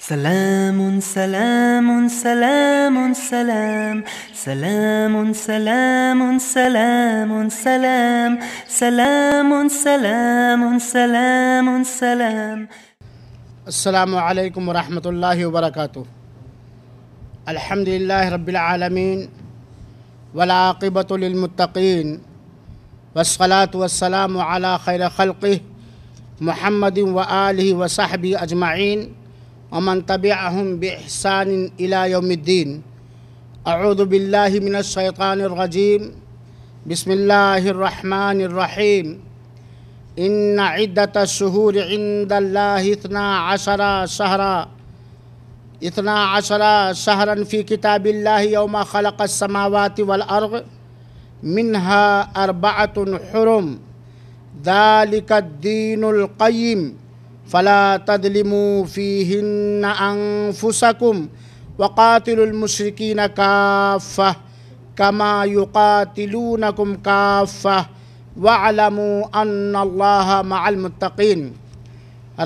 سلام سلام سلام سلام سلام سلام سلام سلام سلام سلام سلام سلام. السلام علیکم ورحمۃ اللہ وبرکاتہ. الحمد للہ رب العالمین والعاقبۃ للمتقین والصلاة والسلام علی خیر خلقہ محمد وآلہ وصحبہ اجمعین ومن تبعهم بإحسان إلى يوم الدين. اعوذ باللہ من الشیطان الرجیم. بسم اللہ الرحمن الرحیم. ان عدۃ الشہور عند اللہ 12 شہرا فی کتاب اللہ یوم خلق السماوات والارض منها 4 حرم ذلك الدین القیم فلا تظلموا فیہن انفسکم وقاتلوا المشرکین کافہ کما یقاتلونکم کافہ وَاعْلَمُوا أَنَّ اللَّهَ مَعَ الْمُتَّقِينَ.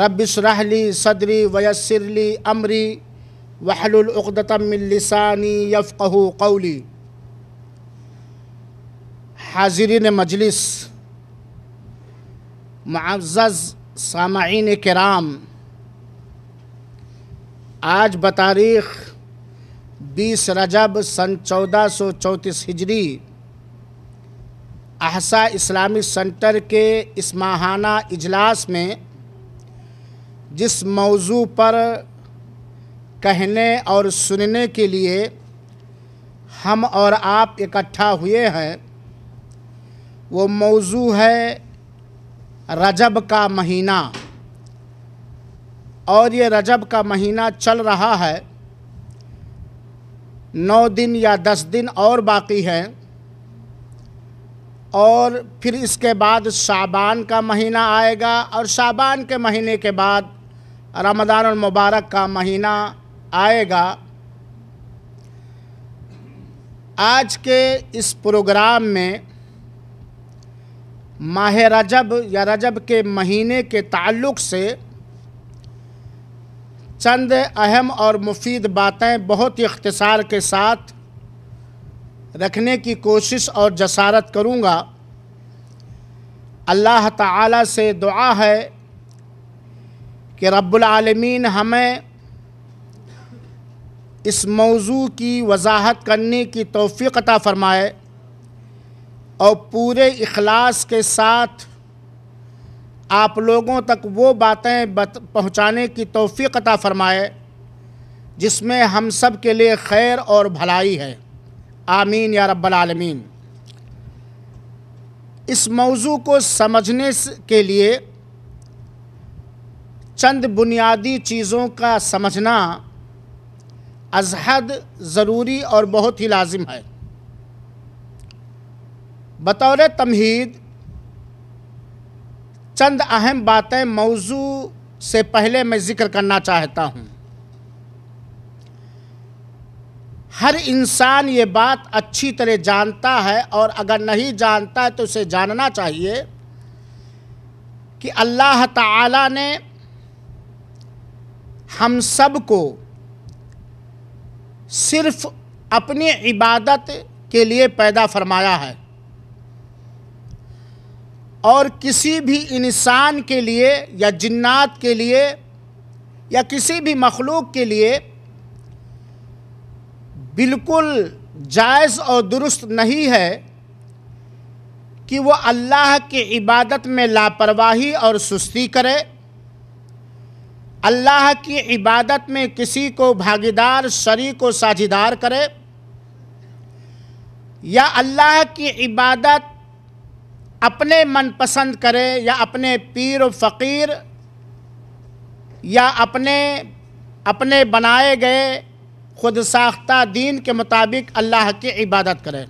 رب اشرح لي صدري ويسر لي أمري واحلل عقدة من لساني يفقهوا قولي. حاضرین مجلس، معزز سامعین کرام، آج بتاریخ 20 رجب سن 1434 ہجری احسا اسلامک سینٹر کے اس ماہانہ اجلاس میں جس موضوع پر کہنے اور سننے کے لیے ہم اور آپ اکٹھا ہوئے ہیں، وہ موضوع ہے رجب کا مہینہ. اور یہ رجب کا مہینہ چل رہا ہے، 9 دن یا 10 دن اور باقی ہیں، اور پھر اس کے بعد شعبان کا مہینہ آئے گا، اور شعبان کے مہینے کے بعد رمضان المبارک کا مہینہ آئے گا. آج کے اس پروگرام میں ماہ رجب یا رجب کے مہینے کے تعلق سے چند اہم اور مفید باتیں بہت ہی اختصار کے ساتھ رکھنے کی کوشش اور جسارت کروں گا. اللہ تعالیٰ سے دعا ہے کہ رب العالمین ہمیں اس موضوع کی وضاحت کرنے کی توفیق عطا فرمائے اور پورے اخلاص کے ساتھ آپ لوگوں تک وہ باتیں پہنچانے کی توفیق عطا فرمائے جس میں ہم سب کے لیے خیر اور بھلائی ہے. آمین یا رب العالمین. اس موضوع کو سمجھنے کے لیے چند بنیادی چیزوں کا سمجھنا از حد ضروری اور بہت ہی لازم ہے. بطور تمہید چند اہم باتیں موضوع سے پہلے میں ذکر کرنا چاہتا ہوں. ہر انسان یہ بات اچھی طرح جانتا ہے، اور اگر نہیں جانتا ہے تو اسے جاننا چاہیے کہ اللہ تعالیٰ نے ہم سب کو صرف اپنی عبادت کے لیے پیدا فرمایا ہے، اور کسی بھی انسان کے لیے یا جنات کے لیے یا کسی بھی مخلوق کے لیے بالکل جائز اور درست نہیں ہے کہ وہ اللہ کی عبادت میں لاپرواہی اور سستی کرے، اللہ کی عبادت میں کسی کو بھاگیدار، شریک و ساجھیدار کرے، یا اللہ کی عبادت اپنے من پسند کرے، یا اپنے پیر و فقیر یا اپنے بنائے گئے خود ساختہ دین کے مطابق اللہ کی عبادت کرے.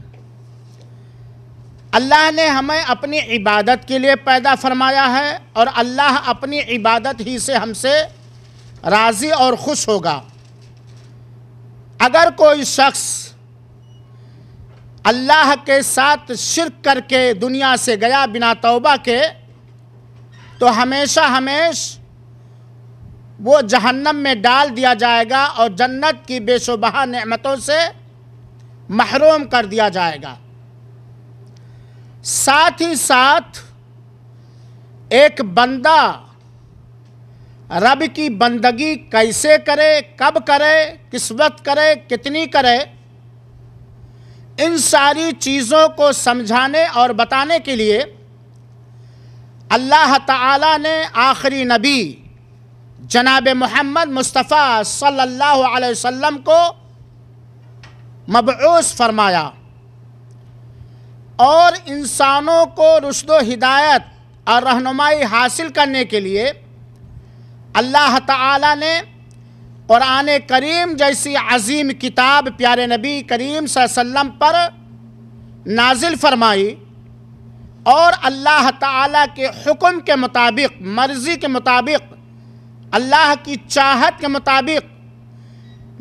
اللہ نے ہمیں اپنی عبادت کے لیے پیدا فرمایا ہے، اور اللہ اپنی عبادت ہی سے ہم سے راضی اور خوش ہوگا. اگر کوئی شخص اللہ کے ساتھ شرک کر کے دنیا سے گیا بنا توبہ کے، تو ہمیشہ وہ جہنم میں ڈال دیا جائے گا اور جنت کی بے شبہ نعمتوں سے محروم کر دیا جائے گا۔ ساتھ ہی ساتھ ایک بندہ رب کی بندگی کیسے کرے، کب کرے، کس وقت کرے، کتنی کرے، ان ساری چیزوں کو سمجھانے اور بتانے کے لیے اللہ تعالیٰ نے آخری نبی جناب محمد مصطفیٰ صلی اللہ علیہ وسلم کو مبعوث فرمایا، اور انسانوں کو رشد و ہدایت اور رہنمائی حاصل کرنے کے لیے اللہ تعالیٰ نے قرآن کریم جیسی عظیم کتاب پیارے نبی کریم صلی اللہ علیہ وسلم پر نازل فرمائی، اور اللہ تعالیٰ کے حکم کے مطابق، مرضی کے مطابق، اللہ کی چاہت کے مطابق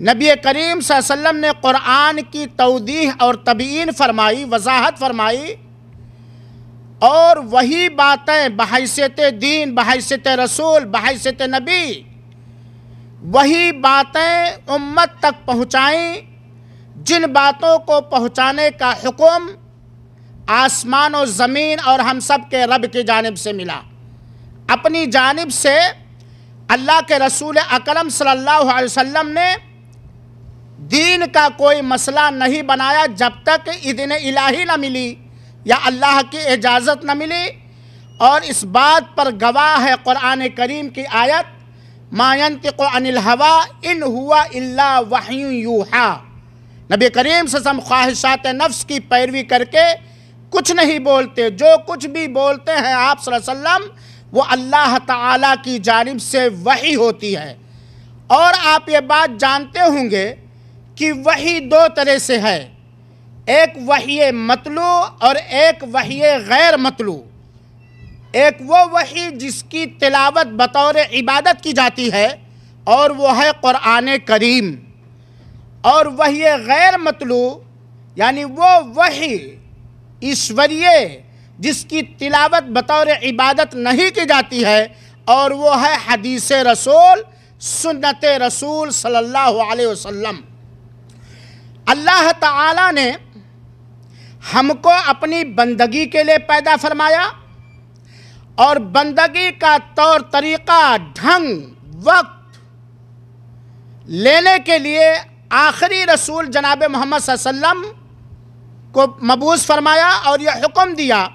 نبی کریم صلی اللہ علیہ وسلم نے قرآن کی توضیح اور تبیین فرمائی، وضاحت فرمائی، اور وہی باتیں بحیثیت دین، بحیثیت رسول، بحیثیت نبی، وہی باتیں امت تک پہنچائیں جن باتوں کو پہنچانے کا حکم آسمان و زمین اور ہم سب کے رب کی جانب سے ملا۔ اپنی جانب سے اللہ کے رسول اکرم صلی اللہ علیہ وسلم نے دین کا کوئی مسئلہ نہیں بنایا جب تک اذن الہی نہ ملی یا اللہ کی اجازت نہ ملی، اور اس بات پر گواہ ہے قرآن کریم کی آیت ما ينطق عن الهوى ان هو الا وحی یوحی۔ نبی کریم صلی اللہ علیہ وسلم خواہشات نفس کی پیروی کر کے کچھ نہیں بولتے، جو کچھ بھی بولتے ہیں آپ صلی اللہ علیہ وسلم وہ اللہ تعالیٰ کی جانب سے وحی ہوتی ہے۔ اور آپ یہ بات جانتے ہوں گے کہ وحی دو طرح سے ہے، ایک وحی مطلوع اور ایک وحی غیر مطلوع۔ ایک وہ وحی جس کی تلاوت بطور عبادت کی جاتی ہے اور وہ ہے قرآن کریم، اور وحی غیر مطلوع یعنی وہ وحی ایشوریہ جس کی تلاوت بطور عبادت نہیں کی جاتی ہے، اور وہ ہے حدیث رسول، سنت رسول صلی اللہ علیہ وسلم۔ اللہ تعالیٰ نے ہم کو اپنی بندگی کے لیے پیدا فرمایا، اور بندگی کا طور طریقہ، ڈھنگ، وقت لینے کے لیے آخری رسول جناب محمد صلی اللہ علیہ وسلم کو مبعوث فرمایا اور یہ حکم دیا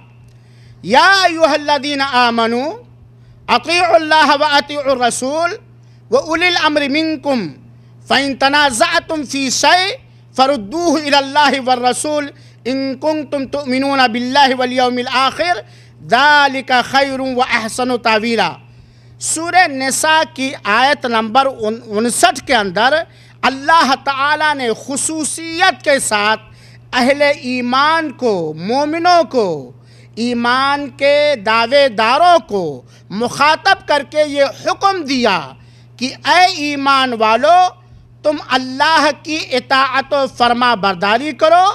یا ایھا الذین آمنوا اطیعوا اللہ واطیعوا الرسول واولی الامر منکم فإن تنازعتم فی شیء فردوه الی اللہ والرسول ان کنتم تؤمنون باللہ والیوم الآخر ذالک خیر واحسن تاویلا۔ سورہ نساء کی آیت نمبر 59 کے اندر اللہ تعالیٰ نے خصوصیت کے ساتھ اہل ایمان کو، مومنوں کو، ایمان کے دعوے داروں کو مخاطب کر کے یہ حکم دیا کہ اے ایمان والو، تم اللہ کی اطاعت و فرما برداری کرو،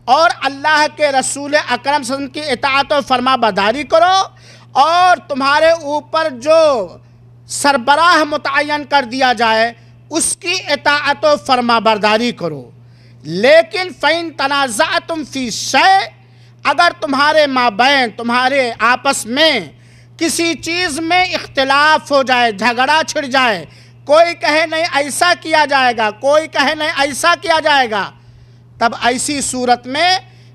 اور اللہ کے رسول اکرم صلی اللہ علیہ وسلم کی اطاعت و فرما برداری کرو، اور تمہارے اوپر جو سربراہ متعین کر دیا جائے اس کی اطاعت و فرما برداری کرو۔ لیکن فَإِن تَنَازَعْتُمْ فِي شَيْءٍ، اگر تمہارے مابین، تمہارے آپس میں کسی چیز میں اختلاف ہو جائے، جھگڑا چھڑ جائے، کوئی کہے نہیں ایسا کیا جائے گا، کوئی کہے نہیں ایسا کیا جائے گا، تب ایسی صورت میں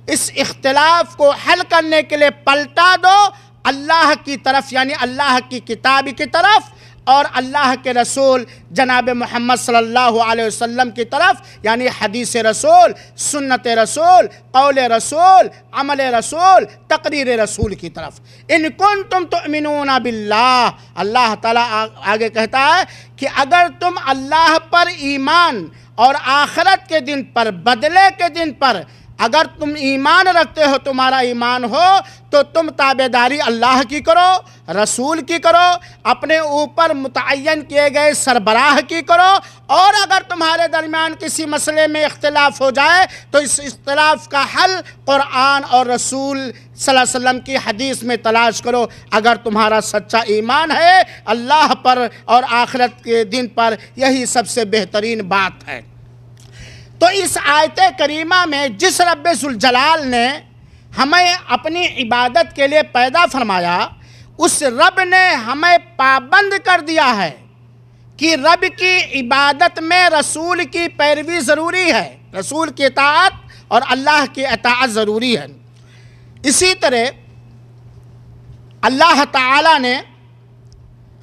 اس اختلاف کو حل کرنے کے لیے پلٹا دو اللہ کی طرف، یعنی اللہ کی کتاب کی طرف، اور اللہ کے رسول جناب محمد صلی اللہ علیہ وسلم کی طرف، یعنی حدیث رسول، سنت رسول، قول رسول، عمل رسول، تقریر رسول کی طرف۔ ان کنتم تؤمنون باللہ، اللہ تعالیٰ آگے کہتا ہے کہ اگر تم اللہ پر ایمان اور آخرت کے دن پر، بدلے کے دن پر اگر تم ایمان رکھتے ہو، تمہارا ایمان ہو، تو تم تابعداری اللہ کی کرو، رسول کی کرو، اپنے اوپر متعین کیے گئے سربراہ کی کرو، اور اگر تمہارے درمیان کسی مسئلے میں اختلاف ہو جائے تو اس اختلاف کا حل قرآن اور رسول صلی اللہ علیہ وسلم کی حدیث میں تلاش کرو. اگر تمہارا سچا ایمان ہے اللہ پر اور آخرت کے دن پر، یہی سب سے بہترین بات ہے. تو اس آیت کریمہ میں جس رب ذوالجلال نے ہمیں اپنی عبادت کے لیے پیدا فرمایا، اس رب نے ہمیں پابند کر دیا ہے کہ رب کی عبادت میں رسول کی پیروی ضروری ہے، رسول کی اطاعت اور اللہ کی اطاعت ضروری ہے. اسی طرح اللہ تعالیٰ نے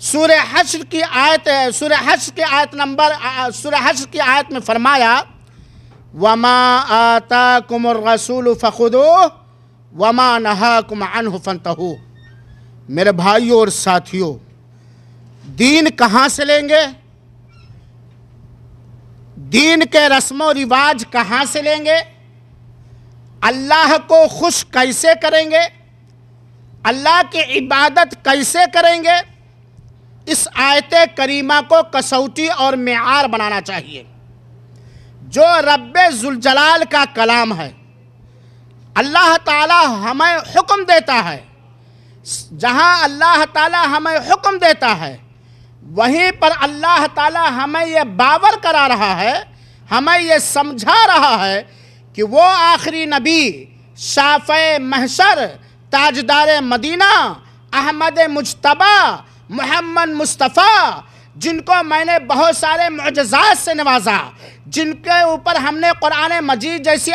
سورہ حشر کی آیت میں فرمایا وَمَا آتَاكُمُ الرَّسُولُ فَخُذُوهُ وَمَا نَهَاكُمْ عَنْهُ فَانْتَهُوا. میرے بھائیوں اور ساتھیوں، دین کہاں سے لیں گے؟ دین کے رسم و رواج کہاں سے لیں گے؟ اللہ کو خوش کیسے کریں گے؟ اللہ کی عبادت کیسے کریں گے؟ اس آیت کریمہ کو کسوٹی اور معیار بنانا چاہیے. جو رب ذوالجلال کا کلام ہے، اللہ تعالی ہمیں حکم دیتا ہے، جہاں اللہ تعالی ہمیں حکم دیتا ہے وہیں پر اللہ تعالی ہمیں یہ باور کرا رہا ہے، ہمیں یہ سمجھا رہا ہے کہ وہ آخری نبی، شافع محشر، تاجدار مدینہ، احمد مجتبی، محمد مصطفیٰ، جن کو میں نے بہت سارے معجزات سے نوازا، جن کے اوپر ہم نے قرآن مجید جیسی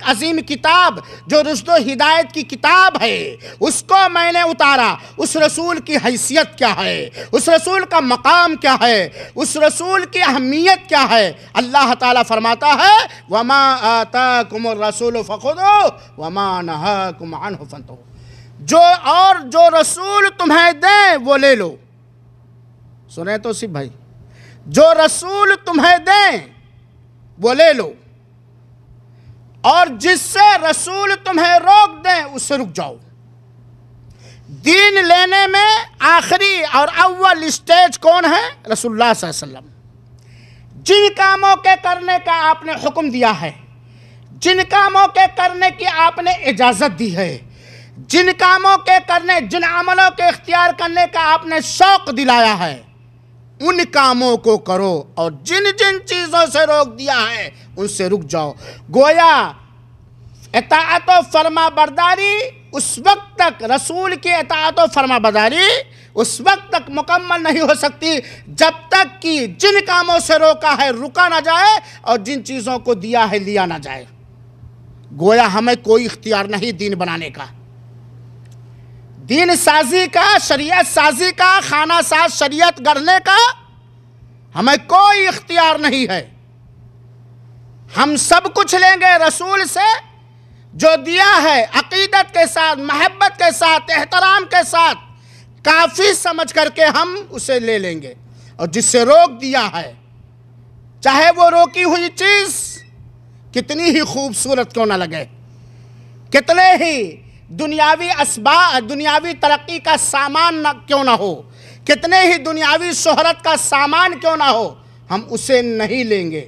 عظیم کتاب جو رشد و ہدایت کی کتاب ہے اس کو میں نے اتارا. اس رسول کی حیثیت کیا ہے، اس رسول کا مقام کیا ہے، اس رسول کی اہمیت کیا ہے. اللہ تعالیٰ فرماتا ہے وَمَا آتَاكُمُ الرَّسُولُ فَخُذُوهُ وَمَا نَهَاكُمْ عَنْهُ فَانْتَهُوا. جو رسول تمہیں دیں وہ لے لو. سنیں تو صرف بھائی، جو رسول تمہیں دیں وہ لے لو، اور جس سے رسول تمہیں روک دیں اس سے رک جاؤ. دین لینے میں آخری اور اول اسٹیج کون ہے؟ رسول اللہ صلی اللہ علیہ وسلم. جن کاموں کے کرنے کا آپ نے حکم دیا ہے، جن کاموں کے کرنے کی آپ نے اجازت دی ہے، جن کاموں کے کرنے، جن عملوں کے اختیار کرنے کا آپ نے شوق دلایا ہے، ان کاموں کو کرو، اور جن جن چیزوں سے روک دیا ہے ان سے رک جاؤ. گویا اطاعت و فرما برداری اس وقت تک، رسول کی اطاعت و فرما برداری اس وقت تک مکمل نہیں ہو سکتی جب تک کہ جن کاموں سے روکا ہے رکا نہ جائے اور جن چیزوں کو دیا ہے لیا نہ جائے. گویا ہمیں کوئی اختیار نہیں دین بنانے کا، دین سازی کا، شریعت سازی کا، خانہ ساز شریعت گڑھنے کا ہمیں کوئی اختیار نہیں ہے. ہم سب کچھ لیں گے رسول سے، جو دیا ہے عقیدت کے ساتھ، محبت کے ساتھ، احترام کے ساتھ، کافی سمجھ کر کے ہم اسے لے لیں گے. اور جس سے روک دیا ہے، چاہے وہ روکی ہوئی چیز کتنی ہی خوبصورت کیوں نہ لگے، کتنے ہی دنیاوی اسباب، دنیاوی ترقی کا سامان کیوں نہ ہو، کتنے ہی دنیاوی شہرت کا سامان کیوں نہ ہو، ہم اسے نہیں لیں گے.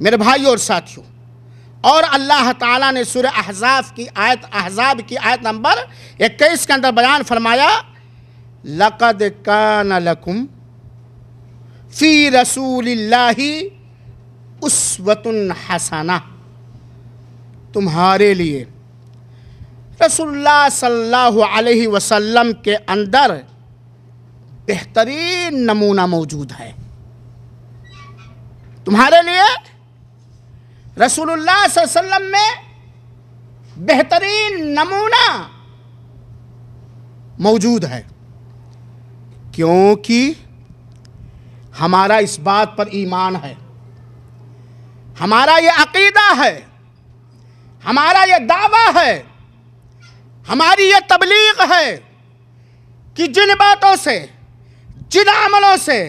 میرے بھائیوں اور ساتھیوں، اور اللہ تعالیٰ نے سورہ احزاب کی آیت نمبر 21 کے اندر بیان فرمایا لَقَدْ كَانَ لَكُمْ فِي رَسُولِ اللَّهِ أُسْوَةٌ حَسَنَةٌ. تمہارے لیے رسول اللہ صلی اللہ علیہ وسلم کے اندر بہترین نمونہ موجود ہے. تمہارے لیے رسول اللہ صلی اللہ علیہ وسلم میں بہترین نمونہ موجود ہے. کیونکہ ہمارا اس بات پر ایمان ہے، ہمارا یہ عقیدہ ہے، ہمارا یہ دعویٰ ہے، ہماری یہ تبلیغ ہے کہ جن باتوں سے، جن عملوں سے،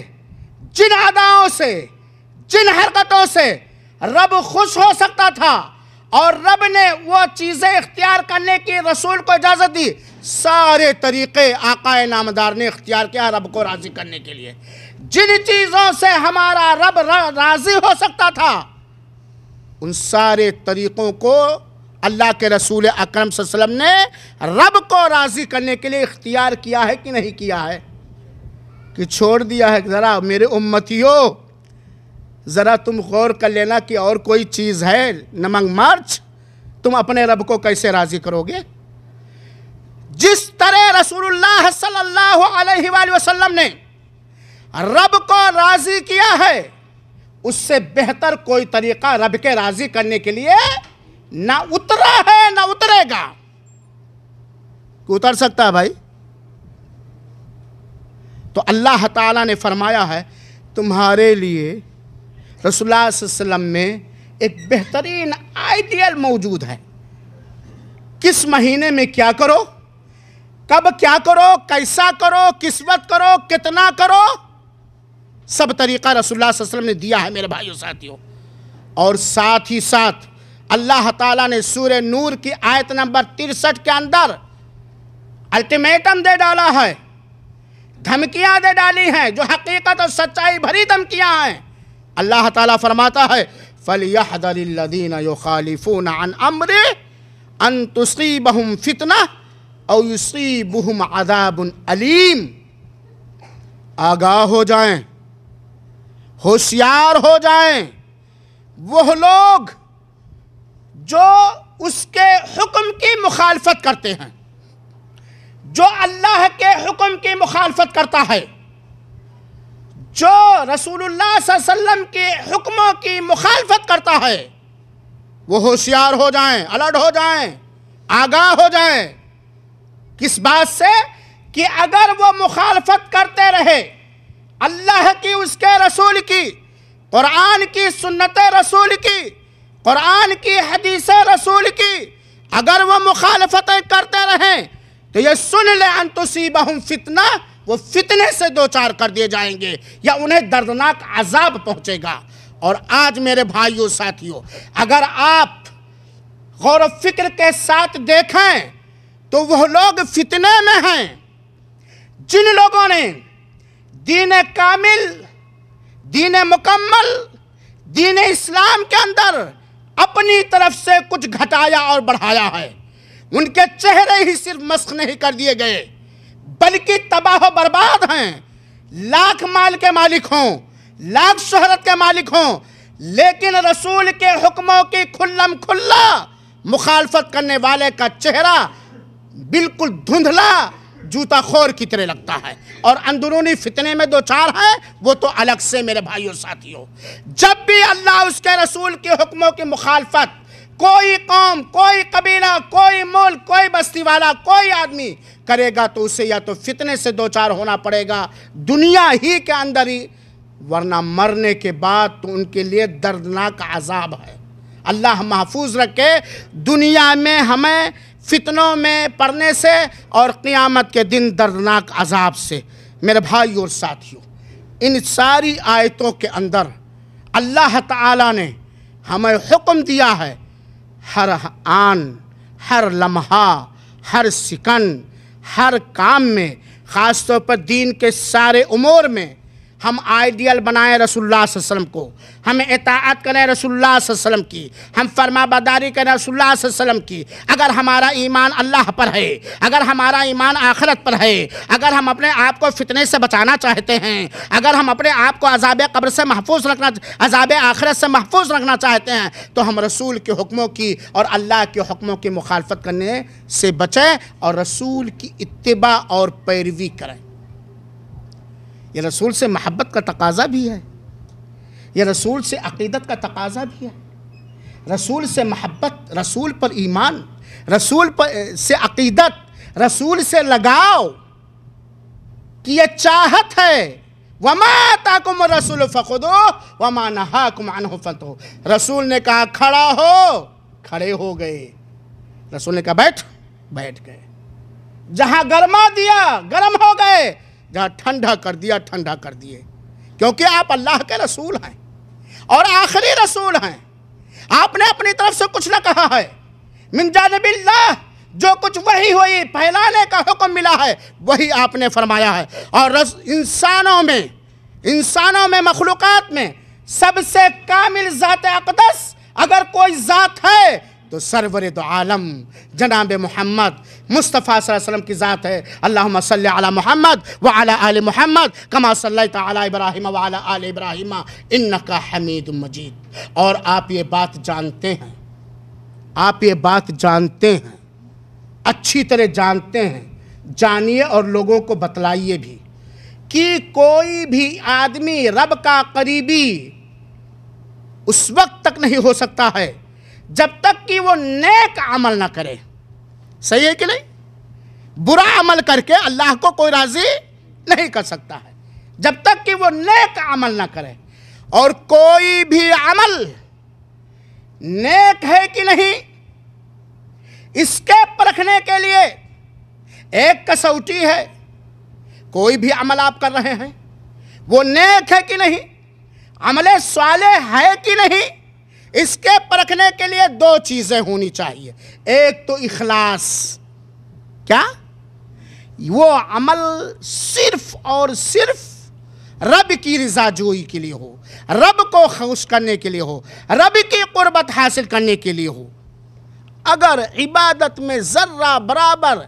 جن اداؤں سے، جن حرکتوں سے رب خوش ہو سکتا تھا اور رب نے وہ چیزیں اختیار کرنے کی رسول کو اجازت دی، سارے طریقے آقا نامدار نے اختیار کیا رب کو راضی کرنے کے لیے. جن چیزوں سے ہمارا رب راضی ہو سکتا تھا ان سارے طریقوں کو اللہ کے رسول اکرم صلی اللہ علیہ وسلم نے رب کو راضی کرنے کے لیے اختیار کیا ہے کہ نہیں کیا ہے؟ کہ چھوڑ دیا ہے؟ ذرا میرے امتیوں، ذرا تم غور کر لینا کہ اور کوئی چیز ہے نمک مرچ، تم اپنے رب کو کیسے راضی کرو گے؟ جس طرح رسول اللہ صلی اللہ علیہ وآلہ وسلم نے رب کو راضی کیا ہے، اس سے بہتر کوئی طریقہ رب کے راضی کرنے کے لیے نہ اترا ہے نہ اترے گا۔ کہ اتر سکتا ہے بھائی؟ تو اللہ تعالیٰ نے فرمایا ہے تمہارے لیے رسول اللہ صلی اللہ علیہ وسلم میں ایک بہترین آئیڈیل موجود ہے۔ کس مہینے میں کیا کرو، کب کیا کرو، کیسا کرو، کس وقت کرو، کتنا کرو، سب طریقہ رسول اللہ صلی اللہ علیہ وسلم نے دیا ہے میرے بھائیو ساتھیوں۔ اور ساتھ ہی ساتھ اللہ تعالیٰ نے سورہ نور کی آیت نمبر 63 کے اندر الٹیمیٹم دے ڈالا ہے، دھمکیاں دے ڈالی ہیں جو حقیقت اور سچائی بھری دھمکیاں ہیں۔ اللہ تعالیٰ فرماتا ہے فَلْيَحْذَرِ الَّذِينَ يُخَالِفُونَ عَنْ أَمْرِهِ أَن تُصِيبَهُمْ فِتْنَةٌ أَوْ يُصِيبُهُمْ عَذَابٌ أَلِيمٌ۔ آگاہ ہو جائیں، ہوشیار ہو جائیں وہ لوگ جو اس کے حکم کی مخالفت کرتے ہیں۔ جو اللہ کے حکم کی مخالفت کرتا ہے، جو رسول اللہ صلی اللہ علیہ وسلم کے حکموں کی مخالفت کرتا ہے، وہ ہوشیار ہو جائیں، الرٹ ہو جائیں، آگاہ ہو جائیں۔ کس بات سے؟ کہ اگر وہ مخالفت کرتے رہے اللہ کی، اس کے رسول کی، قرآن کی، سنت رسول کی، قرآن کی، حدیث رسول کی، اگر وہ مخالفتیں کرتے رہیں تو یہ سن لے ان تصیبہم فتنہ، وہ فتنے سے دوچار کر دیے جائیں گے یا انہیں دردناک عذاب پہنچے گا۔ اور آج میرے بھائیوں ساتھیوں، اگر آپ غور و فکر کے ساتھ دیکھیں تو وہ لوگ فتنے میں ہیں جن لوگوں نے دین کامل، دین مکمل، دین اسلام کے اندر اپنی طرف سے کچھ گھٹایا اور بڑھایا ہے۔ ان کے چہرے ہی صرف مسخ نہیں کر دیے گئے بلکہ تباہ و برباد ہیں۔ لاکھ مال کے مالک ہوں، لاکھ شہرت کے مالک ہوں، لیکن رسول کے حکموں کی کھلم کھلا مخالفت کرنے والے کا چہرہ بالکل دھندلا جوتا خور کی طرح لگتا ہے، اور اندرونی فتنے میں دو چار ہیں وہ تو الگ سے میرے بھائیوں ساتھیوں۔ جب بھی اللہ اس کے رسول کے حکموں کی مخالفت کوئی قوم، کوئی قبیلہ، کوئی ملک، کوئی بستی والا، کوئی آدمی کرے گا تو اسے یا تو فتنے سے دو چار ہونا پڑے گا دنیا ہی کے اندر ہی، ورنہ مرنے کے بعد تو ان کے لیے دردناک عذاب ہے۔ اللہ محفوظ رکھے دنیا میں ہمیں فتنوں میں پڑنے سے اور قیامت کے دن دردناک عذاب سے۔ میرے بھائی اور ساتھیوں، ان ساری آیتوں کے اندر اللہ تعالیٰ نے ہمیں حکم دیا ہے ہر آن، ہر لمحہ، ہر سیکنڈ، ہر کام میں، خاص طور پر دین کے سارے امور میں ہم آئیڈیل بنائیں رسول اللہ صلی اللہ علیہ وسلم کو، ہم اطاعت کریں رسول اللہ صلی اللہ علیہ وسلم کی، ہم فرما برداری کریں رسول اللہ صلی اللہ علیہ وسلم کی۔ اگر ہمارا ایمان اللہ پر ہے، اگر ہمارا ایمان آخرت پر ہے، اگر ہم اپنے آپ کو فتنے سے بچانا چاہتے ہیں، اگر ہم اپنے آپ کو عذاب قبر سے محفوظ رکھنا، عذاب آخرت سے محفوظ رکھنا چاہتے ہیں، تو ہم رسول کے حکموں کی اور اللہ کے حکموں کی مخالفت کرنے سے بچیں اور رسول کی اتباع اور پیروی کریں۔ یہ رسول سے محبت کا تقاضا بھی ہے، یہ رسول سے عقیدت کا تقاضا بھی ہے۔ رسول سے محبت، رسول پر ایمان، رسول سے عقیدت، رسول سے لگاؤ کی یہ چاہت ہے۔ وَمَا آتَاكُمُ الرَّسُولُ فَخُذُوهُ وَمَا نَهَاكُمْ عَنْهُ فَانْتَهُوا۔ رسول نے کہا کھڑا ہو، کھڑے ہو گئے۔ رسول نے کہا بیٹھ گئے۔ جہاں گرما دیا گرم ہو گئے، جہاں ٹھنڈا کر دیا ٹھنڈا کر دیے، کیونکہ آپ اللہ کے رسول ہیں اور آخری رسول ہیں۔ آپ نے اپنی طرف سے کچھ نہ کہا ہے، من جانب اللہ جو کچھ وحی ہوئی پھیلانے کا حکم ملا ہے وہی آپ نے فرمایا ہے۔ اور انسانوں میں مخلوقات میں سب سے کامل ذات اقدس اگر کوئی ذات ہے تو سرور دو عالم جناب محمد مصطفیٰ صلی اللہ علیہ وسلم کی ذات ہے۔ اللہم صلی علی محمد وعلی آل محمد کما صلیت علی ابراہیم وعلی آل ابراہیم انکا حمید مجید۔ اور آپ یہ بات جانتے ہیں، آپ یہ بات جانتے ہیں، اچھی طرح جانتے ہیں، جانیے اور لوگوں کو بتلائیے بھی کہ کوئی بھی آدمی رب کا قریبی اس وقت تک نہیں ہو سکتا ہے جب تک کہ وہ نیک عمل نہ کرے۔ صحیح ہے کہ نہیں؟ برا عمل کر کے اللہ کو کوئی راضی نہیں کر سکتا ہے جب تک کہ وہ نیک عمل نہ کرے۔ اور کوئی بھی عمل نیک ہے کہ نہیں اس کے پرکھنے کے لیے ایک کسوٹی ہے۔ کوئی بھی عمل آپ کر رہے ہیں وہ نیک ہے کہ نہیں، عمل صالح ہے کہ نہیں، اس کے پرکھنے کے لیے دو چیزیں ہونی چاہیے۔ ایک تو اخلاص، کیا وہ عمل صرف اور صرف رب کی رضا جوئی کے لیے ہو، رب کو خوش کرنے کے لیے ہو، رب کی قربت حاصل کرنے کے لیے ہو۔ اگر عبادت میں ذرہ برابر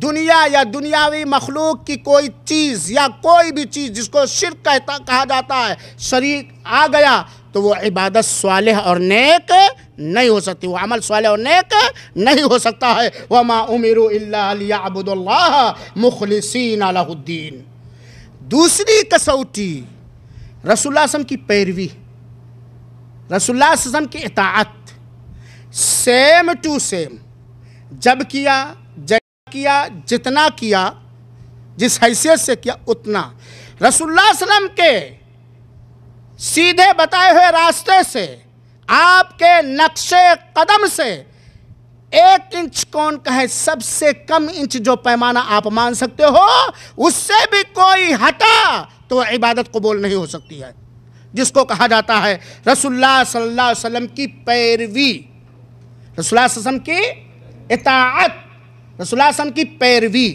دنیا یا دنیاوی مخلوق کی کوئی چیز یا کوئی بھی چیز جس کو شرک کہا جاتا ہے شریک آ گیا تو وہ عبادت صالح اور نیک نہیں ہو سکتی، وہ عمل صالح اور نیک نہیں ہو سکتا ہے۔ وَمَا أُمِرُوا إِلَّا لِيَعْبُدُوا اللَّهَ مُخْلِصِينَ لَهُ الدِّينَ۔ دوسری کسوٹی رسول اللہ صلی اللہ علیہ وسلم کی پیروی، رسول اللہ صلی اللہ علیہ وسلم کی اطاعت، سیم ٹو سیم، جب کیا جتنا کیا جس حیثیت سے کیا اتنا، رسول اللہ صلی اللہ علیہ وسلم کے سیدھے بتائے ہوئے راستے سے، آپ کے نقش قدم سے 1 انچ کون کا ہے، سب سے کم انچ جو پیمانہ آپ مان سکتے ہو اس سے بھی کوئی ہٹا تو عبادت قبول نہیں ہو سکتی ہے، جس کو کہا جاتا ہے رسول اللہ صلی اللہ علیہ وسلم کی پیروی، رسول اللہ صلی اللہ علیہ وسلم کی اطاعت، رسول اللہ صلی اللہ علیہ وسلم کی پیروی۔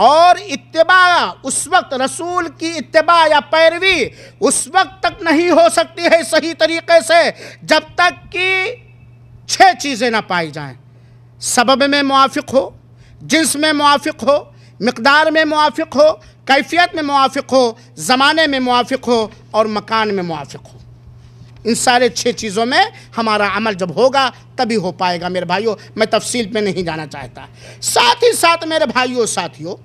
اور اتباع اس وقت، رسول کی اتباع یا پیروی اس وقت تک نہیں ہو سکتی ہے صحیح طریقے سے جب تک کہ 6 چیزیں نہ پائی جائیں۔ سبب میں موافق ہو، جنس میں موافق ہو، مقدار میں موافق ہو، کیفیت میں موافق ہو، زمانے میں موافق ہو اور مکان میں موافق ہو۔ ان سارے 6 چیزوں میں ہمارا عمل جب ہوگا تبھی ہو پائے گا میرے بھائیوں، میں تفصیل پہ نہیں جانا چاہتا۔ ساتھ ہی ساتھ میرے بھائیوں ساتھیوں،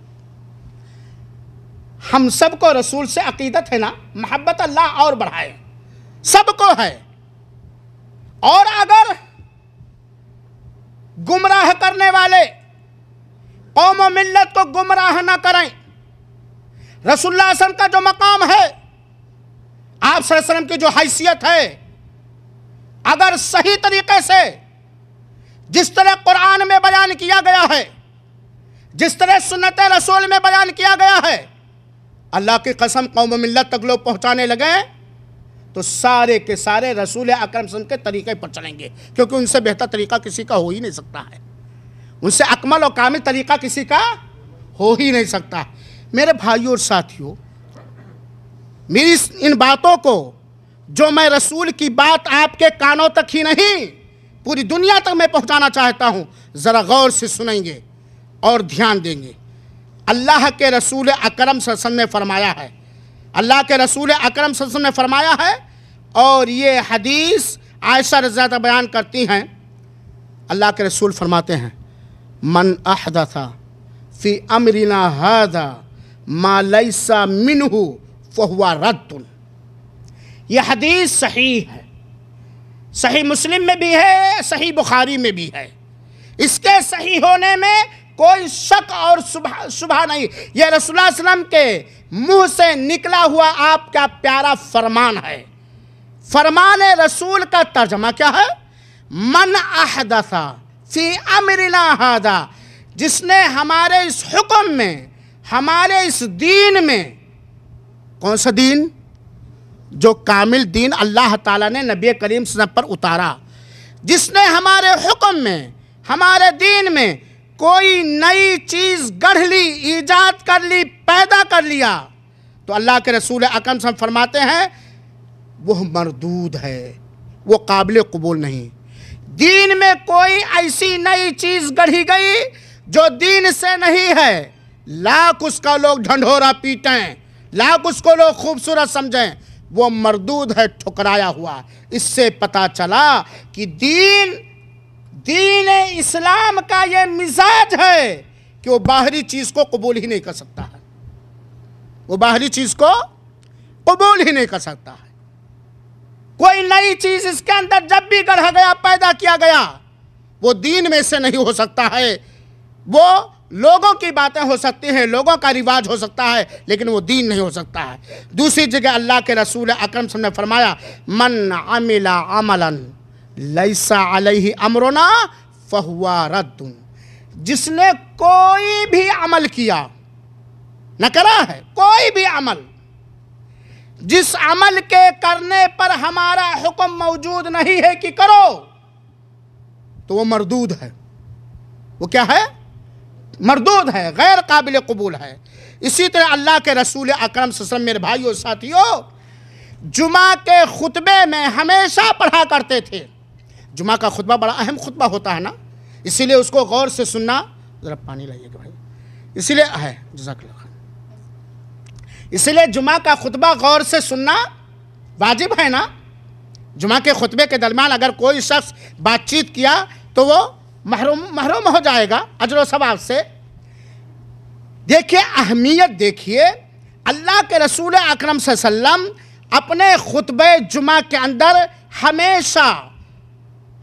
ہم سب کو رسول سے عقیدت ہے نا، محبت اللہ اور بڑھائے، سب کو ہے۔ اور اگر گمراہ کرنے والے قوم و ملت کو گمراہ نہ کریں، رسول اللہ صلی اللہ علیہ وسلم کا جو مقام ہے، آپ صلی اللہ علیہ وسلم کی جو حیثیت ہے، اگر صحیح طریقے سے جس طرح قرآن میں بیان کیا گیا ہے، جس طرح سنت رسول میں بیان کیا گیا ہے، اللہ کی قسم قوم و ملت تک لوگ پہنچانے لگے تو سارے کے سارے رسول اکرم صلی اللہ علیہ وسلم کے طریقے پر چلیں گے، کیونکہ ان سے بہتر طریقہ کسی کا ہو ہی نہیں سکتا ہے، ان سے اکمل و کامل طریقہ کسی کا ہو ہی نہیں سکتا۔ میرے بھائیوں اور ساتھیوں، میری ان باتوں کو، جو میں رسول کی بات آپ کے کانوں تک ہی نہیں پوری دنیا تک میں پہنچانا چاہتا ہوں، ذرا غور سے سنیں گے اور دھیان دیں گے۔ اللہ کے رسول اکرم صلی اللہ علیہ وسلم نے فرمایا ہے، اللہ کے رسول اکرم صلی اللہ علیہ وسلم نے فرمایا ہے، اور یہ حدیث عائشہ رضی اللہ عنہا بیان کرتی ہیں، اللہ کے رسول فرماتے ہیں من احدث فی امرنا ھذا ما لیس منہ فہو رد۔ یہ حدیث صحیح ہے، صحیح مسلم میں بھی ہے، صحیح بخاری میں بھی ہے، اس کے صحیح ہونے میں کوئی شک اور شبہ نہیں۔ یہ رسول اللہ صلی اللہ علیہ وسلم کے منہ سے نکلا ہوا آپ کا پیارا فرمان ہے۔ فرمان رسول کا ترجمہ کیا ہے؟ من احدث فی امرنا ھذا، جس نے ہمارے اس حکم میں، ہمارے اس دین میں، کون سا دین؟ جو کامل دین اللہ تعالیٰ نے نبی کریم صلی اللہ علیہ وسلم پر اتارا، جس نے ہمارے حکم میں، ہمارے دین میں کوئی نئی چیز گڑھ لی، ایجاد کر لی، پیدا کر لیا، تو اللہ کے رسول اکرم صلی اللہ علیہ وسلم فرماتے ہیں وہ مردود ہے، وہ قابل قبول نہیں۔ دین میں کوئی ایسی نئی چیز گڑھی گئی جو دین سے نہیں ہے، لاکھ اس کا لوگ ڈھنڈورا پیٹیں، لاکھ اس کو لوگ خوبصورت سمجھیں، وہ مردود ہے، ٹھکرایا ہوا۔ اس سے پتہ چلا کہ دین اسلام کا یہ مزاج ہے کہ وہ باہری چیز کو قبول ہی نہیں کر سکتا ہے، وہ باہری چیز کو قبول ہی نہیں کر سکتا ہے۔ کوئی نئی چیز اس کے اندر جب بھی گڑھا گیا، پیدا کیا گیا، وہ دین میں سے نہیں ہو سکتا ہے۔ وہ لوگوں کی باتیں ہو سکتی ہیں، لوگوں کا رواج ہو سکتا ہے، لیکن وہ دین نہیں ہو سکتا ہے۔ دوسری جگہ اللہ کے رسول اکرم صلی اللہ علیہ وسلم نے فرمایا، من عمل عملا لیس علیہ امرنا فہو رد، جس نے کوئی بھی عمل کیا، نہ کرا ہے کوئی بھی عمل، جس عمل کے کرنے پر ہمارا حکم موجود نہیں ہے کہ کرو، تو وہ مردود ہے۔ وہ کیا ہے؟ مردود ہے، غیر قابل قبول ہے۔ اسی طرح اللہ کے رسول اکرم صلی اللہ علیہ وسلم، میرے بھائیو ساتھیو، جمعہ کے خطبے میں ہمیشہ پڑھا کرتے تھے۔ جمعہ کا خطبہ بڑا اہم خطبہ ہوتا ہے نا، اسی لیے اس کو غور سے سننا، ذرا پانی لائیے گا بھائی، اسی لیے ہے، جزاک اللہ خیر، اسی لیے جمعہ کا خطبہ غور سے سننا واجب ہے نا۔ جمعہ کے خطبے کے درمیان اگر کوئی شخص بات چیت کیا تو وہ محروم ہو جائے گا اجر و ثواب سے۔ دیکھیے اہمیت، دیکھیے اللہ کے رسول اکرم صلی اللہ علیہ وسلم اپنے خطبہ جمعہ کے اندر ہمیشہ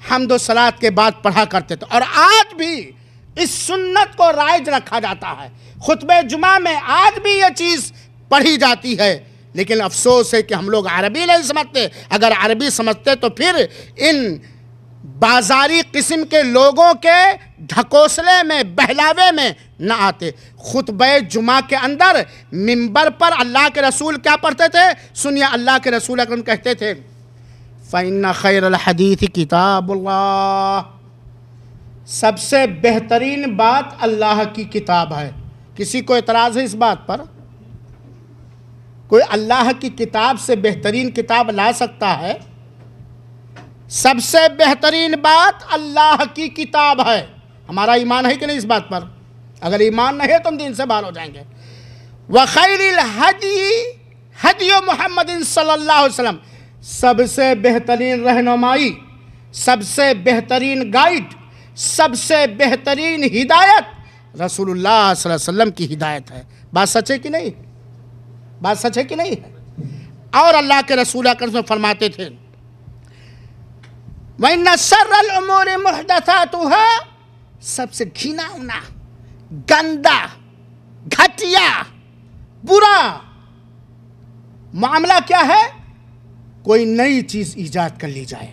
حمد و صلوات کے بعد پڑھا کرتے تھے، اور آج بھی اس سنت کو رائج رکھا جاتا ہے۔ خطبہ جمعہ میں آج بھی یہ چیز پڑھی جاتی ہے، لیکن افسوس ہے کہ ہم لوگ عربی نہیں سمجھتے۔ اگر عربی سمجھتے تو پھر ان بازاری قسم کے لوگوں کے ڈھکوسلے میں، بہلاوے میں نہ آتے۔ خطبہ جمعہ کے اندر منبر پر اللہ کے رسول کیا پڑھتے تھے؟ سنیے، اللہ کے رسول اکرم کہتے تھے، فَإِنَّ خَيْرَ الْحَدِيثِ کتاب اللہ، سب سے بہترین بات اللہ کی کتاب ہے۔ کسی کو اعتراض ہے اس بات پر؟ کوئی اللہ کی کتاب سے بہترین کتاب لا سکتا ہے؟ سب سے بہترین بات اللہ کی کتاب ہے۔ ہمارا ایمان ہے کہ نہیں اس بات پر؟ اگر ایمان نہیں ہے تو ہم دین سے باہر ہو جائیں گے۔ وَخَيْرِ الْحَدِي ہدی محمد صلی اللہ علیہ وسلم، سب سے بہترین رہنمائی، سب سے بہترین گائیڈ، سب سے بہترین ہدایت رسول اللہ صلی اللہ علیہ وسلم کی ہدایت ہے۔ بات سچ ہے کہ نہیں؟ بات سچ ہے کہ نہیں ہے؟ اور اللہ کے رسول اکرم فرماتے تھے، وَإِنَّ شَرَّ الْأُمُورِ مُحْدَثَاتُهَا، سب سے گھناؤنا، گندا، گھٹیا، برا معاملہ کیا ہے؟ کوئی نئی چیز ایجاد کر لی جائے،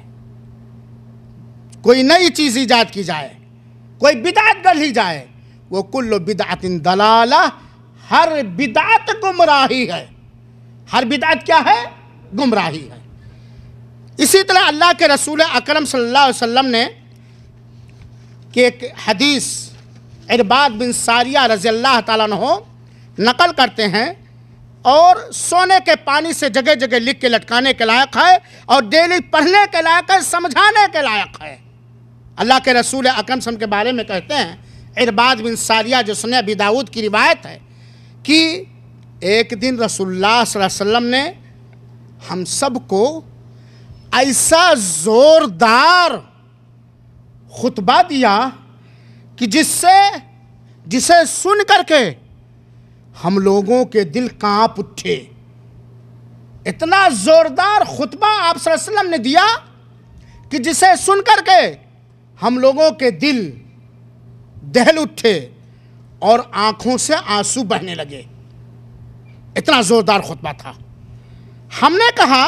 کوئی نئی چیز ایجاد کی جائے، کوئی بدعت کر لی جائے۔ وہ کل بدعت ضلالہ، ہر بدعت گمراہی ہے۔ ہر بدعت کیا ہے؟ گمراہی ہے۔ اسی طرح اللہ کے رسول اکرم صلی اللہ علیہ وسلم نے کہ ایک حدیث عرباد بن ساریہ رضی اللہ تعالیٰ عنہ نقل کرتے ہیں، اور سونے کے پانی سے جگہ جگہ لکھ کے لٹکانے کے لائق ہے، اور ڈیلی پڑھنے کے لائق ہے، سمجھانے کے لائق ہے۔ اللہ کے رسول اکرم صلی اللہ علیہ وسلم کے بارے میں کہتے ہیں، عرباد بن ساریہ جو سنن ابی داؤد کی روایت ہے، کہ ایک دن رسول اللہ صلی اللہ علیہ وسلم نے ہم سب کو ایسا زوردار خطبہ دیا کہ جسے سن کر کے ہم لوگوں کے دل کانپ اٹھے۔ اتنا زوردار خطبہ آپ صلی اللہ علیہ وسلم نے دیا کہ جسے سن کر کے ہم لوگوں کے دل دہل اٹھے اور آنکھوں سے آنسو بہنے لگے۔ اتنا زوردار خطبہ تھا۔ ہم نے کہا،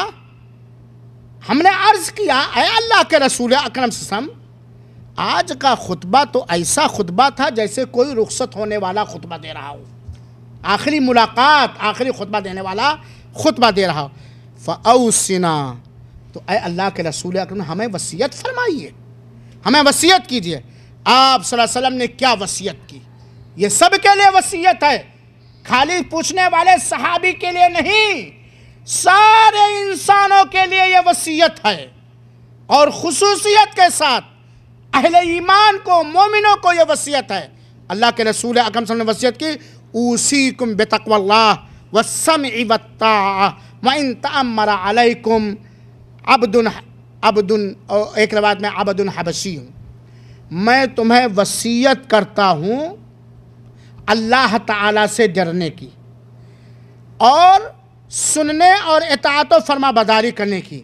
ہم نے عرض کیا، اے اللہ کے رسول اکرم صلی اللہ علیہ وسلم، آج کا خطبہ تو ایسا خطبہ تھا جیسے کوئی رخصت ہونے والا خطبہ دے رہا ہو، آخری ملاقات، آخری خطبہ دینے والا خطبہ دے رہا ہو۔ فَأَوْصِنَا، تو اے اللہ کے رسول اکرم ہمیں وصیت فرمائیے، ہمیں وصیت کیجئے۔ آپ صلی اللہ علیہ وسلم نے کیا وصیت کی؟ یہ سب کے لیے وصیت ہے، خالی پوچھنے والے صحابی کے لیے نہیں، سارے انسانوں کے لیے یہ وصیت ہے، اور خصوصیت کے ساتھ اہل ایمان کو، مومنوں کو یہ وصیت ہے۔ اللہ کے رسول اکرم صلی اللہ علیہ وسلم نے وصیت کی، اوصیکم بتقوی اللہ والسمع والطاعہ وان تأمر علیکم عبد ایک روایت میں عبد حبشی، میں تمہیں وصیت کرتا ہوں اللہ تعالیٰ سے ڈرنے کی اور سننے اور اطاعت و فرما برداری کرنے کی،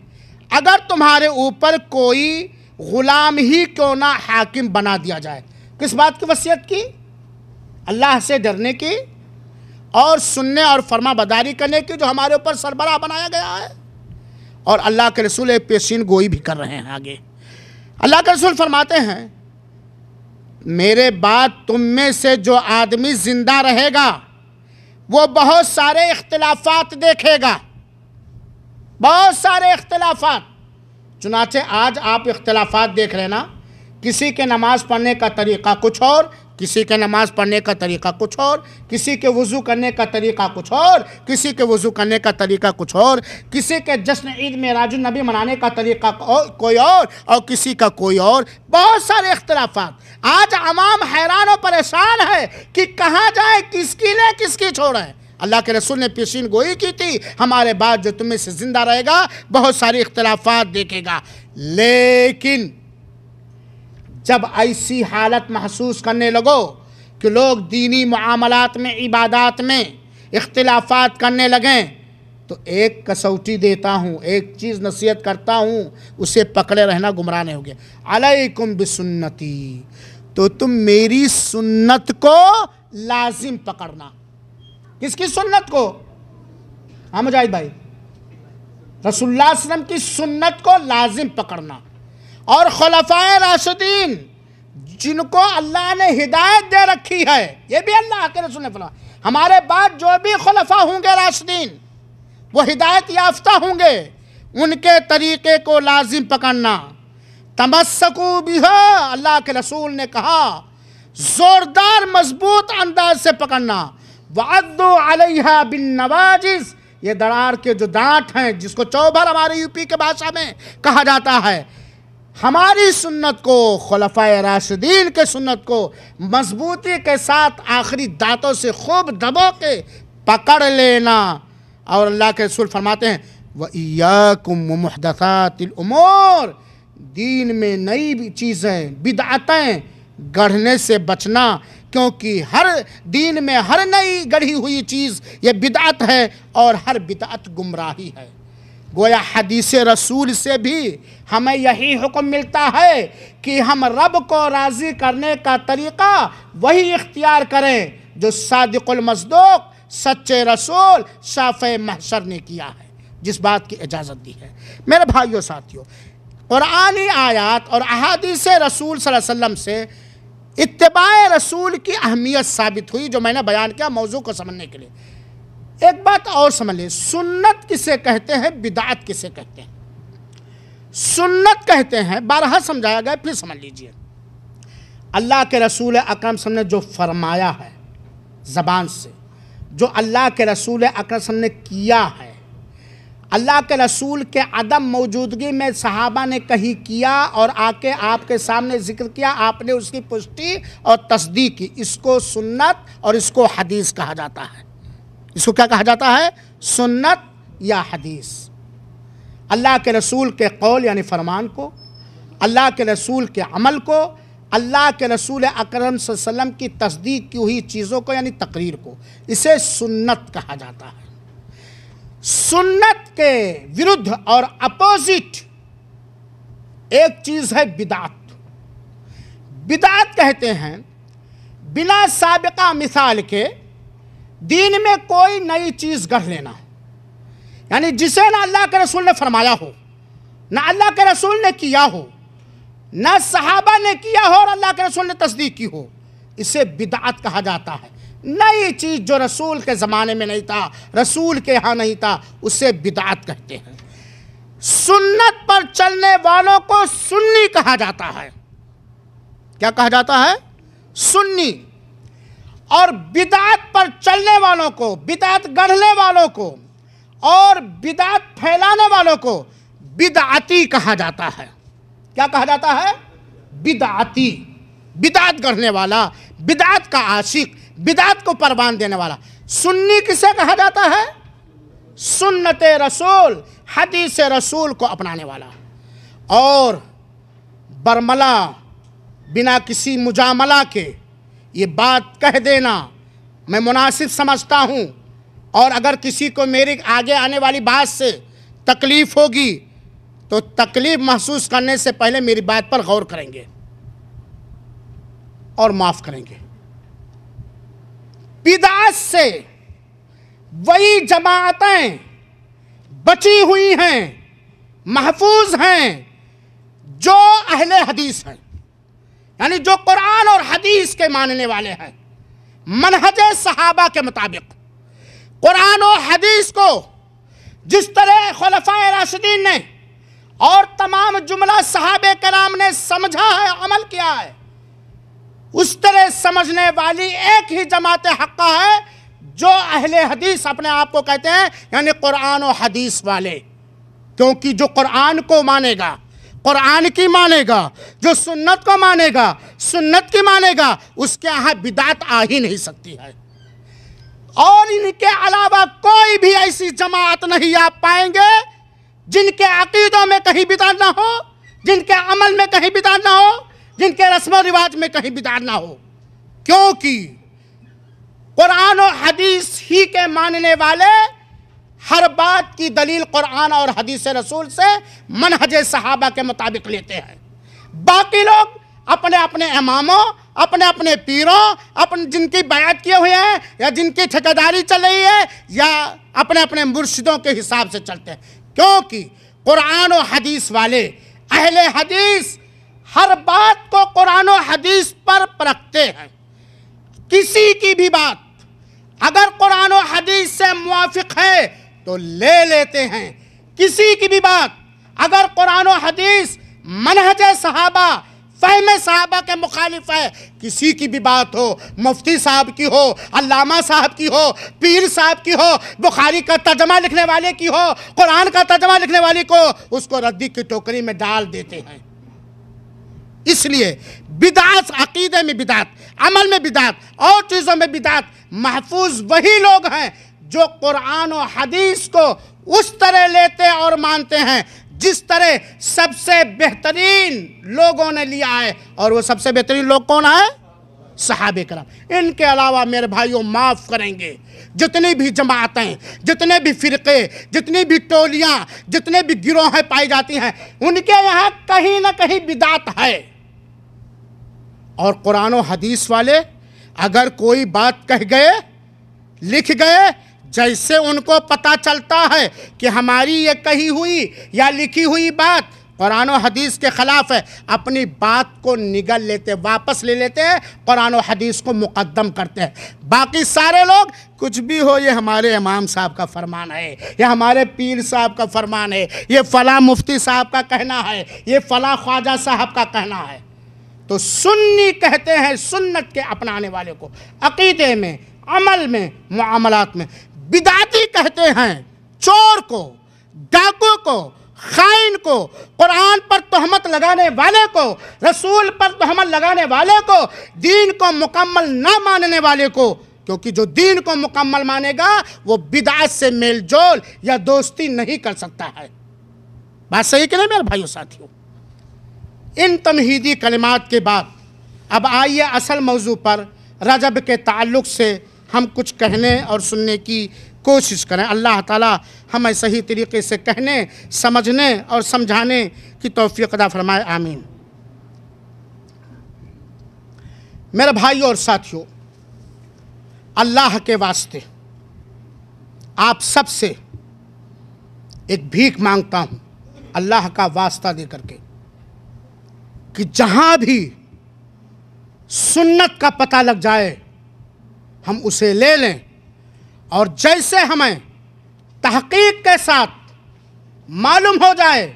اگر تمہارے اوپر کوئی غلام ہی کیوں نہ حاکم بنا دیا جائے۔ کس بات کی وصیت کی؟ اللہ سے ڈرنے کی اور سننے اور فرما برداری کرنے کی، جو ہمارے اوپر سربراہ بنایا گیا ہے، اور اللہ کے رسول پیشین گوئی بھی کر رہے ہیں۔ آگے اللہ کے رسول فرماتے ہیں، میرے بعد تم میں سے جو آدمی زندہ رہے گا وہ بہت سارے اختلافات دیکھے گا، بہت سارے اختلافات۔ چنانچہ آج آپ اختلافات دیکھ رہے نا، کسی کے نماز پڑھنے کا طریقہ کچھ اور، کسی کے نماز پڑھنے کا طریقہ کچھ اور، کسی کے وضو کرنے کا طریقہ کچھ اور، کسی کے وضو کرنے کا طریقہ کچھ اور، کسی کے جشن عید معراج النبی منانے کا طریقہ کوئی اور کسی کا کوئی اور، بہت سارے اختلافات۔ آج عوام حیران و پریشان ہے کہ کہاں جائے، کس کی لے کس کی چھوڑے۔ اللہ کے رسول نے پیشین گوئی کی تھی، ہمارے بعد جو تم میں سے زندہ رہے گا بہت سارے اختلافات دیکھے گا، لیکن جب ایسی حالت محسوس کرنے لگو کہ لوگ دینی معاملات میں، عبادات میں اختلافات کرنے لگیں، تو ایک کسوٹی دیتا ہوں، ایک چیز نصیحت کرتا ہوں، اسے پکڑے رہنا، گمراہ نہیں ہوگے۔ علیکم بسنتی، تو تم میری سنت کو لازم پکڑنا۔ کس کی سنت کو؟ مجاہد بھائی، رسول اللہ صلی اللہ علیہ وسلم کی سنت کو لازم پکڑنا، اور خلفائے راشدین جن کو اللہ نے ہدایت دے رکھی ہے، یہ بھی اللہ کے رسول نے فرمایا، ہمارے بعد جو بھی خلفاء ہوں گے راشدین، وہ ہدایت یافتہ ہوں گے، ان کے طریقے کو لازم پکڑنا۔ تمسکو بہا، اللہ کے رسول نے کہا، زوردار مضبوط انداز سے پکڑنا۔ وعضوا علیہا بالنواجذ، یہ درار کے جو دانت ہیں، جس کو چوبھر ہمارے یو پی کے بھاشا میں کہا جاتا ہے، ہماری سنت کو، خلفائے راشدین کے سنت کو مضبوطی کے ساتھ آخری دانتوں سے خوب دبو کے پکڑ لینا۔ اور اللہ کے رسول فرماتے ہیں، وَإِيَّاكُمْ وَمُحْدَثَاتِ الْأُمُورِ، دین میں نئی چیزیں، بدعتیں گڑھنے سے بچنا، کیونکہ ہر دین میں ہر نئی گڑھی ہوئی چیز یہ بدعت ہے، اور ہر بدعت گمراہی ہے۔ گویا حدیث رسول سے بھی ہمیں یہی حکم ملتا ہے کہ ہم رب کو راضی کرنے کا طریقہ وہی اختیار کریں جو صادق المصدوق، سچے رسول، شافع محشر نے کیا ہے، جس بات کی اجازت دی ہے۔ میرے بھائیوں ساتھیوں، قرآنی آیات اور احادیث رسول صلی اللہ علیہ وسلم سے اتباع رسول کی اہمیت ثابت ہوئی، جو میں نے بیان کیا موضوع کو سمجھنے کے لیے۔ ایک بات اور سمجھ لیں، سنت کسے کہتے ہیں، بدعت کسے کہتے ہیں؟ سنت کہتے ہیں، بارہا سمجھایا گیا، پھر سمجھ لیجئے، اللہ کے رسول اکرم صلی اللہ علیہ وسلم نے جو فرمایا ہے زبان سے، جو اللہ کے رسول اکرم صلی اللہ علیہ وسلم نے کیا ہے، اللہ کے رسول کے عدم موجودگی میں صحابہ نے کہیں کیا اور آ کے آپ کے سامنے ذکر کیا، آپ نے اس کی پشتی اور تصدیق کی، اس کو سنت اور اس کو حدیث کہا جاتا ہے۔ اس کو کیا کہا جاتا ہے؟ سنت یا حدیث۔ اللہ کے رسول کے قول یعنی فرمان کو، اللہ کے رسول کے عمل کو، اللہ کے رسول اکرم صلی اللہ علیہ وسلم کی تصدیق کی ہوئی چیزوں کو یعنی تقریر کو، اسے سنت کہا جاتا ہے۔ سنت کے ورد اور اپوزٹ ایک چیز ہے بدعت۔ بدعت کہتے ہیں بنا سابقہ مثال کے دین میں کوئی نئی چیز گڑھ لینا، یعنی جسے نہ اللہ کے رسول نے فرمایا ہو، نہ اللہ کے رسول نے کیا ہو، نہ صحابہ نے کیا ہو اور اللہ کے رسول نے تصدیق کی ہو، اسے بدعت کہا جاتا ہے۔ نئی چیز جو رسول کے زمانے میں نہیں تھا، رسول کے ہاں نہیں تھا، اسے بدعت کہتے ہیں۔ سنت پر چلنے والوں کو سنی کہا جاتا ہے۔ کیا کہا جاتا ہے؟ سنی۔ اور بدعت پر چلنے والوں کو، بدعت گڑھنے والوں کو اور بدعت پھیلانے والوں کو بدعتی کہا جاتا ہے۔ کیا کہا جاتا ہے؟ بدعتی، بدعت کرنے والا، بدعت کا عاشق، بدعت کو پروان دینے والا۔ سنی کسے کہا جاتا ہے؟ سنت رسول، حدیث رسول کو اپنانے والا۔ اور برملا، بنا کسی مجاملہ کے یہ بات کہہ دینا میں مناسب سمجھتا ہوں، اور اگر کسی کو میری آگے آنے والی بات سے تکلیف ہوگی تو تکلیف محسوس کرنے سے پہلے میری بات پر غور کریں گے اور معاف کریں گے۔ بدعت سے وہی جماعتیں بچی ہوئی ہیں، محفوظ ہیں جو اہل حدیث ہیں، یعنی جو قرآن اور حدیث کے ماننے والے ہیں، منہج صحابہ کے مطابق قرآن و حدیث کو جس طرح خلفائے راشدین نے اور تمام جملہ صحابہ کرام نے سمجھا ہے، عمل کیا ہے، اس طرح سمجھنے والی ایک ہی جماعت حقہ ہے جو اہل حدیث اپنے آپ کو کہتے ہیں، یعنی قرآن و حدیث والے۔ کیونکہ جو قرآن کو مانے گا، قرآن کی مانے گا، جو سنت کو مانے گا، سنت کی مانے گا، اس کے یہاں بدعت آ ہی نہیں سکتی ہے۔ اور ان کے علاوہ کوئی بھی ایسی جماعت نہیں آپ پائیں گے جن کے عقیدوں میں کہیں بدعت نہ ہو، جن کے عمل میں کہیں بدعت نہ ہو، جن کے رسم و رواج میں کہیں بدعت نہ ہو۔ کیونکہ قرآن و حدیث ہی کے ماننے والے ہر بات کی دلیل قرآن اور حدیث رسول سے منہج صحابہ کے مطابق لیتے ہیں۔ باقی لوگ اپنے اپنے اماموں، اپنے اپنے پیروں، جن کی بیعت کیے ہوئے ہیں یا جن کی ٹھیکیداری چل رہی ہے، یا اپنے اپنے مرشدوں کے حساب سے چلتے ہیں۔ کیونکہ قرآن و حدیث والے، اہل حدیث، ہر بات کو قرآن و حدیث پر پرکھتے ہیں۔ کسی کی بھی بات اگر قرآن و حدیث سے موافق ہے تو لے لیتے ہیں، کسی کی بھی بات اگر قرآن و حدیث منہج صحابہ، فہم صحابہ کے مخالف ہے، کسی کی بھی بات ہو، مفتی صاحب کی ہو، علامہ صاحب کی ہو، پیر صاحب کی ہو، بخاری کا ترجمہ لکھنے والے کی ہو، قرآن کا ترجمہ لکھنے والے کو، اس کو ردی کی ٹوکری میں ڈال دیتے ہیں۔ اس لیے بدعت، عقیدے میں بدعت، عمل میں بدعت اور چیزوں میں بدعت محفوظ وہی لوگ ہیں جو قرآن و حدیث کو اس طرح لیتے اور مانتے ہیں جس طرح سب سے بہترین لوگوں نے لیا ہے، اور وہ سب سے بہترین لوگ کون ہیں؟ صحابہ کرام۔ ان کے علاوہ میرے بھائیوں معاف کریں گے، جتنی بھی جماعتیں، جتنے بھی فرقے، جتنی بھی ٹولیاں، جتنے بھی گروہیں پائی جاتی ہیں، ان کے یہاں کہیں نہ کہیں بدعت ہے۔ اور قرآن و حدیث والے اگر کوئی بات کہہ گئے، لکھ گئے، جیسے ان کو پتہ چلتا ہے کہ ہماری یہ کہی ہوئی یا لکھی ہوئی بات قرآن و حدیث کے خلاف ہے، اپنی بات کو نگل لیتے، واپس لے لیتے ہیں، قرآن و حدیث کو مقدم کرتے ہیں۔ باقی سارے لوگ کچھ بھی ہو، یہ ہمارے امام صاحب کا فرمان ہے، یہ ہمارے پیر صاحب کا فرمان ہے، یہ فلاں مفتی صاحب کا کہنا ہے، یہ فلاں خواجہ صاحب کا کہنا ہے۔ تو سنی کہتے ہیں سنت کے اپنانے والے کو، عقیدے میں، عمل میں، معاملات میں۔ بدعتی کہتے ہیں چور کو، ڈاکو کو، خائن کو، قرآن پر تہمت لگانے والے کو، رسول پر تہمت لگانے والے کو، دین کو مکمل نہ ماننے والے کو۔ کیونکہ جو دین کو مکمل مانے گا وہ بدعت سے میل جول یا دوستی نہیں کر سکتا ہے۔ بات صحیح کہ نہیں میرے بھائیو ساتھیوں؟ ان تمہیدی کلمات کے بعد اب آئیے اصل موضوع پر رجب کے تعلق سے ہم کچھ کہنے اور سننے کی کوشش کریں۔ اللہ تعالی ہمیں صحیح طریقے سے کہنے، سمجھنے اور سمجھانے کی توفیق عطا فرمائے، آمین۔ میرے بھائیو اور ساتھیو، اللہ کے واسطے آپ سب سے ایک بھیک مانگتا ہوں، اللہ کا واسطہ دے کر کے، کہ جہاں بھی سنت کا پتہ لگ جائے ہم اسے لے لیں، اور جیسے ہمیں تحقیق کے ساتھ معلوم ہو جائے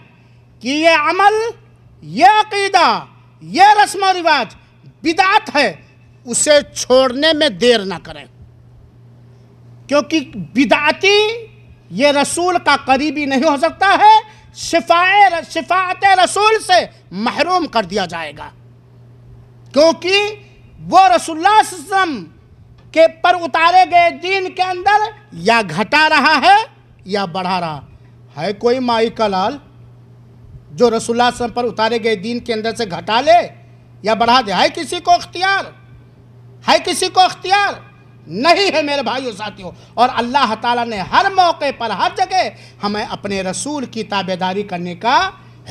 کہ یہ عمل، یہ عقیدہ، یہ رسم و رواج بدعت ہے، اسے چھوڑنے میں دیر نہ کریں۔ کیونکہ بدعتی یہ رسول کا قریبی نہیں ہو سکتا ہے، شفاعت رسول سے محروم کر دیا جائے گا۔ کیونکہ وہ رسول اللہ صلی اللہ علیہ وسلم کے پر اتارے گئے دین کے اندر یا گھٹا رہا ہے یا بڑھا رہا ہے۔ کوئی مائی کا لال جو رسول اللہ صلی اللہ علیہ وسلم پر اتارے گئے دین کے اندر سے گھٹا لے یا بڑھا دے؟ ہے کسی کو اختیار؟ ہے کسی کو اختیار؟ نہیں ہے میرے بھائیو ساتھیو۔ اور اللہ تعالیٰ نے ہر موقع پر ہر جگہ ہمیں اپنے رسول کی تابعداری کرنے کا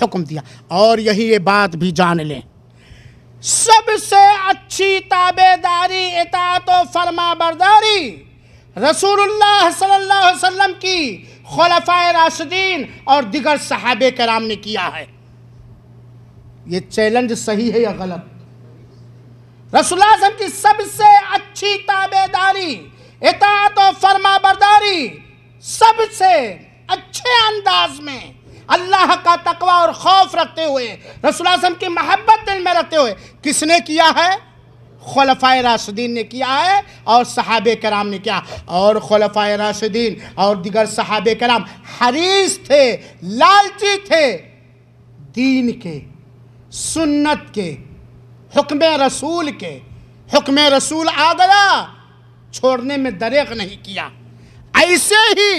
حکم دیا۔ اور یہی یہ بات بھی جان لیں، سب سے اچھی تابعداری، اطاعت و فرما برداری رسول اللہ صلی اللہ علیہ وسلم کی خلفائے راشدین اور دیگر صحابہ کرام نے کیا ہے۔ یہ چیلنج صحیح ہے یا غلط؟ رسول اللہ صلی اللہ علیہ وسلم کی سب سے اچھی تابعداری، اطاعت و فرما برداری سب سے اچھے انداز میں اللہ کا تقوی اور خوف رکھتے ہوئے، رسول اللہ صلی اللہ علیہ وسلم کی محبت دل میں رکھتے ہوئے کس نے کیا ہے؟ خلفائے راشدین نے کیا ہے اور صحابہ کرام نے کیا۔ اور خلفائے راشدین اور دیگر صحابہ کرام حریص تھے، لالچی تھے دین کے، سنت کے، حکم رسول کے۔ حکم رسول آ گیا، چھوڑنے میں دریغ نہیں کیا۔ ایسے ہی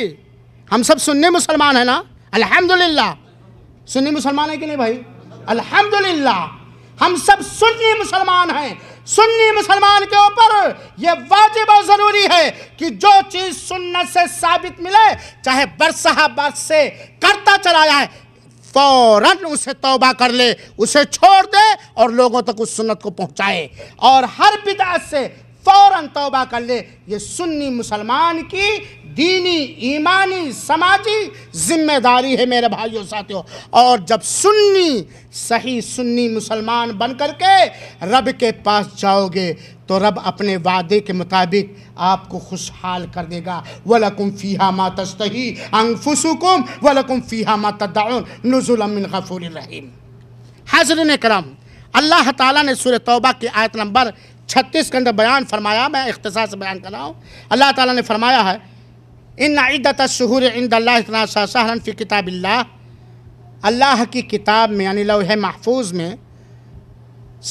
ہم سب سنی مسلمان ہیں نا؟ الحمدللہ سنی مسلمان ہیں کہ نہیں بھائی؟ الحمدللہ ہم سب سنی مسلمان ہیں۔ سنی مسلمان کے اوپر یہ واجب اور ضروری ہے کہ جو چیز سنت سے ثابت ملے، چاہے برسہ برس سے کرتا چلا جائے، فوراً اسے توبہ کر لے، اسے چھوڑ دے اور لوگوں تک اس سنت کو پہنچائے، اور ہر بدعت سے فوراً توبہ کر لے۔ یہ سنی مسلمان کی دینی، ایمانی، سماجی ذمہ داری ہے میرے بھائیوں ساتھیوں۔ اور جب سنی، صحیح سنی مسلمان بن کر کے رب کے پاس جاؤ گے تو رب اپنے وعدے کے مطابق آپ کو خوشحال کر دے گا۔ وَلَكُمْ فِيهَا مَا تَشْتَهِي أَنفُسُكُمْ وَلَكُمْ فِيهَا مَا تَدَّعُونَ نُزُلًا مِّنْ غَفُورٍ رَحِيمٍ۔ حاضرین کرام، اللہ تعالیٰ نے سورہ توبہ کی آیت نمبر 36 کے اندر بیان فرمایا، میں اختصار سے بیان کر رہا ہوں۔ اللہ تعالیٰ نے فرمایا ہے ان عدت الشہور عند اللہ 12 شہرا فی کتاب اللہ، اللہ کی کتاب میں یعنی لوح محفوظ میں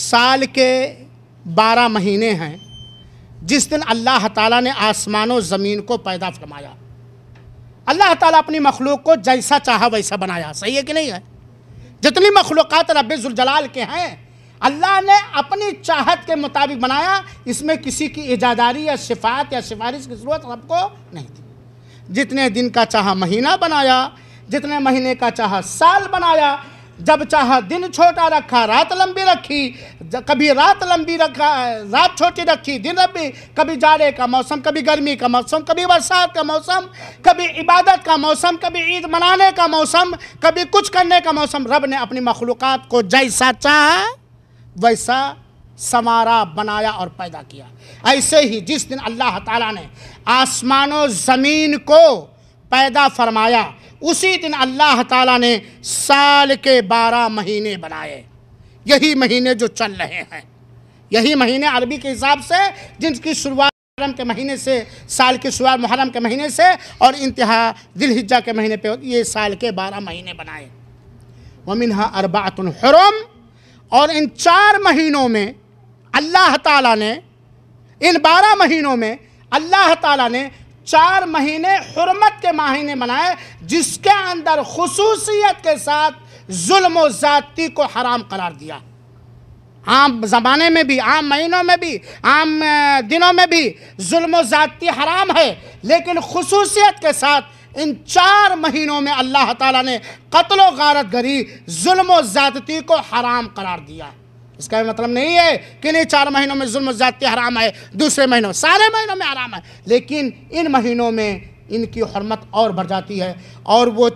سال کے 12 مہینے ہیں جس دن اللہ تعالیٰ نے آسمان و زمین کو پیدا فرمایا۔ اللہ تعالیٰ اپنی مخلوق کو جیسا چاہا ویسا بنایا، صحیح ہے کہ نہیں ہے؟ جتنی مخلوقات رب ذوالجلال کے ہیں اللہ نے اپنی چاہت کے مطابق بنایا، اس میں کسی کی اجازاری یا شفاعت یا سفارش کی ضرورت رب کو نہیں تھی۔ جتنے دن کا چاہا مہینہ بنایا، جتنے مہینے کا چاہا سال بنایا، جب چاہا دن چھوٹا رکھا، رات لمبی رکھی، کبھی رات لمبی رکھا، رات چھوٹی رکھی، دن لمبی، کبھی جاڑے کا موسم، کبھی گرمی کا موسم، کبھی برسات کا موسم، کبھی عبادت کا موسم، کبھی عید منانے کا موسم، کبھی کچھ کرنے کا موسم۔ رب نے اپنی مخلوقات کو جیسا چاہا ویسا سنوارا، بنایا اور پیدا کیا۔ ایسے ہی جس دن اللہ تعالیٰ نے آسمان و زمین کو پیدا فرمایا، اسی دن اللہ تعالیٰ نے سال کے 12 مہینے بنائے۔ یہی مہینے جو چل رہے ہیں، یہی مہینے عربی کے حساب سے جن کی شروعات محرم کے مہینے سے، سال کی شروعات محرم کے مہینے سے اور انتہا ذی الحجہ کے مہینے پہ، یہ سال کے 12 مہینے بنائے۔ وَمِنْهَا أَرْبَعَةٌ حُرُمٌ، اور ان 4 مہینوں میں اللہ تعالیٰ نے، ان 12 مہینوں میں اللہ تعالیٰ نے 4 مہینے حرمت کے مہینے بنائے، جس کے اندر خصوصیت کے ساتھ ظلم و زیادتی کو حرام قرار دیا۔ عام زمانے میں بھی، عام مہینوں میں بھی، عام دنوں میں بھی ظلم و زیادتی حرام ہے، لیکن خصوصیت کے ساتھ ان 4 مہینوں میں اللہ تعالیٰ نے قتل و غارت گری، ظلم و زیادتی کو حرام قرار دیا۔ اس کا مطلب نہیں ہے کہ ان 4 مہینوں میں ظلم و زیادتی حرام ہے، دوسرے مہینوں، سارے مہینوں میں حرام ہے، لیکن ان مہینوں میں ان کی حرمت اور بڑھ جاتی ہے۔ اور وہ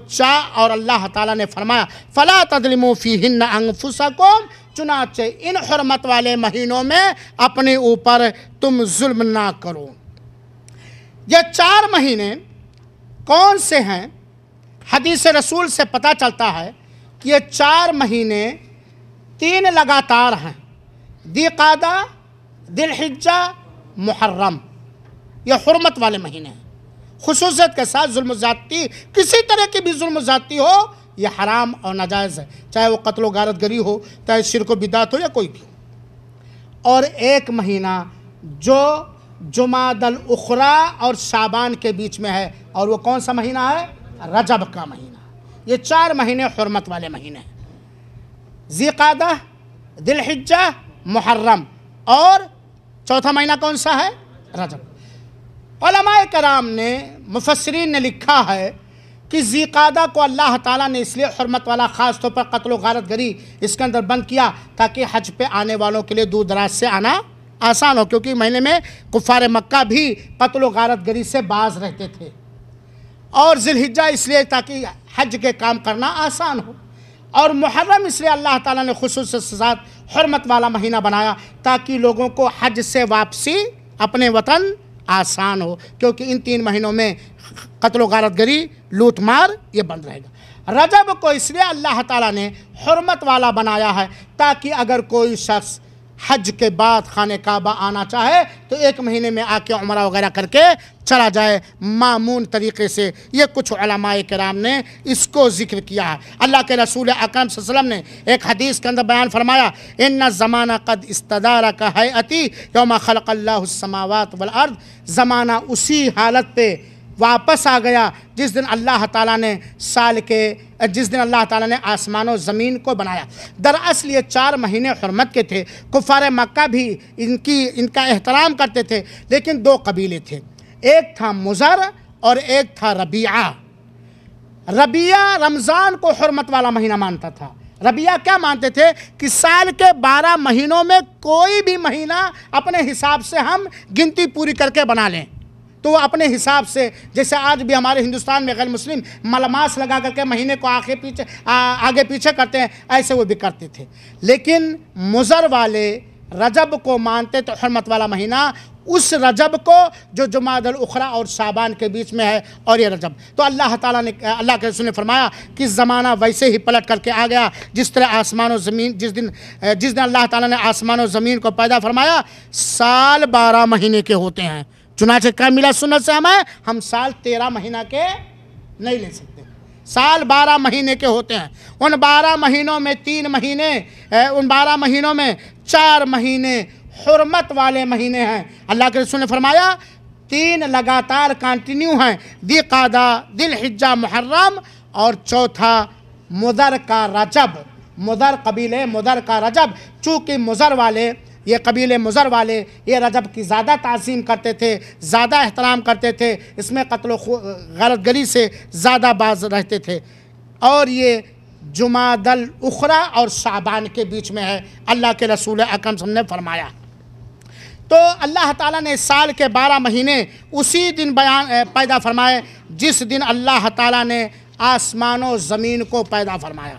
اور اللہ تعالیٰ نے فرمایا فَلَا تَظْلِمُوا فِيهِنَّ أَنفُسَكُمْ، چنانچہ ان حرمت والے مہینوں میں اپنے اوپر تم ظلم نہ کرو۔ یہ 4 مہینے کون سے ہیں؟ حدیث رسول سے پتہ چلتا ہے کہ یہ 4 مہینے 3 لگاتار ہیں، ذی قعدہ، ذی الحجہ، محرم۔ یہ حرمت والے مہینے ہیں، خصوصیت کے ساتھ ظلم و زیادتی، کسی طرح کی بھی ظلم و زیادتی ہو یہ حرام اور ناجائز ہے، چاہے وہ قتل و غارت گری ہو، چاہے شرک و بدعت ہو یا کوئی بھی ہو۔ اور ایک مہینہ جو جمادی الاخری اور شعبان کے بیچ میں ہے، اور وہ کون سا مہینہ ہے؟ رجب کا مہینہ۔ یہ 4 مہینے حرمت والے مہینے ہیں، ذی قعدہ، ذی الحجہ، محرم، اور چوتھا مہینہ کون سا ہے؟ رجب۔ علماء کرام نے، مفسرین نے لکھا ہے کہ ذی قعدہ کو اللہ تعالیٰ نے اس لیے حرمت والا، خاص طور پر قتل و غارت گری اس کے اندر بند کیا تاکہ حج پہ آنے والوں کے لیے دور دراز سے آنا آسان ہو، کیونکہ مہینے میں کفار مکہ بھی قتل و غارت گری سے باز رہتے تھے، اور ذی الحجہ اس لیے تاکہ حج کے کام کرنا آسان ہو، اور محرم اس لیے اللہ تعالیٰ نے خصوص سے ساتھ حرمت والا مہینہ بنایا تاکہ لوگوں کو حج سے واپسی اپنے وطن آسان ہو، کیونکہ ان 3 مہینوں میں قتل و غارت گری، لوٹ مار یہ بند رہے گا۔ رجب کو اس لیے اللہ تعالیٰ نے حرمت والا بنایا ہے تاکہ اگر کوئی شخص حج کے بعد خانہ کعبہ آنا چاہے تو 1 مہینے میں آ کے عمرہ وغیرہ کر کے چلا جائے معمون طریقے سے۔ یہ کچھ علماء کرام نے اس کو ذکر کیا ہے۔ اللہ کے رسول اکرم صلی اللہ علیہ وسلم نے ایک حدیث کے اندر بیان فرمایا، ان الزمانہ قد استدار کہیئتی یوم خلق اللہ السماوات والارض، زمانہ اسی حالت پہ واپس آ گیا جس دن اللہ تعالیٰ نے آسمان و زمین کو بنایا۔ دراصل یہ 4 مہینے حرمت کے تھے، کفار مکہ بھی ان کا احترام کرتے تھے، لیکن 2 قبیلے تھے، ایک تھا مضر اور ایک تھا ربیعہ۔ ربیعہ رمضان کو حرمت والا مہینہ مانتا تھا۔ ربیعہ کیا مانتے تھے کہ سال کے 12 مہینوں میں کوئی بھی مہینہ اپنے حساب سے ہم گنتی پوری کر کے بنا لیں، تو وہ اپنے حساب سے، جیسے آج بھی ہمارے ہندوستان میں غیر مسلم ملماس لگا کر کے مہینے کو آگے پیچھے کرتے ہیں، ایسے وہ بھی کرتے تھے۔ لیکن مضر والے رجب کو مانتے تو حرمت والا مہینہ، اس رجب کو جو جمادی الاخری اور شعبان کے بیچ میں ہے، اور یہ رجب۔ تو اللہ تعالیٰ نے، اللہ کے رسول نے فرمایا کہ زمانہ ویسے ہی پلٹ کر کے آ گیا جس طرح آسمان و زمین، جس دن اللہ تعالیٰ نے آسمان و زمین کو پیدا فرمایا، سال 12 مہینے کے ہوتے ہیں۔ چنانچہ کیا ملا سنت سے ہم سال 13 مہینہ کے نہیں لے سکتے، سال 12 مہینے کے ہوتے ہیں۔ ان 12 مہینوں میں 3 مہینے، ان 12 مہینوں میں 4 مہینے حرمت والے مہینے ہیں۔ اللہ کے رسول نے فرمایا 3 لگاتار کنٹینیو ہیں، ذی قعدہ، ذی الحجہ، محرم، اور چوتھا مضر کا رجب، مضر قبیلے مضر کا رجب۔ چونکہ مضر والے، یہ قبیلے مضر والے، یہ رجب کی زیادہ تعظیم کرتے تھے، زیادہ احترام کرتے تھے، اس میں قتل و غارت گری سے زیادہ باز رہتے تھے، اور یہ جمادی الاخری اور شعبان کے بیچ میں ہے، اللہ کے رسول اکرم صلی اللہ علیہ وسلم نے فرمایا۔ تو اللہ تعالیٰ نے سال کے 12 مہینے اسی دن پیدا فرمائے جس دن اللہ تعالیٰ نے آسمان و زمین کو پیدا فرمایا،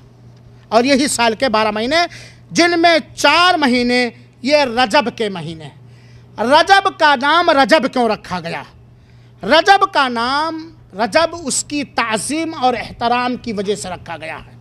اور یہی سال کے 12 مہینے، جن میں 4 مہینے یہ رجب کے مہینے ہیں۔ رجب کا نام رجب کیوں رکھا گیا؟ رجب کا نام، رجب اس کی تعظیم اور احترام کی وجہ سے رکھا گیا ہے،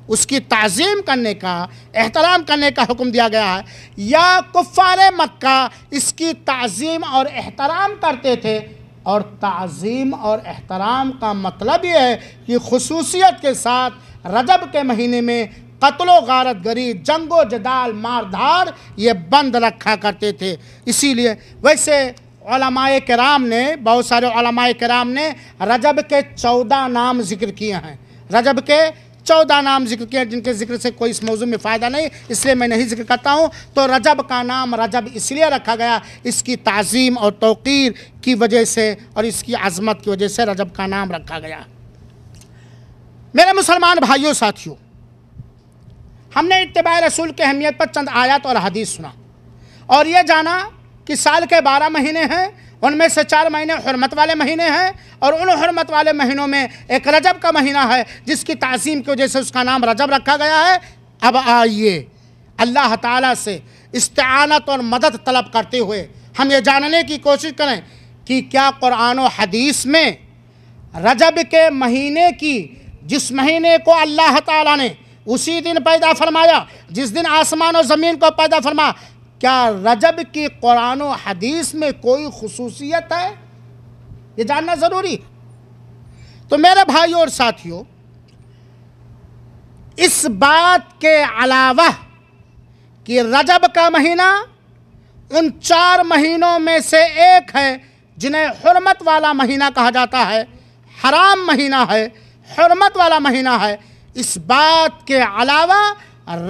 اس کی تعظیم کرنے کا، احترام کرنے کا حکم دیا گیا ہے، یا کفار مکہ اس کی تعظیم اور احترام کرتے تھے، اور تعظیم اور احترام کا مطلب یہ ہے کہ خصوصیت کے ساتھ رجب کے مہینے میں قتل و غارت گری، جنگ و جدال، مار دھاڑ یہ بند رکھا کرتے تھے۔ اسی لیے ویسے علماء کرام نے، بہت سارے علماء کرام نے رجب کے 14 نام ذکر کیے ہیں، رجب کے 14 نام ذکر کیے ہیں، جن کے ذکر سے کوئی اس موضوع میں فائدہ نہیں، اس لیے میں نہیں ذکر کرتا ہوں۔ تو رجب کا نام رجب اس لیے رکھا گیا، اس کی تعظیم اور توقیر کی وجہ سے، اور اس کی عظمت کی وجہ سے رجب کا نام رکھا گیا۔ میرے مسلمان بھائیوں، ساتھیوں، ہم نے اتباع رسول کی اہمیت پر چند آیات اور حدیث سنا، اور یہ جانا کہ سال کے 12 مہینے ہیں، ان میں سے 4 مہینے حرمت والے مہینے ہیں، اور ان حرمت والے مہینوں میں ایک رجب کا مہینہ ہے جس کی تعظیم کی وجہ سے اس کا نام رجب رکھا گیا ہے۔ اب آئیے اللہ تعالیٰ سے استعانت اور مدد طلب کرتے ہوئے ہم یہ جاننے کی کوشش کریں کہ کیا قرآن و حدیث میں رجب کے مہینے کی، جس مہینے کو اللہ تعالیٰ نے اسی دن پیدا فرمایا جس دن آسمان و زمین کو پیدا فرما، کیا رجب کی قرآن و حدیث میں کوئی خصوصیت ہے؟ یہ جاننا ضروری ہے۔ تو میرے بھائیوں اور ساتھیوں، اس بات کے علاوہ کہ رجب کا مہینہ ان 4 مہینوں میں سے ایک ہے جنہیں حرمت والا مہینہ کہا جاتا ہے، حرام مہینہ ہے، حرمت والا مہینہ ہے۔ اس بات کے علاوہ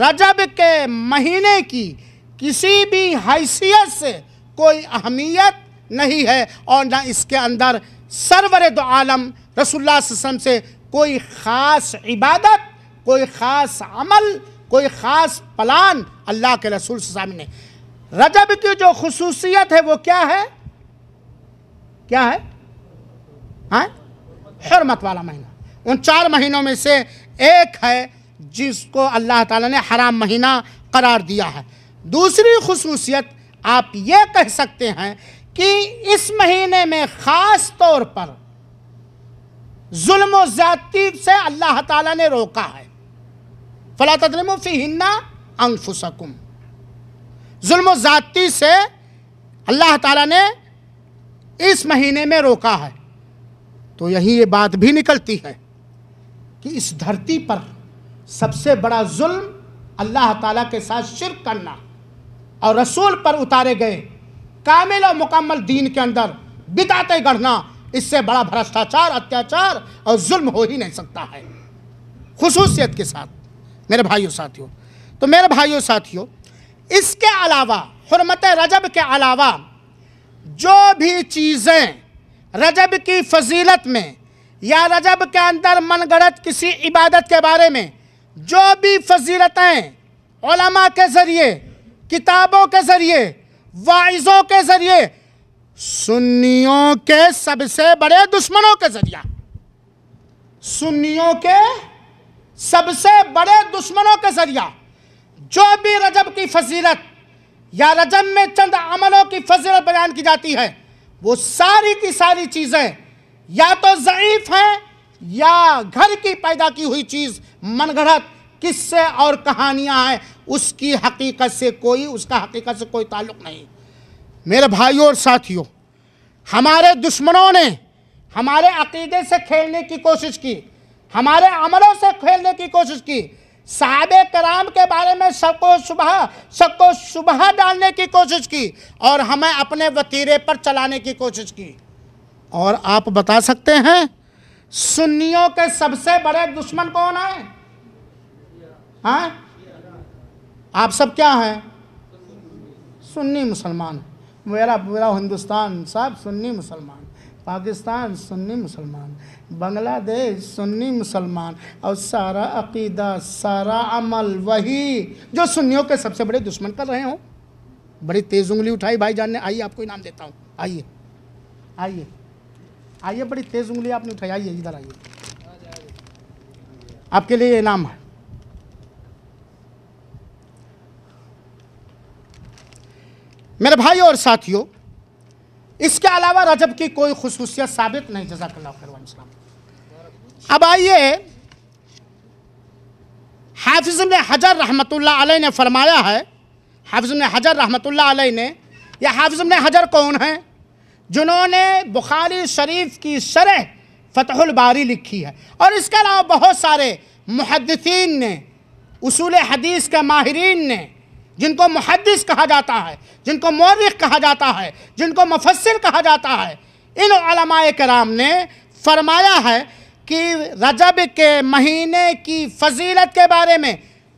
رجب کے مہینے کی کسی بھی حیثیت سے کوئی اہمیت نہیں ہے، اور نہ اس کے اندر سرور دو عالم رسول اللہ صلی اللہ علیہ وسلم سے کوئی خاص عبادت، کوئی خاص عمل، کوئی خاص پلان اللہ کے رسول صلی اللہ علیہ وسلم نے۔ رجب کی جو خصوصیت ہے وہ کیا ہے؟ کیا ہے؟ ہاں؟ حرمت والا مہینہ۔ ان 4 مہینوں میں سے ایک ہے جس کو اللہ تعالیٰ نے حرام مہینہ قرار دیا ہے۔ دوسری خصوصیت آپ یہ کہہ سکتے ہیں کہ اس مہینے میں خاص طور پر ظلم و زیادتی سے اللہ تعالیٰ نے روکا ہے۔ فَلَا تَظْلِمُوا فِيهِنَّ أَنفُسَكُمْ، ظلم و زیادتی سے اللہ تعالیٰ نے اس مہینے میں روکا ہے۔ تو یہی یہ بات بھی نکلتی ہے کہ اس دھرتی پر سب سے بڑا ظلم اللہ تعالیٰ کے ساتھ شرک کرنا اور رسول پر اتارے گئے کامل و مکمل دین کے اندر بدعتیں گڑھنا، اس سے بڑا بھرشٹاچار، اتیاچار اور ظلم ہو ہی نہیں سکتا ہے، خصوصیت کے ساتھ۔ میرے بھائیو ساتھیو، تو میرے بھائیو ساتھیو، اس کے علاوہ، حرمت رجب کے علاوہ جو بھی چیزیں رجب کی فضیلت میں یا رجب کے اندر من گھڑت کسی عبادت کے بارے میں جو بھی فضیلتیں علماء کے ذریعے، کتابوں کے ذریعے، واعظوں کے ذریعے، سنیوں کے سب سے بڑے دشمنوں کے ذریعہ، سنیوں کے سب سے بڑے دشمنوں کے ذریعہ جو بھی رجب کی فضیلت یا رجب میں چند عملوں کی فضیلت بیان کی جاتی ہے، وہ ساری کی ساری چیزیں یا تو ضعیف ہیں یا گھر کی پیدا کی ہوئی چیز، من گھڑت قصے اور کہانیاں ہیں، اس کی حقیقت سے کوئی، اس کا حقیقت سے کوئی تعلق نہیں۔ میرے بھائیوں اور ساتھیوں، ہمارے دشمنوں نے ہمارے عقیدے سے کھیلنے کی کوشش کی، ہمارے عملوں سے کھیلنے کی کوشش کی، صحابہ کرام کے بارے میں شک و شبہ ڈالنے کی کوشش کی، اور ہمیں اپنے وتیرے پر چلانے کی کوشش کی۔ اور آپ بتا سکتے ہیں سنیوں کے سب سے بڑے دشمن کون ہیں؟ ہاں؟ آپ سب کیا ہیں؟ سنی مسلمان۔ میرا ہندوستان صاحب سنی مسلمان، پاکستان سنی مسلمان، بنگلہ دیش سنی مسلمان، اور سارا عقیدہ، سارا عمل وہی جو سنیوں کے سب سے بڑے دشمن کر رہے ہوں۔ بڑی تیز انگلی اٹھائی بھائی جان نے، آئیے آپ کو انعام دیتا ہوں، آئیے آئیے آئیے، بڑی تیز انگلی آپ نے اٹھائی، آئیے ادھر آئیے، آپ کے لیے یہ انعام ہے۔ میرے بھائی اور ساتھیوں، اس کے علاوہ رجب کی کوئی خصوصیت ثابت نہیں۔ جزاک اللہ خیر والسلام۔ اب آئیے، حافظ ابن حجر رحمۃ اللہ علیہ نے فرمایا ہے، حافظ ابن حجر رحمۃ اللہ علیہ نے، یا حافظ ابن حجر کون ہیں؟ جنہوں نے بخاری شریف کی شرح فتح الباری لکھی ہے، اور اس کے علاوہ بہت سارے محدثین نے، اصول حدیث کے ماہرین نے، جن کو محدث کہا جاتا ہے، جن کو مورخ کہا جاتا ہے، جن کو مفسر کہا جاتا ہے، ان علماء کرام نے فرمایا ہے کہ رجب کے مہینے کی فضیلت کے بارے میں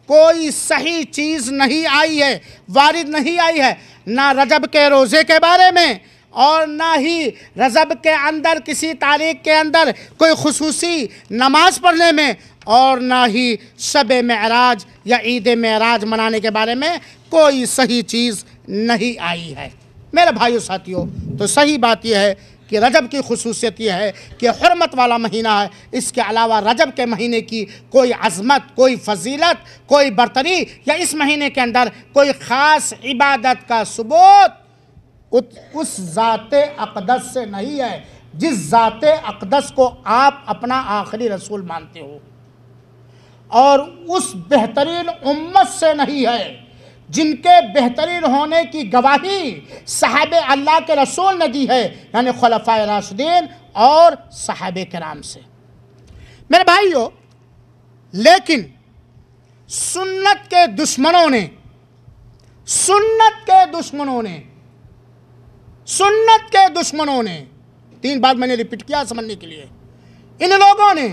کوئی صحیح چیز نہیں آئی ہے، وارد نہیں آئی ہے، نہ رجب کے روزے کے بارے میں، اور نہ ہی رجب کے اندر کسی تاریخ کے اندر کوئی خصوصی نماز پڑھنے میں، اور نہ ہی شب معراج یا عید معراج منانے کے بارے میں کوئی صحیح چیز نہیں آئی ہے۔ میرے بھائیو ساتھیوں، تو صحیح بات یہ ہے کہ رجب کی خصوصیت یہ ہے کہ حرمت والا مہینہ ہے، اس کے علاوہ رجب کے مہینے کی کوئی عظمت، کوئی فضیلت، کوئی برتری، یا اس مہینے کے اندر کوئی خاص عبادت کا ثبوت اس ذات اقدس سے نہیں ہے جس ذات اقدس کو آپ اپنا آخری رسول مانتے ہو، اور اس بہترین امت سے نہیں ہے جن کے بہترین ہونے کی گواہی صحابہ اللہ کے رسول نے دی ہے، یعنی خلفائے راشدین اور صحابہ کرام سے۔ میرے بھائیو، لیکن سنت کے دشمنوں نے، سنت کے دشمنوں نے 3 بار میں نے ریپیٹ کیا سمجھنے کے لیے، ان لوگوں نے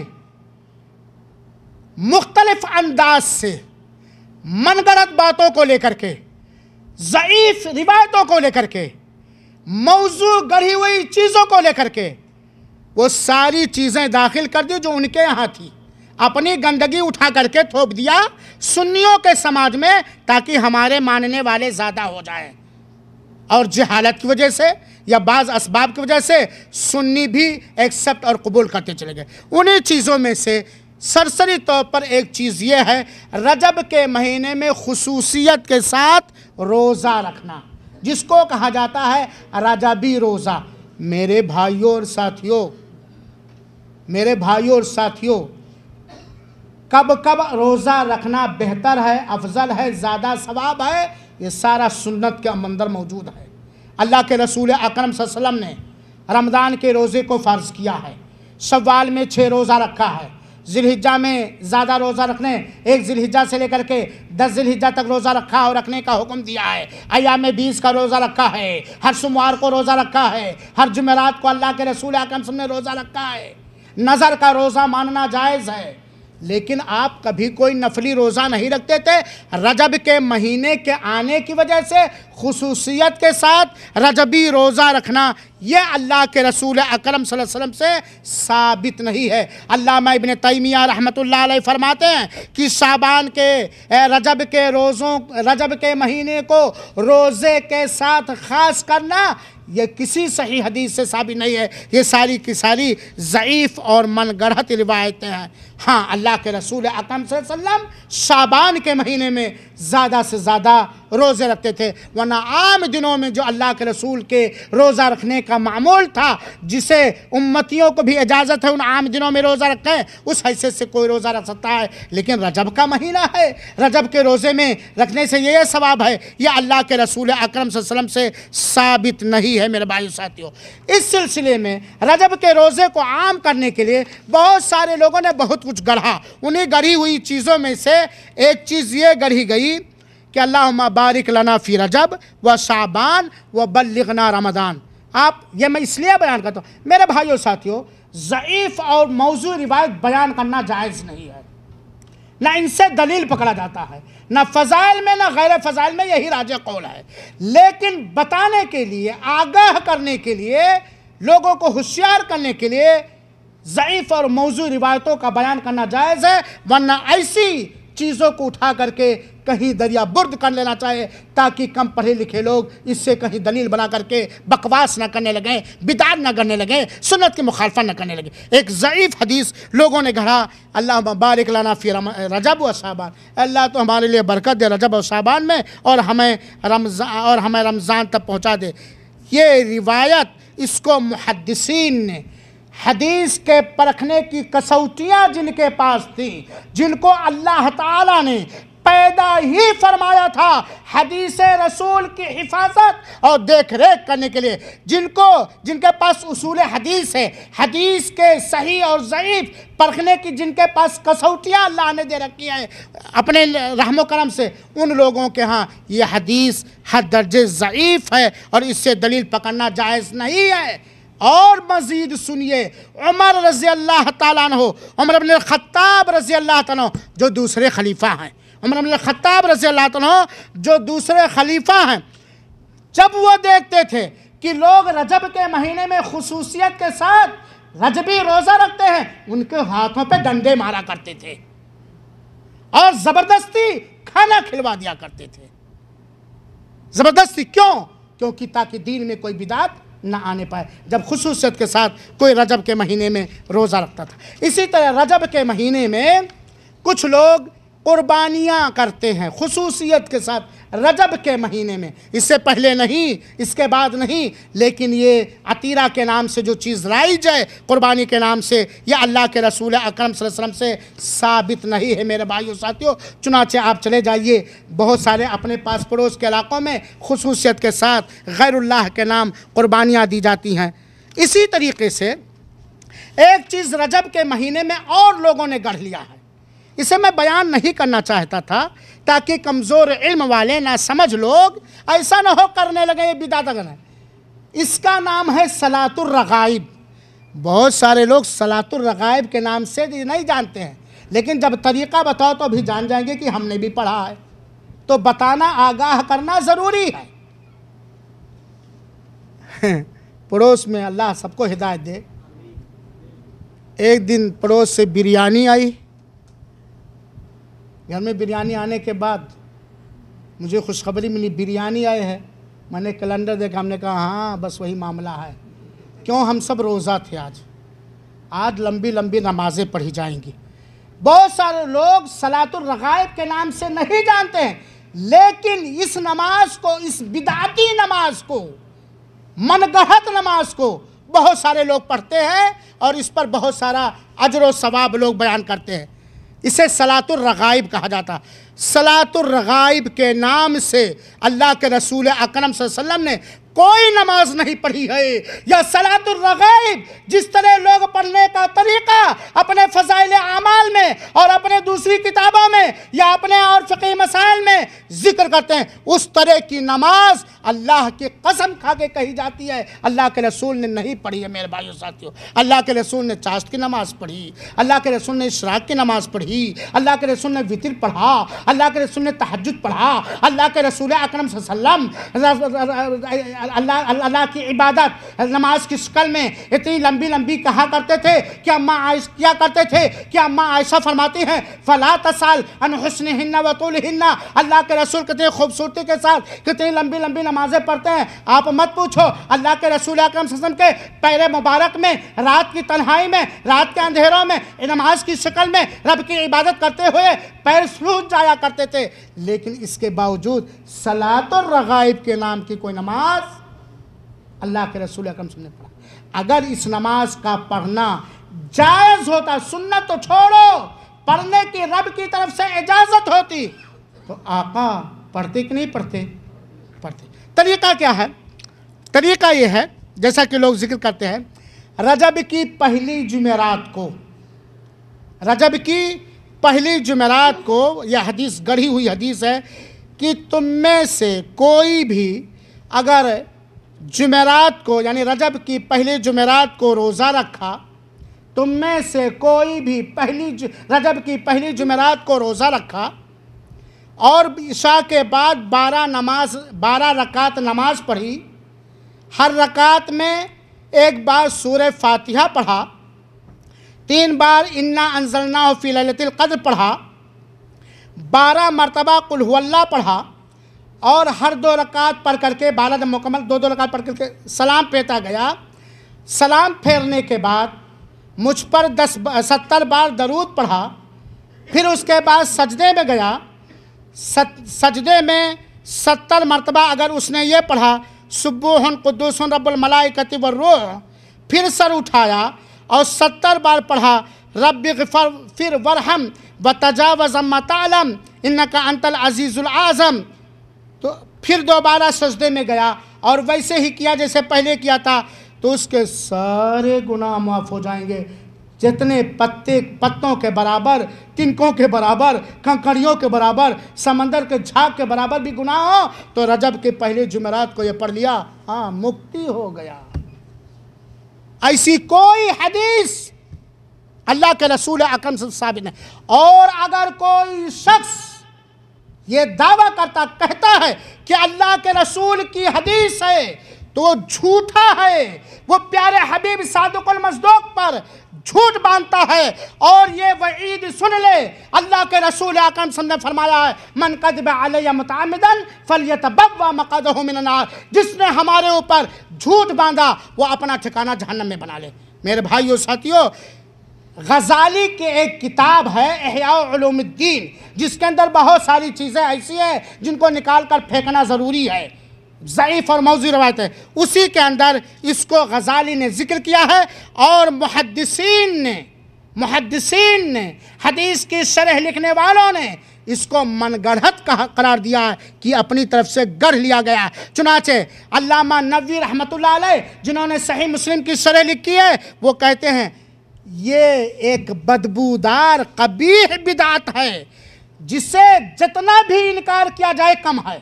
مختلف انداز سے من گھڑت باتوں کو لے کر کے، ضعیف روایتوں کو لے کر کے، موضوع گڑھی ہوئی چیزوں کو لے کر کے وہ ساری چیزیں داخل کر دی جو ان کے یہاں تھی، اپنی گندگی اٹھا کر کے تھوپ دیا سنیوں کے سماج میں تاکہ ہمارے ماننے والے زیادہ ہو جائیں، اور جہالت کی وجہ سے یا بعض اسباب کی وجہ سے سنی بھی ایکسپٹ اور قبول کرتے چلے گئے۔ انہی چیزوں میں سے سرسری طور پر ایک چیز یہ ہے، رجب کے مہینے میں خصوصیت کے ساتھ روزہ رکھنا، جس کو کہا جاتا ہے رجبی روزہ۔ میرے بھائیوں اور ساتھیوں، کب روزہ رکھنا بہتر ہے، افضل ہے، زیادہ ثواب ہے، یہ سارا سنت کے اندر موجود ہے۔ اللہ کے رسول اکرم صلی اللہ علیہ وسلم نے رمضان کے روزے کو فرض کیا ہے، شوال میں 6 روزہ رکھا ہے، ذی الحجہ میں زیادہ روزہ رکھنے، 1 ذی الحجہ سے لے کر کے 10 ذی الحجہ تک روزہ رکھا اور رکھنے کا حکم دیا ہے، ایام 20 کا روزہ رکھا ہے، ہر سوموار کو روزہ رکھا ہے، ہر جمعرات کو اللہ کے رسول اکرم صلی اللہ علیہ وسلم نے روزہ رکھا ہے۔ نظر کا روزہ ماننا جائز ہے، لیکن آپ کبھی کوئی نفلی روزہ نہیں رکھتے تھے۔ رجب کے مہینے کے آنے کی وجہ سے خصوصیت کے ساتھ رجبی روزہ رکھنا یہ اللہ کے رسول اکرم صلی اللہ علیہ وسلم سے ثابت نہیں ہے۔ علامہ ابن تیمیہ رحمۃ اللہ علیہ فرماتے ہیں کہ شعبان کے رجب کے مہینے کو روزے کے ساتھ خاص کرنا یہ کسی صحیح حدیث سے ثابت نہیں ہے، یہ ساری کی ساری ضعیف اور من گڑھت روایتیں ہیں۔ ہاں، اللہ کے رسول اکرم صلی اللہ علیہ وسلم شعبان کے مہینے میں زیادہ سے زیادہ روزے رکھتے تھے، ورنہ عام دنوں میں جو اللہ کے رسول کے روزہ رکھنے کا معمول تھا، جسے امتیوں کو بھی اجازت ہے ان عام دنوں میں روزہ رکھیں، اس حیثیت سے کوئی روزہ رکھ سکتا ہے، لیکن رجب کا مہینہ ہے، رجب کے روزے میں رکھنے سے یہ ثواب ہے، یہ اللہ کے رسول اکرم صلی اللہ علیہ وسلم سے ثابت نہیں ہے میرے بھائیو ساتھیو۔ اس سلسلے میں رجب کے روزے کو عام کرنے کے لیے بہت سارے لوگوں نے بہت کچھ گڑھا، انہیں گڑھی ہوئی چیزوں میں سے ایک چیز یہ گڑھی گئی کہ اللہم بارک لنا فی رجب و شعبان و بلغنا رمضان۔ یہ میں اس لیے بیان کرتا ہوں میرے بھائیو ساتھیو، ضعیف اور موضوع روایت بیان کرنا جائز نہیں ہے، نہ ان سے دلیل پکڑا جاتا ہے، نہ فضائل میں نہ غیر فضائل میں، یہی راجح قول ہے، لیکن بتانے کے لیے، آگاہ کرنے کے لیے، لوگوں کو ہوشیار کرنے کے لیے ضعیف اور موضوع روایتوں کا بیان کرنا جائز ہے، ورنہ ایسی چیزوں کو اٹھا کر کے کہیں دریا برد کر لینا چاہیے تاکہ کم پڑھے لکھے لوگ اس سے کہیں دلیل بنا کر کے بکواس نہ کرنے لگیں، بدعت نہ کرنے لگیں، سنت کی مخالفت نہ کرنے لگیں۔ ایک ضعیف حدیث لوگوں نے گھڑا، اللہم بارک لنا فی رجب و شعبان، اللہ تو ہمارے لیے برکت دے رجب و شعبان میں، اور ہمیں رمضان تک پہنچا دے۔ یہ روایت، اس کو محدثین نے حدیث کے پرکھنے کی کسوٹیاں جن کے پاس تھیں، جن کو اللہ تعالیٰ نے پیدا ہی فرمایا تھا حدیث رسول کی حفاظت اور دیکھ ریکھ کرنے کے لیے، جن کے پاس اصول حدیث ہے، حدیث کے صحیح اور ضعیف پرکھنے کی جن کے پاس کسوٹیاں اللہ نے دے رکھی ہیں اپنے رحم و کرم سے، ان لوگوں کے ہاں یہ حدیث حد درجے ضعیف ہے اور اس سے دلیل پکڑنا جائز نہیں ہے۔ اور مزید سنیے، عمر رضی اللہ تعالیٰ عنہ، عمر بن الخطاب رضی اللہ تعالیٰ عنہ جو دوسرے خلیفہ ہیں، عمر بن الخطاب رضی اللہ تعالیٰ عنہ جو دوسرے خلیفہ ہیں، جب وہ دیکھتے تھے کہ لوگ رجب کے مہینے میں خصوصیت کے ساتھ رجبی روزہ رکھتے ہیں، ان کے ہاتھوں پہ ڈنڈے مارا کرتے تھے اور زبردستی کھانا کھلوا دیا کرتے تھے۔ زبردستی کیونکہ تاکہ دین میں کوئی بدعت نہ آنے پائے، جب خصوصیت کے ساتھ کوئی رجب کے مہینے میں روزہ رکھتا تھا۔ اسی طرح رجب کے مہینے میں کچھ لوگ قربانیاں کرتے ہیں خصوصیت کے ساتھ رجب کے مہینے میں، اس سے پہلے نہیں، اس کے بعد نہیں، لیکن یہ عطیرہ کے نام سے جو چیز رائج ہے قربانی کے نام سے، یہ اللہ کے رسول اکرم صلی اللہ علیہ وسلم سے ثابت نہیں ہے میرے بھائیو ساتھیو۔ چنانچہ آپ چلے جائیے بہت سارے اپنے پاس پڑوس کے علاقوں میں خصوصیت کے ساتھ غیر اللہ کے نام قربانیاں دی جاتی ہیں۔ اسی طریقے سے ایک چیز رجب کے مہینے میں اور لوگوں نے گڑھ لیا ہے، اسے میں بیان نہیں کرنا چاہتا تھا تاکہ کمزور علم والے نہ سمجھ لوگ ایسا نہ ہو کرنے لگے یہ بدعت کریں۔ اس کا نام ہے صلاۃ الرغائب۔ بہت سارے لوگ صلاۃ الرغائب کے نام سے نہیں جانتے ہیں، لیکن جب طریقہ بتاؤ تو بھی جان جائیں گے کہ ہم نے بھی پڑھا ہے۔ تو بتانا، آگاہ کرنا ضروری ہے۔ پڑوس میں اللہ سب کو ہدایت دے، ایک دن پڑوس سے بریانی آئی۔ گھر میں بریانی آنے کے بعد مجھے خوشخبری ملی بریانی آئے ہے۔ میں نے کیلنڈر دیکھا، ہم نے کہا ہاں بس وہی معاملہ ہے۔ کیوں؟ ہم سب روزہ تھے آج لمبی لمبی نمازیں پڑھی جائیں گی۔ بہت سارے لوگ صلاۃ الرغائب کے نام سے نہیں جانتے ہیں، لیکن اس نماز کو، اس بدعتی نماز کو، من گڑھت نماز کو بہت سارے لوگ پڑھتے ہیں اور اس پر بہت سارا اجر و ثواب لوگ بیان کرتے ہیں۔ اسے صلاۃ الرغائب کہا جاتا۔ صلاۃ الرغائب کے نام سے اللہ کے رسول اکرم صلی اللہ علیہ وسلم نے کوئی نماز نہیں پڑھی ہے۔ یا صلاۃ الرغائب جس طرح لوگ پڑھنے کا طریقہ اپنے فضائل اعمال میں اور اپنے دوسری کتابوں میں یا اپنے اور فقہی مسائل میں ذکر کرتے ہیں، اس طرح کی نماز اللہ کی قسم کھا کے کہی جاتی ہے اللہ کے رسول نے نہیں پڑھی ہے۔ میرے بھائیو ساتھیو، اللہ کے رسول نے چاشت کی نماز پڑھی، اللہ کے رسول نے اشراق کی نماز پڑھی، اللہ کے رسول نے وتر پڑھا، اللہ کے رسول نے تہجد پڑھا، اللہ کے رسول اکرم صلی اللہ علیہ وسلم اللہ کی عبادت نماز کی شکل میں اتنی لمبی لمبی کہا کرتے تھے کہ اماں عائشہ فرماتی ہیں فلا تسأل عن حسنہن و طولہن، اللہ کے رسول کتنی خوبصورتی کے ساتھ کتنی لمبی لمبی نمازیں پڑھتے ہیں، آپ مت پوچھو۔ اللہ کے رسول اکرم صلی اللہ علیہ وسلم کے پیر مبارک میں رات کی تنہائی میں، رات کے اندھیروں میں نماز کی شکل میں رب کی عبادت کرتے ہوئے پیر سوج جایا کرتے تھے، لیکن اس کے باوجود صلاۃ الرغائب کے نام کی کوئی نماز اللہ کے رسول اکرم صلی اللہ علیہ وسلم نے پڑھا۔ اگر اس نماز کا پڑھنا جائز ہوتا، سنت تو چھوڑو، پڑھنے کی رب کی طرف سے اجازت ہوتی تو آقا پڑھتے کہ نہیں پڑھتے؟ طریقہ کیا ہے؟ طریقہ یہ ہے جیسا کہ لوگ ذکر کرتے ہیں، رجب کی پہلی جمعرات کو یہ حدیث گڑھی ہوئی حدیث ہے کہ تم میں سے کوئی بھی اگر جمعرات کو یعنی رجب کی پہلی جمعرات کو روزہ رکھا، تم میں سے کوئی بھی رجب کی پہلی جمعرات کو روزہ رکھا اور عشاء کے بعد 12 رکعت نماز پڑھی، ہر رکعت میں ایک بار سورہ فاتحہ پڑھا، 3 بار انا انزلناہ فی لیلۃ القدر پڑھا، 12 مرتبہ قل هو اللہ پڑھا، اور ہر 2 رکعت پڑھ کر کے 12 جب مکمل 2 رکعت پڑھ کر کے سلام پھیرتا گیا، سلام پھیرنے کے بعد مجھ پر 70 بار درود پڑھا، پھر اس کے بعد سجدے میں گیا، سجدے میں 70 مرتبہ اگر اس نے یہ پڑھا سبوح قدوس رب الملائکۃ والروح، پھر سر اٹھایا اور 70 بار پڑھا رب اغفر ورحم وتجاوز عما تعلم انک انت العزیز الاعظم، تو پھر دوبارہ سجدے میں گیا اور ویسے ہی کیا جیسے پہلے کیا تھا، تو اس کے سارے گناہ معاف ہو جائیں گے، جتنے پتوں کے برابر، تنکوں کے برابر، کنکریوں کے برابر، سمندر کے جھاگ کے برابر بھی گناہ ہو تو رجب کے پہلے جمعرات کو یہ پڑھ لیا، ہاں مکتی ہو گیا۔ ایسی کوئی حدیث اللہ کے رسول اکرم صلی اللہ علیہ وسلم نے، اور اگر کوئی شخص یہ دعویٰ کہتا ہے کہ اللہ کے رسول کی حدیث ہے تو وہ جھوٹا ہے، وہ پیارے حبیب صادق المصدوق پر جھوٹ باندھتا ہے، اور یہ وعید سن لے، اللہ کے رسول اکرم صلی اللہ علیہ وسلم نے فرمایا ہے من کذب علی متعمدا فلیتبوأ مقعدہ من النار، جس نے ہمارے اوپر جھوٹ باندھا وہ اپنا ٹھکانہ جہنم میں بنا لے۔ میرے بھائیو ساتھیو، غزالی کی ایک کتاب ہے احیاء علوم الدین، جس کے اندر بہت ساری چیزیں ایسی ہیں جن کو نکال کر پھینکنا ضروری ہے، ضعیف اور موضوع روایت ہے، اسی کے اندر اس کو غزالی نے ذکر کیا ہے، اور محدثین نے حدیث کی شرح لکھنے والوں نے اس کو من گڑھت قرار دیا ہے کہ اپنی طرف سے گڑھ لیا گیا۔ چنانچہ علامہ نووی رحمۃ اللہ علیہ جنہوں نے صحیح مسلم کی شرح لکھی ہے، وہ کہتے ہیں یہ ایک بدبودار قبیح بدعت ہے جسے جتنا بھی انکار کیا جائے کم ہے۔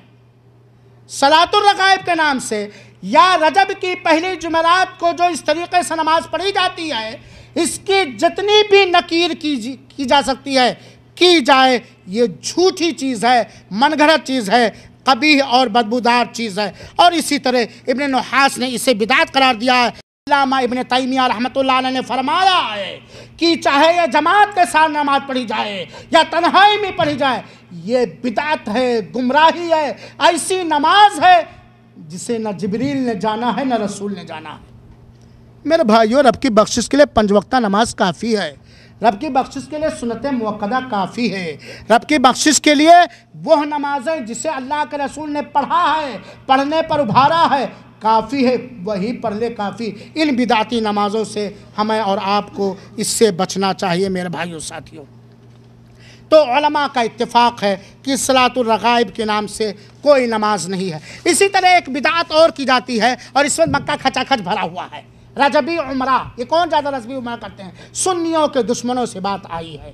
صلاۃ الرغائب کے نام سے یا رجب کی پہلی جمعرات کو جو اس طریقے سے نماز پڑھی جاتی ہے، اس کی جتنی بھی نکیر کی جا سکتی ہے کی جائے، یہ جھوٹی چیز ہے، من گھڑت چیز ہے، قبیح اور بدبودار چیز ہے۔ اور اسی طرح ابن نحاس نے اسے بدعت قرار دیا ہے۔ علامہ ابن تیمیہ رحمۃ اللہ علیہ نے فرمایا ہے کہ چاہے یہ جماعت کے ساتھ نماز پڑھی جائے یا تنہائی میں پڑھی جائے، یہ بدعت ہے، گمراہی ہے، ایسی نماز ہے جسے نہ جبریل نے جانا ہے نہ رسول نے جانا ہے۔ میرے بھائیو، رب کی بخشش کے لیے 5 وقتہ نماز کافی ہے، رب کی بخشش کے لیے سنت موقدہ کافی ہے، رب کی بخشش کے لیے وہ نمازیں جسے اللہ کے رسول نے پڑھا ہے، پڑھنے پر ابھارا ہے، کافی ہے، وہی پڑھ لے کافی۔ ان بدعتی نمازوں سے ہمیں اور آپ کو اس سے بچنا چاہیے میرے بھائیو ساتھیوں۔ تو علماء کا اتفاق ہے کہ صلاۃ الرغائب کے نام سے کوئی نماز نہیں ہے۔ اسی طرح ایک بدعت اور کی جاتی ہے اور اس وقت مکہ کھچا کھچ بھرا ہوا ہے، رجبی عمرہ۔ یہ کون زیادہ رجبی عمرہ کرتے ہیں؟ سنیوں کے دشمنوں سے بات آئی ہے،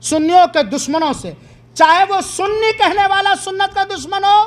سنیوں کے دشمنوں سے، چاہے وہ سنی کہنے والا سنت کا دشمن ہو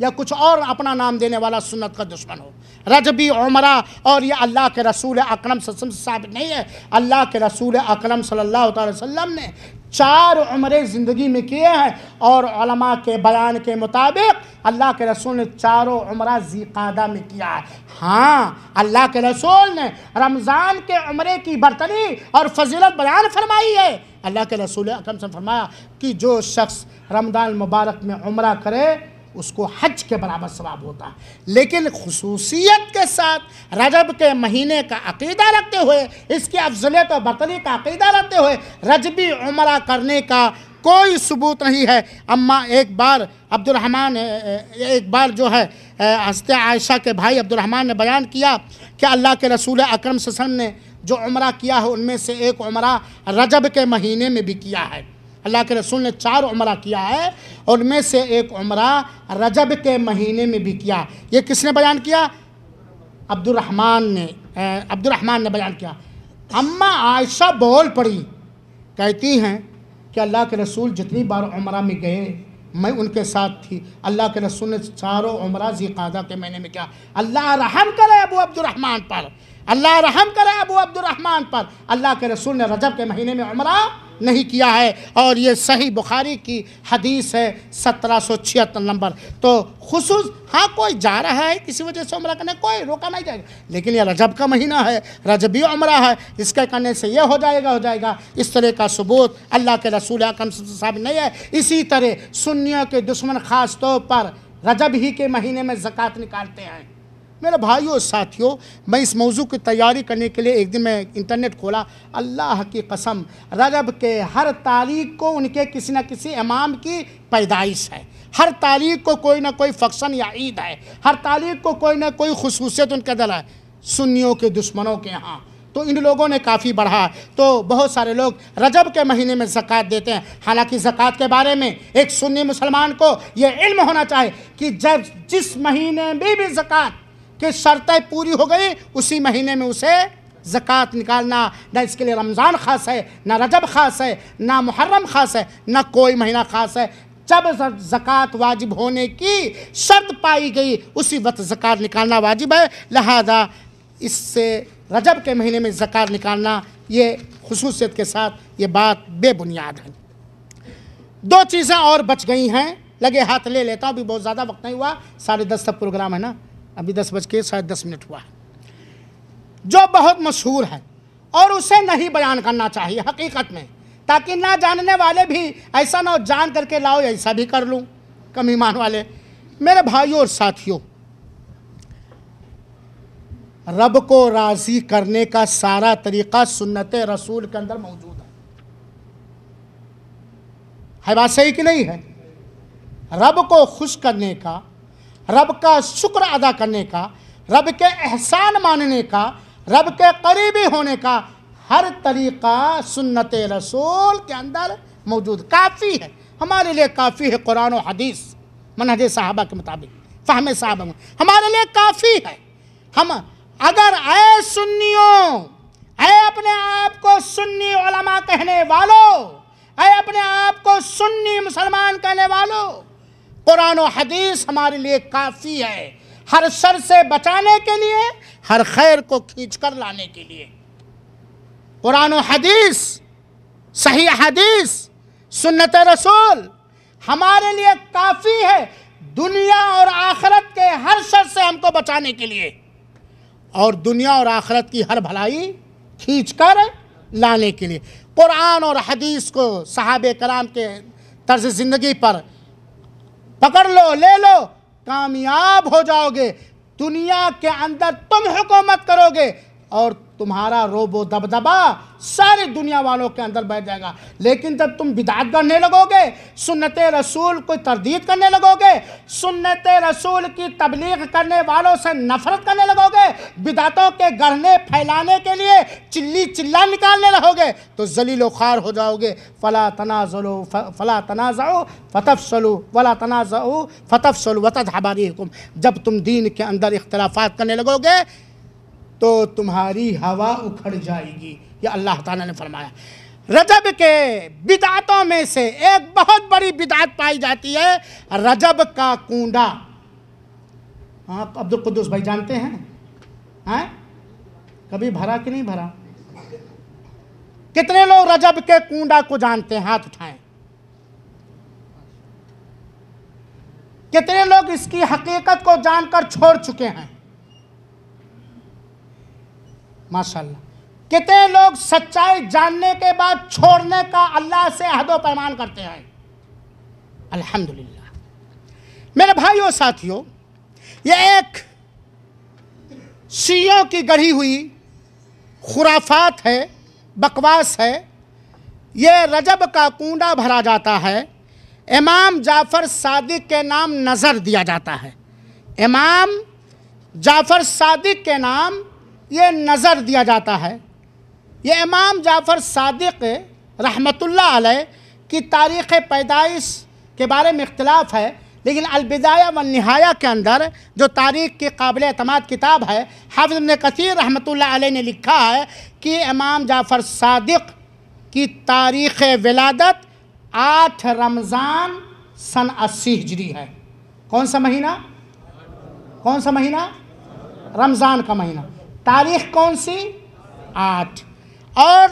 یا کچھ اور اپنا نام دینے والا سنت کا دشمن ہو۔ رجبی عمرہ، اور یہ اللہ کے رسول اکرم صلی اللہ علیہ وسلم سے ثابت نہیں ہے۔ اللہ کے رسول اکرم صلی اللہ تعالی وسلم نے 4 عمرے زندگی میں کیے ہیں، اور علماء کے بیان کے مطابق اللہ کے رسول نے 4 عمرہ ذی قعدہ میں کیا ہے۔ ہاں، اللہ کے رسول نے رمضان کے عمرے کی برتری اور فضیلت بیان فرمائی ہے۔ اللہ کے رسول اکرم سے فرمایا کہ جو شخص رمضان المبارک میں عمرہ کرے اس کو حج کے برابر ثواب ہوتا ہے۔ لیکن خصوصیت کے ساتھ رجب کے مہینے کا عقیدہ رکھتے ہوئے، اس کی افضلیت اور برتری کا عقیدہ رکھتے ہوئے رجبی عمرہ کرنے کا کوئی ثبوت نہیں ہے۔ اما ایک بار جو ہے حضرت عائشہ کے بھائی عبد الرحمن نے بیان کیا کہ اللہ کے رسول اکرم صلی اللہ علیہ وسلم نے جو عمرہ کیا ہے ان میں سے ایک عمرہ رجب کے مہینے میں بھی کیا ہے۔ اللہ کے رسول نے 4 عمرہ کیا ہے، اور ان میں سے ایک عمرہ رجب کے مہینے میں بھی کیا۔ یہ کس نے بیان کیا؟ عبد الرحمن نے بیان کیا۔ اما عائشہ بول پڑی، کہتی ہیں کہ اللہ کے رسول جتنی بار عمرہ میں گئے میں ان کے ساتھ تھی، اللہ کے رسول نے 4 عمرہ ذی قعدہ کے مہینے میں کیا۔ اللہ رحم کرے ابو عبد الرحمن پر، اللہ رحم کرے ابو عبد الرحمن پر، اللہ کے رسول نے رجب کے مہینے میں عمرہ نہیں کیا ہے، اور یہ صحیح بخاری کی حدیث ہے 1776 نمبر۔ تو خصوص ہاں کوئی جا رہا ہے کسی وجہ سے عمرہ کرنے، کوئی روکا نہیں جائے گا، لیکن یہ رجب کا مہینہ ہے، رجبی عمرہ ہے، اس کے کرنے سے یہ ہو جائے گا، اس طرح کا ثبوت اللہ کے رسول اکرم صلی اللہ علیہ وسلم ثابت نہیں ہے۔ اسی طرح سنیوں کے دشمن خاص طور پر رجب ہی کے مہینے میں زکوٰۃ نکالتے ہیں۔ میرے بھائیوں اور ساتھیوں، میں اس موضوع کی تیاری کرنے کے لیے ایک دن میں انٹرنیٹ کھولا، اللہ کی قسم رجب کے ہر تاریخ کو ان کے کسی نہ کسی امام کی پیدائش ہے، ہر تاریخ کو کوئی نہ کوئی فنکشن یا عید ہے، ہر تاریخ کو کوئی نہ کوئی خصوصیت ان کے اندر ہے، سنیوں کے دشمنوں کے ہاں۔ تو ان لوگوں نے کافی بڑھا، تو بہت سارے لوگ رجب کے مہینے میں زکوٰۃ دیتے ہیں۔ حالانکہ زکوٰۃ کے بارے میں ایک سنی مسلمان کو یہ علم ہونا چاہیے کہ جب جس مہینے میں بھی زکوٰۃ کہ شرطیں پوری ہو گئی اسی مہینے میں اسے زکوٰۃ نکالنا، نہ اس کے لیے رمضان خاص ہے، نہ رجب خاص ہے، نہ محرم خاص ہے، نہ کوئی مہینہ خاص ہے۔ جب زکوٰۃ واجب ہونے کی شرط پائی گئی اسی وقت زکوٰۃ نکالنا واجب ہے، لہذا اس سے رجب کے مہینے میں زکوٰۃ نکالنا یہ خصوصیت کے ساتھ یہ بات بے بنیاد ہے۔ 2 چیزیں اور بچ گئی ہیں، لگے ہاتھ لے لیتا ہوں، ابھی بہت زیادہ وقت نہیں ہوا، 10:30 تک پروگرام ہے نا، ابھی 10:10 ہوا ہے، جو بہت مشہور ہے اور اسے نہیں بیان کرنا چاہیے حقیقت میں، تاکہ نہ جاننے والے بھی ایسا نہ جان کر کے لاؤ ایسا بھی کر لوں، کم ایمان والے۔ میرے بھائیوں اور ساتھیوں، رب کو راضی کرنے کا سارا طریقہ سنت رسول کے اندر موجود ہے بات صحیح کہ نہیں ہے؟ رب کو خوش کرنے کا، رب کا شکر ادا کرنے کا، رب کے احسان ماننے کا، رب کے قریبی ہونے کا ہر طریقہ سنت رسول کے اندر موجود، کافی ہے ہمارے لیے، کافی ہے قرآن و حدیث منہج صحابہ کے مطابق، فہم صحابہ ہمارے لیے کافی ہے۔ ہم اگر اے سنیوں، اے اپنے آپ کو سنی علماء کہنے والوں، اے اپنے آپ کو سنی مسلمان کہنے والوں، قرآن و حدیث ہمارے لیے کافی ہے، ہر شر سے بچانے کے لیے، ہر خیر کو کھینچ کر لانے کے لیے۔ قرآن و حدیث، صحیح حدیث، سنت رسول ہمارے لیے کافی ہے دنیا اور آخرت کے ہر شر سے ہم کو بچانے کے لیے، اور دنیا اور آخرت کی ہر بھلائی کھینچ کر لانے کے لیے۔ قرآن اور حدیث کو صحابہ کرام کے طرز زندگی پر پکڑ لو، لے لو، کامیاب ہو جاؤ گے۔ دنیا کے اندر تم حکومت کرو گے اور تمہارا روب و دبدبا ساری دنیا والوں کے اندر بیٹھ جائے گا۔ لیکن جب تم بدعت کرنے لگو گے، سنت رسول کو تردید کرنے لگو گے، سنت رسول کی تبلیغ کرنے والوں سے نفرت کرنے لگو گے، بدعتوں کے گڑھنے پھیلانے کے لیے چلی چلا نکالنے لگو گے، تو ذلیل و خوار ہو جاؤ گے۔ فلا تنازعوا فتفشلوا ولا تنازعوا فتفشلوا وتذهب ريحكم۔ جب تم دین کے اندر اختلافات کرنے لگو گے تو تمہاری ہوا اکھڑ جائے گی، یہ اللہ تعالیٰ نے فرمایا۔ رجب کے بدعتوں میں سے ایک بہت بڑی بدعت پائی جاتی ہے رجب کا کنڈا۔ آپ عبدالقدوس بھائی جانتے ہیں؟ کبھی بھرا کہ نہیں بھرا؟ کتنے لوگ رجب کے کنڈا کو جانتے ہیں؟ ہاتھ اٹھائیں۔ کتنے لوگ اس کی حقیقت کو جان کر چھوڑ چکے ہیں؟ ماشاءاللہ۔ کتنے لوگ سچائی جاننے کے بعد چھوڑنے کا اللہ سے عہد و پیمان کرتے ہیں؟ الحمدللہ۔ میرے بھائیوں ساتھیوں، یہ ایک شیعوں کی گڑھی ہوئی خرافات ہے، بکواس ہے۔ یہ رجب کا کنڈا بھرا جاتا ہے، امام جعفر صادق کے نام نظر دیا جاتا ہے، امام جعفر صادق کے نام یہ نظر دیا جاتا ہے۔ یہ امام جعفر صادق رحمۃ اللہ علیہ کی تاریخ پیدائش کے بارے میں اختلاف ہے، لیکن البدایہ والنہایہ کے اندر جو تاریخ کی قابل اعتماد کتاب ہے، حافظ ابن کثیر رحمۃ اللہ علیہ نے لکھا ہے کہ امام جعفر صادق کی تاریخ ولادت 8 رمضان سن 80 ہجری ہے۔ کون سا مہینہ؟ کون سا مہینہ؟ رمضان کا مہینہ۔ تاریخ کون سی؟ 8۔ اور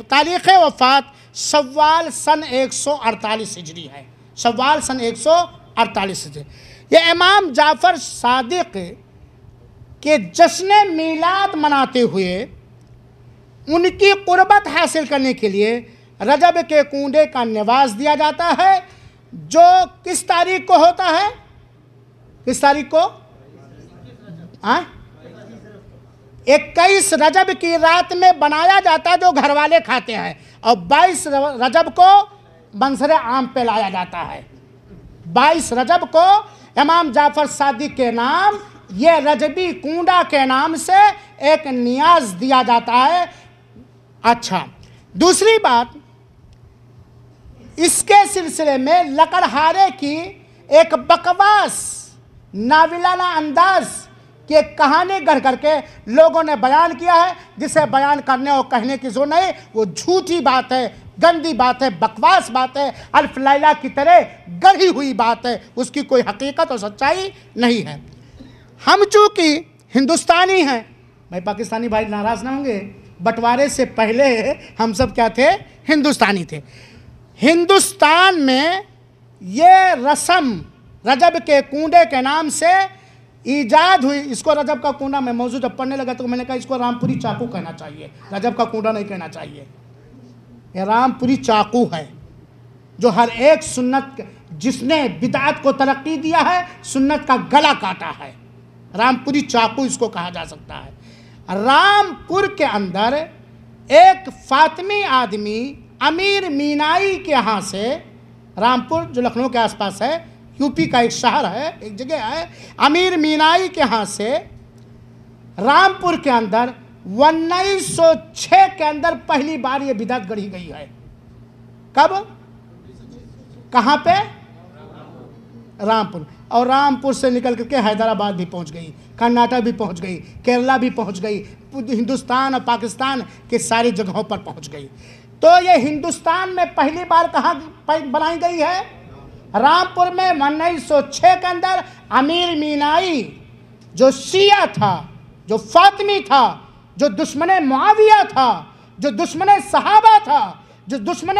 تاریخ وفات شوال سن 148 ہجری ہے، شوال سن 148 ہجری۔ یہ امام جعفر صادق کے جشن میلاد مناتے ہوئے ان کی قربت حاصل کرنے کے لیے رجب کے کنڈے کا نواز دیا جاتا ہے، جو کس تاریخ کو ہوتا ہے؟ کس تاریخ کو؟ 21 رجب کی رات میں بنایا جاتا ہے، جو گھر والے کھاتے ہیں، اور 22 رجب کو منظر عام پہ لایا جاتا ہے۔ 22 رجب کو امام جعفر صادق کے نام یہ رجبی کنڈا کے نام سے ایک نیاز دیا جاتا ہے۔ اچھا، دوسری بات، اس کے سلسلے میں لکڑہارے کی ایک بکواس ناولانہ انداز کی ایک کہانی گڑھ کر کے لوگوں نے بیان کیا ہے، جسے بیان کرنے اور کہنے کی ضرورت نہیں، وہ جھوٹی بات ہے، گندی بات ہے، بکواس بات ہے، الف لیلہ کی طرح گڑھی ہوئی بات ہے، اس کی کوئی حقیقت اور سچائی نہیں ہے۔ ہم چونکہ ہندوستانی ہیں، بھائی پاکستانی بھائی ناراض نہ ہوں گے، بٹوارے سے پہلے ہم سب کیا تھے؟ ہندوستانی تھے۔ ہندوستان میں یہ رسم رجب کے کنڈے کے نام سے ایجاد ہوئی۔ اس کو رجب کا کنڈا، میں موضوع جب پڑھنے لگا تو میں نے کہا اس کو رامپوری چاقو کہنا چاہیے، رجب کا کنڈا نہیں کہنا چاہیے۔ یہ رامپوری چاقو ہے جو ہر ایک سنت، جس نے بدعت کو ترقی دیا ہے، سنت کا گلا کاٹا ہے، رامپوری چاقو اس کو کہا جا سکتا ہے۔ رامپور کے اندر ایک فاطمی آدمی امیر مینائی کے ہاں سے، رامپور جو لکھنؤ کے آس پاس ہے، یو پی کا ایک شہر ہے، ایک جگہ ہے، امیر مینائی کے ہاں سے رامپور کے اندر 1906 کے اندر پہلی بار یہ بدعت گڑھی گئی ہے۔ کب؟ کہاں پہ؟ رامپور، اور رامپور سے نکل کر کے حیدرآباد بھی پہنچ گئی، کرناٹک بھی پہنچ گئی، کیرلا بھی پہنچ گئی، ہندوستان اور پاکستان کے ساری جگہوں پر پہنچ گئی۔ تو یہ ہندوستان میں پہلی بار کہاں بنائی گئی ہے؟ رامپور میں 1906 کے اندر امیر مینائی جو شیعہ تھا، جو فاطمی تھا، جو دشمن معاویہ تھا، جو دشمن صحابہ تھا، جو دشمن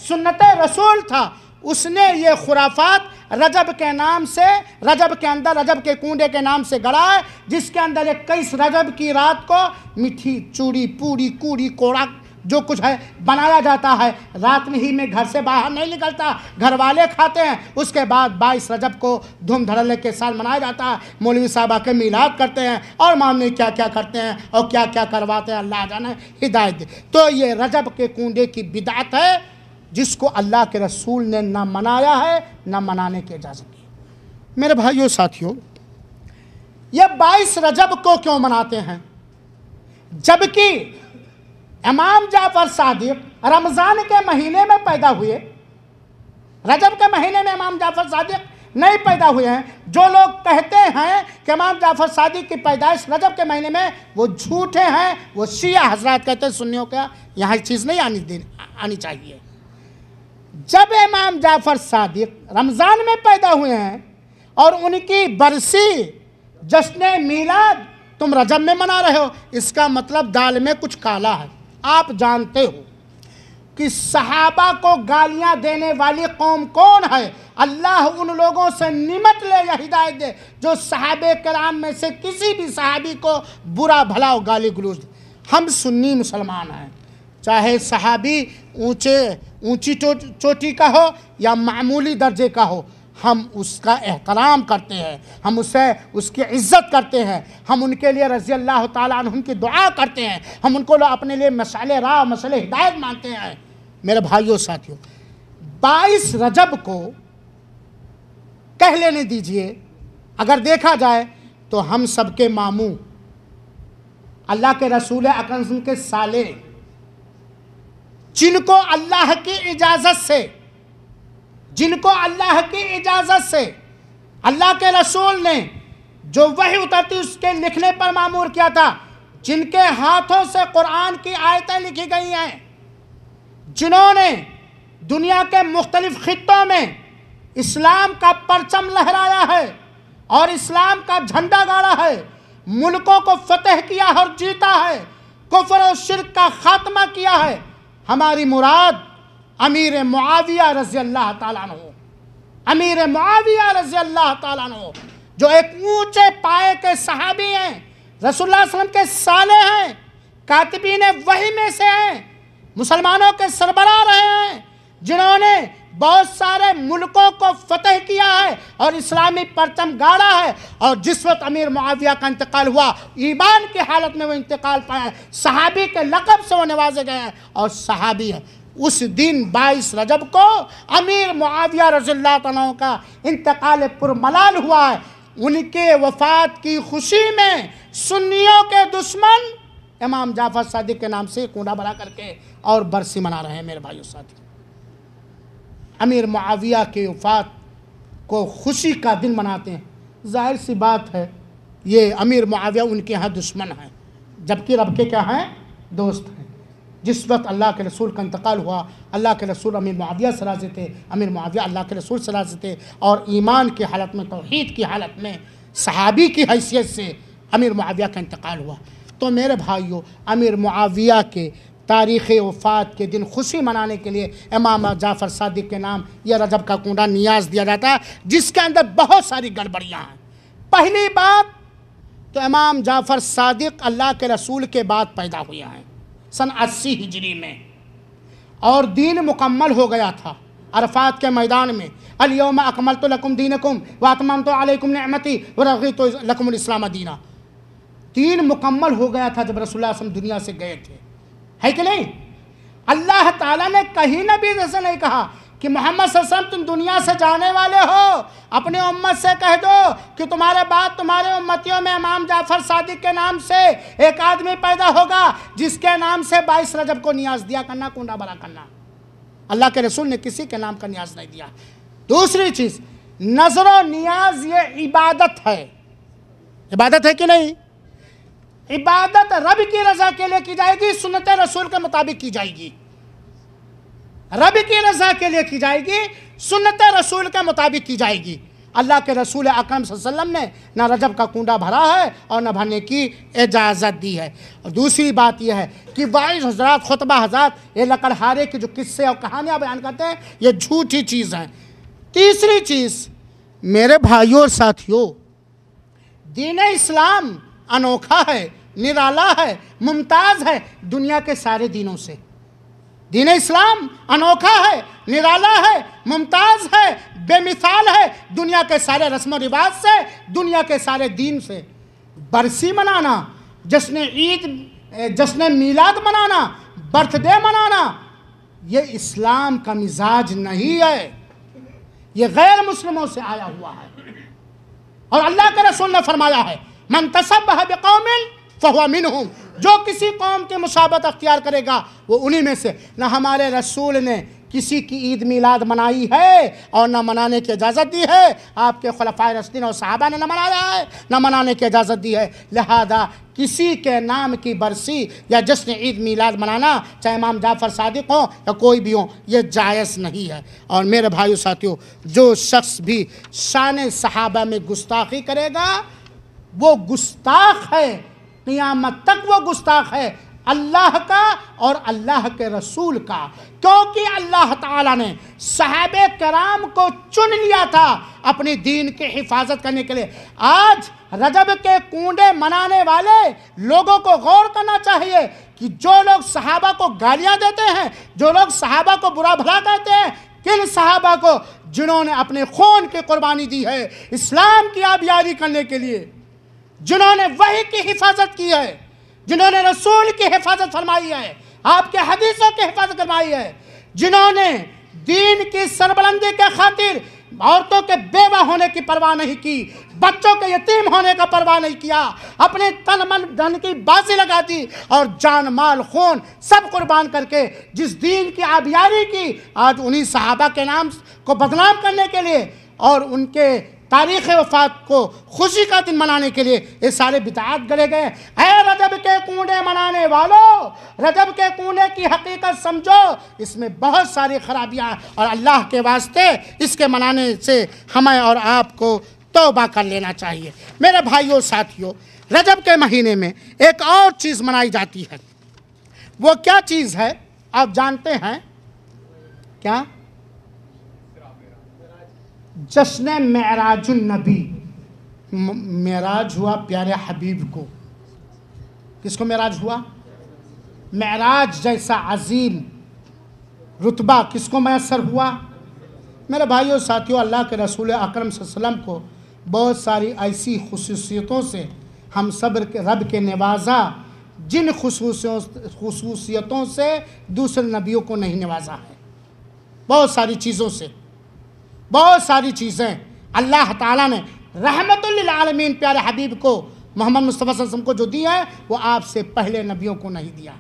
سنت رسول تھا، اس نے یہ خرافات رجب کے نام سے، رجب کے اندر رجب کے کنڈے کے نام سے گڑا ہے، جس کے اندر 21 رجب کی رات کو میٹھی چوڑی پوڑی کوڑی کوڑا جو کچھ ہے بنایا جاتا ہے، رات میں ہی میں گھر سے باہر نہیں نکلتا، گھر والے کھاتے ہیں، اس کے بعد 22 رجب کو دھوم دھڑلے کے ساتھ منایا جاتا ہے، مولوی صاحبہ کے میلاد کرتے ہیں اور معاملے کیا کیا کرتے ہیں اور کیا کیا کرواتے ہیں، اللہ جانے ہدایت دے۔ تو یہ رجب کے کنڈے کی بدعت ہے جس کو اللہ کے رسول نے نہ منایا ہے نہ منانے کی اجازت دی۔ میرے بھائیو ساتھیوں، یہ 22 رجب کو کیوں مناتے ہیں؟ جبکہ امام جعفر صادق رمضان کے مہینے میں پیدا ہوئے، رجب کے مہینے میں امام جعفر صادق نہیں پیدا ہوئے ہیں۔ جو لوگ کہتے ہیں کہ امام جعفر صادق کی پیدائش رجب کے مہینے میں، وہ جھوٹے ہیں، وہ شیعہ حضرات کہتے ہیں۔ سنیوں کا یہاں چیز نہیں آنی چاہیے۔ جب امام جعفر صادق رمضان میں پیدا ہوئے ہیں اور ان کی برسی جشن میلاد تم رجب میں منا رہے ہو، اس کا مطلب دال میں کچھ کالا ہے۔ آپ جانتے ہو کہ صحابہ کو گالیاں دینے والی قوم کون ہے؟ اللہ ان لوگوں سے نمٹ لے یا ہدایت دے جو صحابہ کرام میں سے کسی بھی صحابی کو برا بھلا و گالی گلوچ دے۔ ہم سنی مسلمان ہیں، چاہے صحابی اونچی چوٹی کا ہو یا معمولی درجے کا ہو، ہم اس کا احترام کرتے ہیں، ہم اس کی عزت کرتے ہیں، ہم ان کے لیے رضی اللہ تعالیٰ عنہم کی دعا کرتے ہیں، ہم ان کو اپنے لیے مسئلے راہ مسئلے ہدایت مانتے ہیں۔ میرے بھائیوں ساتھیوں، 22 رجب کو کہہ لینے دیجئے، اگر دیکھا جائے تو ہم سب کے ماموں، اللہ کے رسول اکرم صلی اللہ علیہ وسلم کے سالے، جن کو اللہ کی اجازت سے اللہ کے رسول نے جو وحی اترتی اس کے لکھنے پر مامور کیا تھا، جن کے ہاتھوں سے قرآن کی آیتیں لکھی گئی ہیں، جنہوں نے دنیا کے مختلف خطوں میں اسلام کا پرچم لہرایا ہے اور اسلام کا جھنڈا گاڑا ہے، ملکوں کو فتح کیا اور جیتا ہے، کفر و شرک کا خاتمہ کیا ہے۔ ہماری مراد امیر معاویہ رضی اللہ تعالیٰ عنہ، امیر معاویہ رضی اللہ تعالیٰ عنہ، جو ایک اونچے پائے کے صحابی ہیں، رسول اللہ صلی اللہ علیہ وسلم کے سالے ہیں، کاتبین وحی میں سے ہیں، مسلمانوں کے سربراہ رہے ہیں، جنہوں نے بہت سارے ملکوں کو فتح کیا ہے اور اسلامی پرچم گاڑا ہے۔ اور جس وقت امیر معاویہ کا انتقال ہوا، ایمان کی حالت میں وہ انتقال پایا، صحابی کے لقب سے وہ نوازے گئے ہیں اور صحابی ہے۔ اس دن 22 رجب کو امیر معاویہ رضی اللہ عنہ کا انتقال پرملال ہوا ہے۔ ان کے وفات کی خوشی میں سنیوں کے دشمن امام جعفر صادق کے نام سے کنڈا بنا کر کے اور برسی منا رہے ہیں۔ میرے بھائیو ساتھی، امیر معاویہ کے وفات کو خوشی کا دن مناتے ہیں۔ ظاہر سی بات ہے یہ امیر معاویہ ان کے ہاں دشمن ہیں، جبکہ رب کے کیا ہیں؟ دوست ہیں۔ جس وقت اللہ کے رسول کا انتقال ہوا، اللہ کے رسول امیر معاویہ سے راضی تھے، امیر معاویہ اللہ کے رسول سے راضی تھے، اور ایمان کی حالت میں، توحید کی حالت میں، صحابی کی حیثیت سے امیر معاویہ کا انتقال ہوا۔ تو میرے بھائیوں، امیر معاویہ کے تاریخ وفات کے دن خوشی منانے کے لیے امام جعفر صادق کے نام یہ رجب کا کنڈا نیاز دیا جاتا ہے، جس کے اندر بہت ساری گڑبڑیاں ہیں۔ پہلی بات تو امام جعفر صادق اللہ کے رسول کے بعد پیدا ہوئے ہیں سن 80 ہجری میں، اور دین مکمل ہو گیا تھا عرفات کے میدان میں۔ الیوم اکملت لکم دینکم واتممت علیکم نعمتی ورضیت لکم الاسلام دینا۔ دین مکمل ہو گیا تھا جب رسول اللہ صلی اللہ علیہ وسلم دنیا سے گئے تھے، ہے کہ نہیں؟ اللہ تعالیٰ نے کہیں نبی سے نہیں کہا کہ محمد صلی اللہ علیہ وسلم تم دنیا سے جانے والے ہو، اپنے امت سے کہہ دو کہ تمہارے بعد تمہارے امتیوں میں امام جعفر صادق کے نام سے ایک آدمی پیدا ہوگا جس کے نام سے 22 رجب کو نیاز دیا کرنا، کنڈا بنا کرنا۔ اللہ کے رسول نے کسی کے نام کا نیاز نہیں دیا۔ دوسری چیز، نظر و نیاز یہ عبادت ہے. عبادت ہے کہ نہیں؟ عبادت رب کی رضا کے لیے کی جائے گی، سنت رسول کے مطابق کی جائے گی. رب کی رضا کے لیے کی جائے گی، سنت رسول کے مطابق کی جائے گی. اللہ کے رسول اکرم صلی اللہ علیہ وسلم نے نہ رجب کا کنڈا بھرا ہے اور نہ بھرنے کی اجازت دی ہے. اور دوسری بات یہ ہے کہ واعظ حضرات، خطبہ حضرات یہ لکڑہارے کے جو قصے اور کہانیاں بیان کرتے ہیں یہ جھوٹی چیز ہیں. تیسری چیز میرے بھائیوں اور ساتھیوں، دین اسلام انوکھا ہے، نرالا ہے، ممتاز ہے دنیا کے سارے دینوں سے. دین اسلام انوکھا ہے، نرالا ہے، ممتاز ہے، بے مثال ہے دنیا کے سارے رسم و رواج سے، دنیا کے سارے دین سے. برسی منانا، جشن عید، جشن میلاد منانا، برتھ ڈے منانا، یہ اسلام کا مزاج نہیں ہے، یہ غیر مسلموں سے آیا ہوا ہے. اور اللہ کے رسول نے فرمایا ہے من تشبہ بقوم فہو منہم، جو کسی قوم کے مشابہت اختیار کرے گا وہ انہی میں سے. نہ ہمارے رسول نے کسی کی عید میلاد منائی ہے اور نہ منانے کی اجازت دی ہے. آپ کے خلفائے راشدین اور صحابہ نے نہ منایا ہے نہ منانے کی اجازت دی ہے. لہذا کسی کے نام کی برسی یا جشن عید میلاد منانا، چاہے امام جعفر صادق ہوں یا کوئی بھی ہوں، یہ جائز نہیں ہے. اور میرے بھائیو ساتھیو، جو شخص بھی شان صحابہ میں گستاخی کرے گا وہ گستاخ ہے، قیامت تک وہ گستاخ ہے اللہ کا اور اللہ کے رسول کا. کیونکہ اللہ تعالیٰ نے صحابہ کرام کو چن لیا تھا اپنی دین کی حفاظت کرنے کے لیے. آج رجب کے کنڈے منانے والے لوگوں کو غور کرنا چاہیے کہ جو لوگ صحابہ کو گالیاں دیتے ہیں، جو لوگ صحابہ کو برا بھلا کہتے ہیں، کن صحابہ کو؟ جنہوں نے اپنے خون کی قربانی دی ہے اسلام کی آبیاری کرنے کے لیے، جنہوں نے وحی کی حفاظت کی ہے، جنہوں نے رسول کی حفاظت فرمائی ہے، آپ کے حدیثوں کی حفاظت فرمائی ہے، جنہوں نے دین کی سربلندی کے خاطر عورتوں کے بیوہ ہونے کی پرواہ نہیں کی، بچوں کے یتیم ہونے کا پرواہ نہیں کیا، اپنے تن من دھن کی بازی لگا دی اور جان مال خون سب قربان کر کے جس دین کی آبیاری کی، آج انہی صحابہ کے نام کو بدنام کرنے کے لیے اور ان کے تاریخ وفات کو خوشی کا دن منانے کے لیے یہ سارے بدعات گڑے گئے. اے رجب کے کنڈے منانے والوں، رجب کے کنڈے کی حقیقت سمجھو، اس میں بہت ساری خرابیاں اور اللہ کے واسطے اس کے منانے سے ہمیں اور آپ کو توبہ کر لینا چاہیے. میرے بھائیوں ساتھیوں، رجب کے مہینے میں ایک اور چیز منائی جاتی ہے. وہ کیا چیز ہے آپ جانتے ہیں کیا؟ جشن معراج النبی. معراج ہوا پیارے حبیب کو. کس کو معراج ہوا؟ معراج جیسا عظیم رتبہ کس کو میسر ہوا؟ میرے بھائیوں ساتھیوں، اللہ کے رسول اکرم صلی اللہ علیہ وسلم کو بہت ساری ایسی خصوصیتوں سے ہم سب رب کے نوازا جن خصوصیتوں سے دوسرے نبیوں کو نہیں نوازا ہے. بہت ساری چیزوں سے، بہت ساری چیزیں اللہ تعالیٰ نے رحمت للعالمین پیارے حبیب کو محمد مصطفیٰ صلی اللہ علیہ وسلم کو جو دیا ہے وہ آپ سے پہلے نبیوں کو نہیں دیا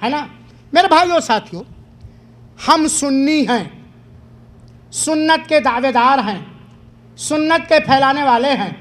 ہے نا. میرے بھائیوں ساتھیوں، ہم سنی ہیں، سنت کے دعوے دار ہیں، سنت کے پھیلانے والے ہیں.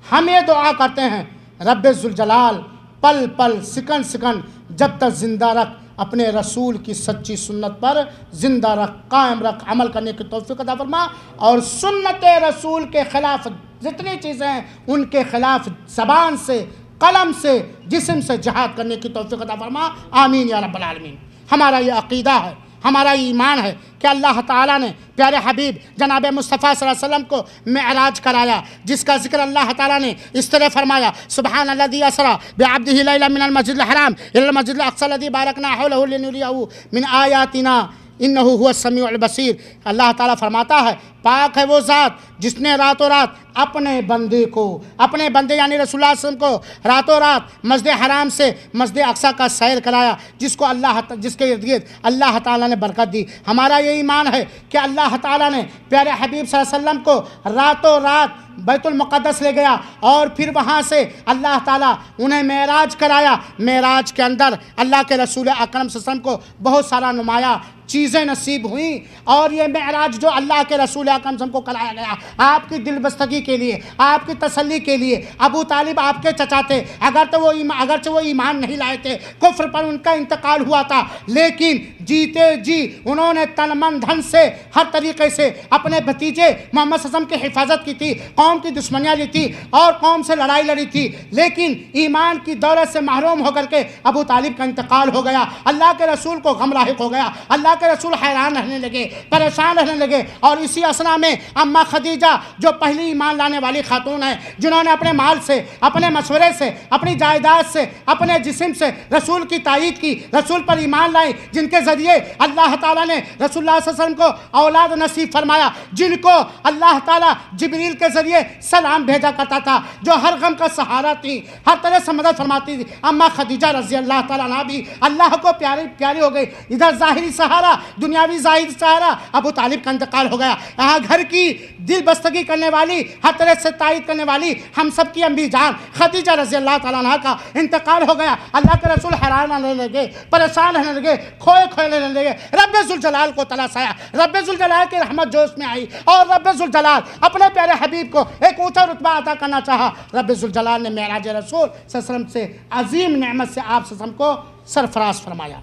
ہم یہ دعا کرتے ہیں رب ذوالجلال پل پل سکن سکن جب تک زندہ رکھ اپنے رسول کی سچی سنت پر زندہ رکھ، قائم رکھ، عمل کرنے کی توفیق عطا فرما، اور سنت رسول کے خلاف جتنی چیزیں ہیں ان کے خلاف زبان سے، قلم سے، جسم سے جہاد کرنے کی توفیق عطا فرما. آمین یا رب العالمین. ہمارا یہ عقیدہ ہے، ہمارا یہ ایمان ہے کہ اللہ تعالیٰ نے پیارے حبیب جناب مصطفیٰ صلی اللہ علیہ وسلم کو معراج کرایا، جس کا ذکر اللہ تعالیٰ نے اس طرح فرمایا سبحان الذی اسریٰ بعبدہ لیلا من المسجد الحرام الی المسجد الاقصی الذی بارکنا حولہ لنریہ من آیاتنا انہ هو السمیع البصیر. اللہ تعالیٰ فرماتا ہے پاک ہے وہ ذات جس نے راتوں رات اپنے بندے کو، اپنے بندے یعنی رسول اللہ صلی اللہ علیہ وسلم کو راتوں رات مسجد حرام سے مسجد اقصیٰ کا سیر کرایا، جس کے ارد گرد اللہ تعالیٰ نے برکت دی. ہمارا یہ ایمان ہے کہ اللہ تعالیٰ نے پیارے حبیب صلی اللہ علیہ وسلم کو راتوں رات بیت المقدس لے گیا اور پھر وہاں سے اللہ تعالیٰ انہیں معراج کرایا. معراج کے اندر اللہ کے رسول اکرم صلی اللہ علیہ وسلم کو بہت سارا نمایاں چیزیں نصیب ہوئیں، اور یہ معراج جو اللہ کے رسول اکرم صلی اللہ علیہ وسلم کو کرایا گیا آپ کی دل بستگی کے لیے، آپ کی تسلی کے لیے۔ ابو طالب آپ کے چچا تھے، اگرچہ وہ ایمان نہیں لائے تھے، کفر پر ان کا انتقال ہوا تھا، لیکن جیتے جی انہوں نے تن من دھن سے ہر طریقے سے اپنے بھتیجے محمد صلی اللہ علیہ وسلم کی حفاظت کی تھی، قوم کی دشمنیاں لی تھی اور قوم سے لڑائی لڑی تھی، لیکن ایمان کی دولت سے محروم ہو کر کے ابو طالب کا انتقال ہو گیا۔ اللہ کے رسول کو غم لاحق ہو گیا، اللہ کے رسول حیران رہنے لگے، پریشان رہنے لگے، اور اسی اسنا میں اماں خدیجہ جو پہلی ایمان لانے والی خاتون ہے، جنہوں نے اپنے مال سے، اپنے مشورے سے، اپنی جائیداد سے، اپنے جسم سے رسول کی تائید کی، رسول پر ایمان لائے، جن کے ذریعے اللہ تعالیٰ نے رسول اللہ صلی اللہ علیہ وسلم کو اولاد نصیب فرمایا، جن کو اللہ تعالیٰ جبریل کے ذریعے سلام بھیجا کرتا تھا، جو ہر غم کا سہارا تھی، ہر طرح سے مدد فرماتی تھی۔ اماں خدیجہ رضی اللہ تعالیٰ عنہا بھی اللہ کو پیاری ہو گئی۔ ادھر ظاہری سہارا، دنیاوی ظاہری سہارا ابو طالب کا انتقال ہو گیا۔ یہاں گھر کی دل بستگی کرنے والی، ہر طرح سے تائید کرنے والی ہم سب کی امی جان خدیجہ رضی اللہ تعالیٰ عنہا کا انتقال ہو گیا۔ اللہ کے رسول حیران رہنے لگے، پریشان رہنے لگے، کھوئے رہنے لگے۔ رب ذوالجلال کو تلاش آیا، رب ذوالجلال کی رحمت جوش میں آئی، اور رب ذوالجلال اپنے پیارے حبیب کو ایک اونچا رتبہ عطا کرنا چاہا۔ رب ذوالجلال نے معراج رسول صلی اللہ علیہ وسلم سے عظیم نعمت سے آپ صلی اللہ علیہ وسلم کو سرفراز فرمایا۔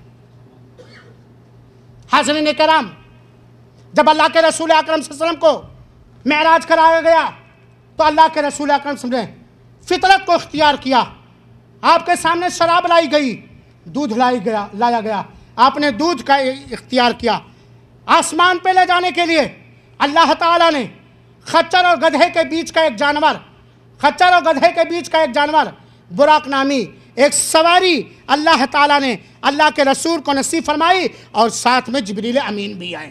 حاضرین کرام، جب اللہ کے رسول اکرم صلی اللہ علیہ وسلم کو معراج کرایا گیا تو اللہ کے رسول اکرم صلی اللہ علیہ وسلم نے فطرت کو اختیار کیا۔ آپ کے سامنے شراب لائی گئی، دودھ لایا گیا، آپ نے دودھ کا اختیار کیا۔ آسمان پہ لے جانے کے لیے اللہ تعالیٰ نے خچر اور گدھے کے بیچ کا ایک جانور براق نامی ایک سواری اللہ تعالیٰ نے اللہ کے رسول کو نصیب فرمائی، اور ساتھ میں جبریل امین بھی آئے،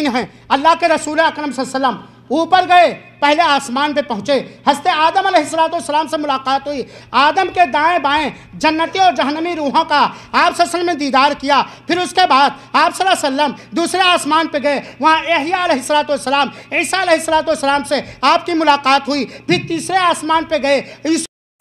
ہیں۔ اللہ کے رسول اکرم صلی اللہ علیہ وسلم اوپر گئے، پہلے آسمان پہ پہنچے، حضرت آدم علیہ السلام سے ملاقات ہوئی۔ آدم کے دائیں بائیں جنتی اور جہنمی روحوں کا آپ صلی اللہ علیہ وسلم نے دیدار کیا۔ پھر اس کے بعد آپ صلی اللہ علیہ وسلم دوسرے آسمان پہ گئے، وہاں یحییٰ علیہ السلام، عیسیٰ علیہ السلام سے آپ کی ملاقات ہوئی۔ پھر تیسرے آسمان پہ گئے،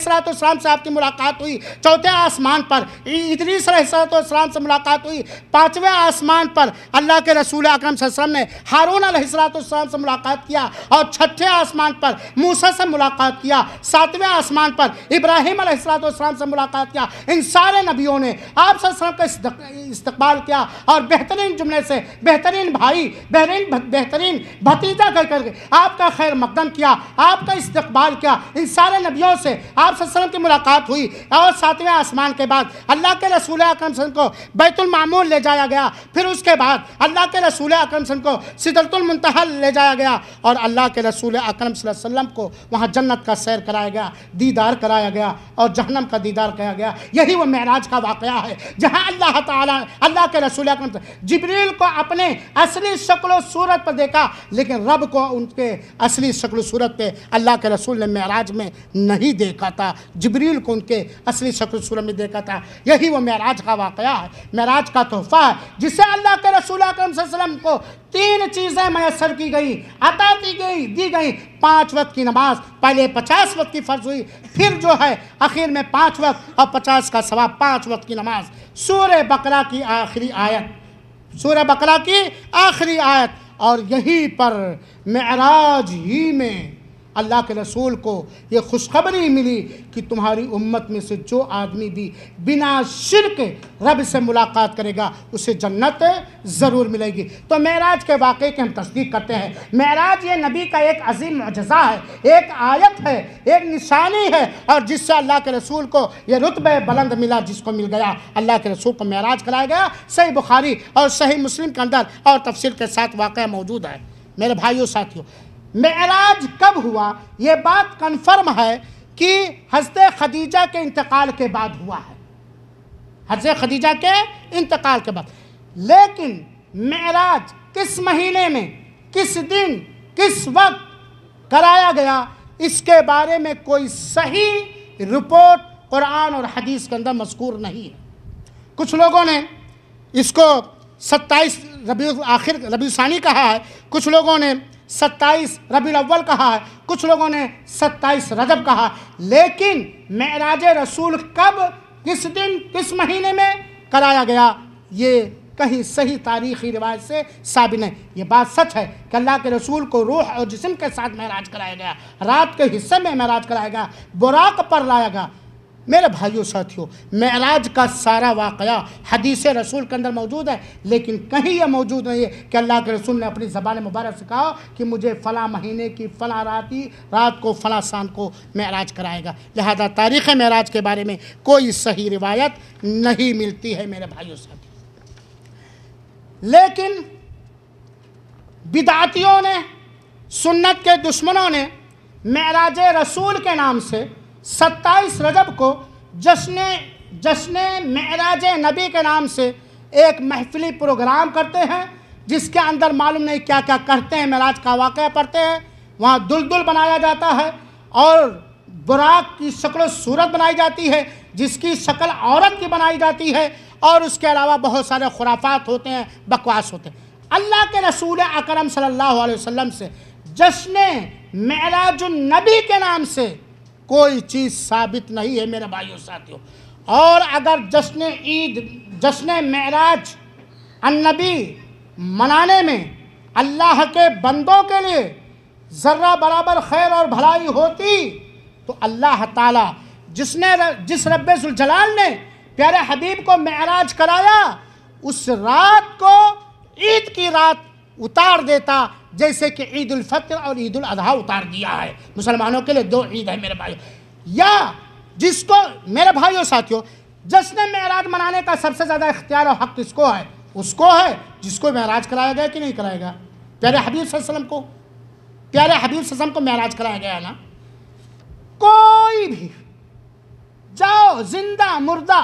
السلام سے آپ کی ملاقات ہوئی۔ چوتھے آسمان پر ادریس علیہ السلام سے ملاقات ہوئی۔ پانچویں آسمان پر اللہ کے رسول اکرم صلی اللہ علیہ وسلم نے ہارون علیہ السلام سے ملاقات کیا، اور چھٹے آسمان پر موسیٰ سے ملاقات کیا۔ ساتویں آسمان پر ابراہیم علیہ السلام سے ملاقات کیا۔ ان سارے نبیوں نے آپ صلی اللہ علیہ وسلم کا استقبال کیا، اور بہترین جملے سے بہترین بھائی، بہترین بھتیجا کر کے آپ کا خیر مقدم کیا، آپ کا استقبال کیا۔ ان سارے نبیوں سے آپ صلی اللہ علیہ وسلم کی ملاقات ہوئی، اور ساتویں آسمان کے بعد اللہ کے رسول اکرم صلی اللہ علیہ وسلم کو بیت المعمور لے جایا گیا۔ پھر اس کے بعد اللہ کے رسول اکرم صلی اللہ علیہ وسلم کو سدرۃ المنتہی لے جایا گیا، اور اللہ کے رسول اکرم صلی اللہ علیہ وسلم کو وہاں جنت کا سیر کرایا گیا، دیدار کرایا گیا، اور جہنم کا دیدار کرایا گیا۔ یہی وہ معراج کا واقعہ ہے، جہاں اللہ تعالیٰ اللہ کے رسول اکرم جبریل کو اپنے اصلی شکل و صورت پر دیکھا، لیکن رب کو ان کے اصلی شکل و صورت پہ اللہ کے رسول نے معراج میں نہیں دیکھا تھا، جبریل کو ان کے اصلی شکل و صورت میں دیکھا تھا۔ یہی وہ معراج کا واقعہ ہے، معراج کا تحفہ ہے، جسے اللہ کے رسول اکرم صلی اللہ علیہ وسلم کو 3 چیزیں میسر کی گئی، عطا دی گئی۔ 5 وقت کی نماز، پہلے 50 وقت کی فرض ہوئی، پھر جو ہے اخیر میں 5 وقت اور 50 کا ثواب، 5 وقت کی نماز۔ سورہ بقرہ کی آخری آیت، اور یہی پر معراج ہی میں اللہ کے رسول کو یہ خوشخبری ملی کہ تمہاری امت میں سے جو آدمی بھی بنا شرک رب سے ملاقات کرے گا اسے جنت ضرور ملے گی۔ تو معراج کے واقعے کی ہم تصدیق کرتے ہیں۔ معراج یہ نبی کا ایک عظیم معجزہ ہے، ایک آیت ہے، ایک نشانی ہے، اور جس سے اللہ کے رسول کو یہ رتبہ بلند ملا، جس کو مل گیا۔ اللہ کے رسول کو معراج کرایا گیا۔ صحیح بخاری اور صحیح مسلم کے اندر اور تفصیل کے ساتھ واقعہ موجود ہے۔ میرے بھائیوں ساتھیوں، معراج کب ہوا؟ یہ بات کنفرم ہے کہ حضرت خدیجہ کے انتقال کے بعد ہوا ہے، حضرت خدیجہ کے انتقال کے بعد۔ لیکن معراج کس مہینے میں، کس دن، کس وقت کرایا گیا، اس کے بارے میں کوئی صحیح رپورٹ قرآن اور حدیث کے اندر مذکور نہیں ہے۔ کچھ لوگوں نے اس کو 27 ربیع ثانی کہا ہے، کچھ لوگوں نے 27 ربیع الاول کہا ہے، کچھ لوگوں نے 27 رجب کہا، لیکن معراج رسول کب، کس دن، کس مہینے میں کرایا گیا، یہ کہیں صحیح تاریخی روایت سے ثابت نہیں۔ یہ بات سچ ہے کہ اللہ کے رسول کو روح اور جسم کے ساتھ معراج کرایا گیا، رات کے حصے میں معراج کرایا گیا، براق پر لایا گیا۔ میرے بھائیوں ساتھیوں، معراج کا سارا واقعہ حدیث رسول کے اندر موجود ہے، لیکن کہیں یہ موجود نہیں ہے کہ اللہ کے رسول نے اپنی زبان مبارک سے کہا کہ مجھے فلاں مہینے کی فلاں رات کو فلاں سان کو معراج کرائے گا۔ لہذا تاریخ معراج کے بارے میں کوئی صحیح روایت نہیں ملتی ہے میرے بھائیوں ساتھیوں۔ لیکن بدعتیوں نے، سنت کے دشمنوں نے معراج رسول کے نام سے 27 رجب کو جشن معراج نبی کے نام سے ایک محفلی پروگرام کرتے ہیں، جس کے اندر معلوم نہیں کیا کیا کرتے ہیں۔ معراج کا واقعہ پڑھتے ہیں، وہاں دلدل بنایا جاتا ہے اور براق کی شکل و صورت بنائی جاتی ہے، جس کی شکل عورت کی بنائی جاتی ہے، اور اس کے علاوہ بہت سارے خرافات ہوتے ہیں، بکواس ہوتے ہیں۔ اللہ کے رسول اکرم صلی اللہ علیہ وسلم سے جشن معراج النبی کے نام سے کوئی چیز ثابت نہیں ہے میرے بھائیوں ساتھیوں۔ اور اگر جشن معراج النبی منانے میں اللہ کے بندوں کے لیے ذرہ برابر خیر اور بھلائی ہوتی تو اللہ تعالیٰ جس رب ذوالجلال نے پیارے حبیب کو معراج کرایا، اس رات کو عید کی رات اتار دیتا، جیسے کہ عید الفطر اور عید الاضحیٰ اتار دیا ہے۔ مسلمانوں کے لیے 2 عید ہے میرے بھائیوں۔ یا جس کو میرے بھائیوں ساتھیوں جشن معراج منانے کا سب سے زیادہ اختیار اور حق کس کو ہے؟ اس کو ہے جس کو معراج کرایا گیا کہ نہیں کرایا گیا؟ پیارے حبیب صلی اللہ علیہ وسلم کو، پیارے حبیب صلی اللہ علیہ وسلم کو معراج کرایا گیا ہے نا۔ کوئی بھی جاؤ، زندہ مردہ،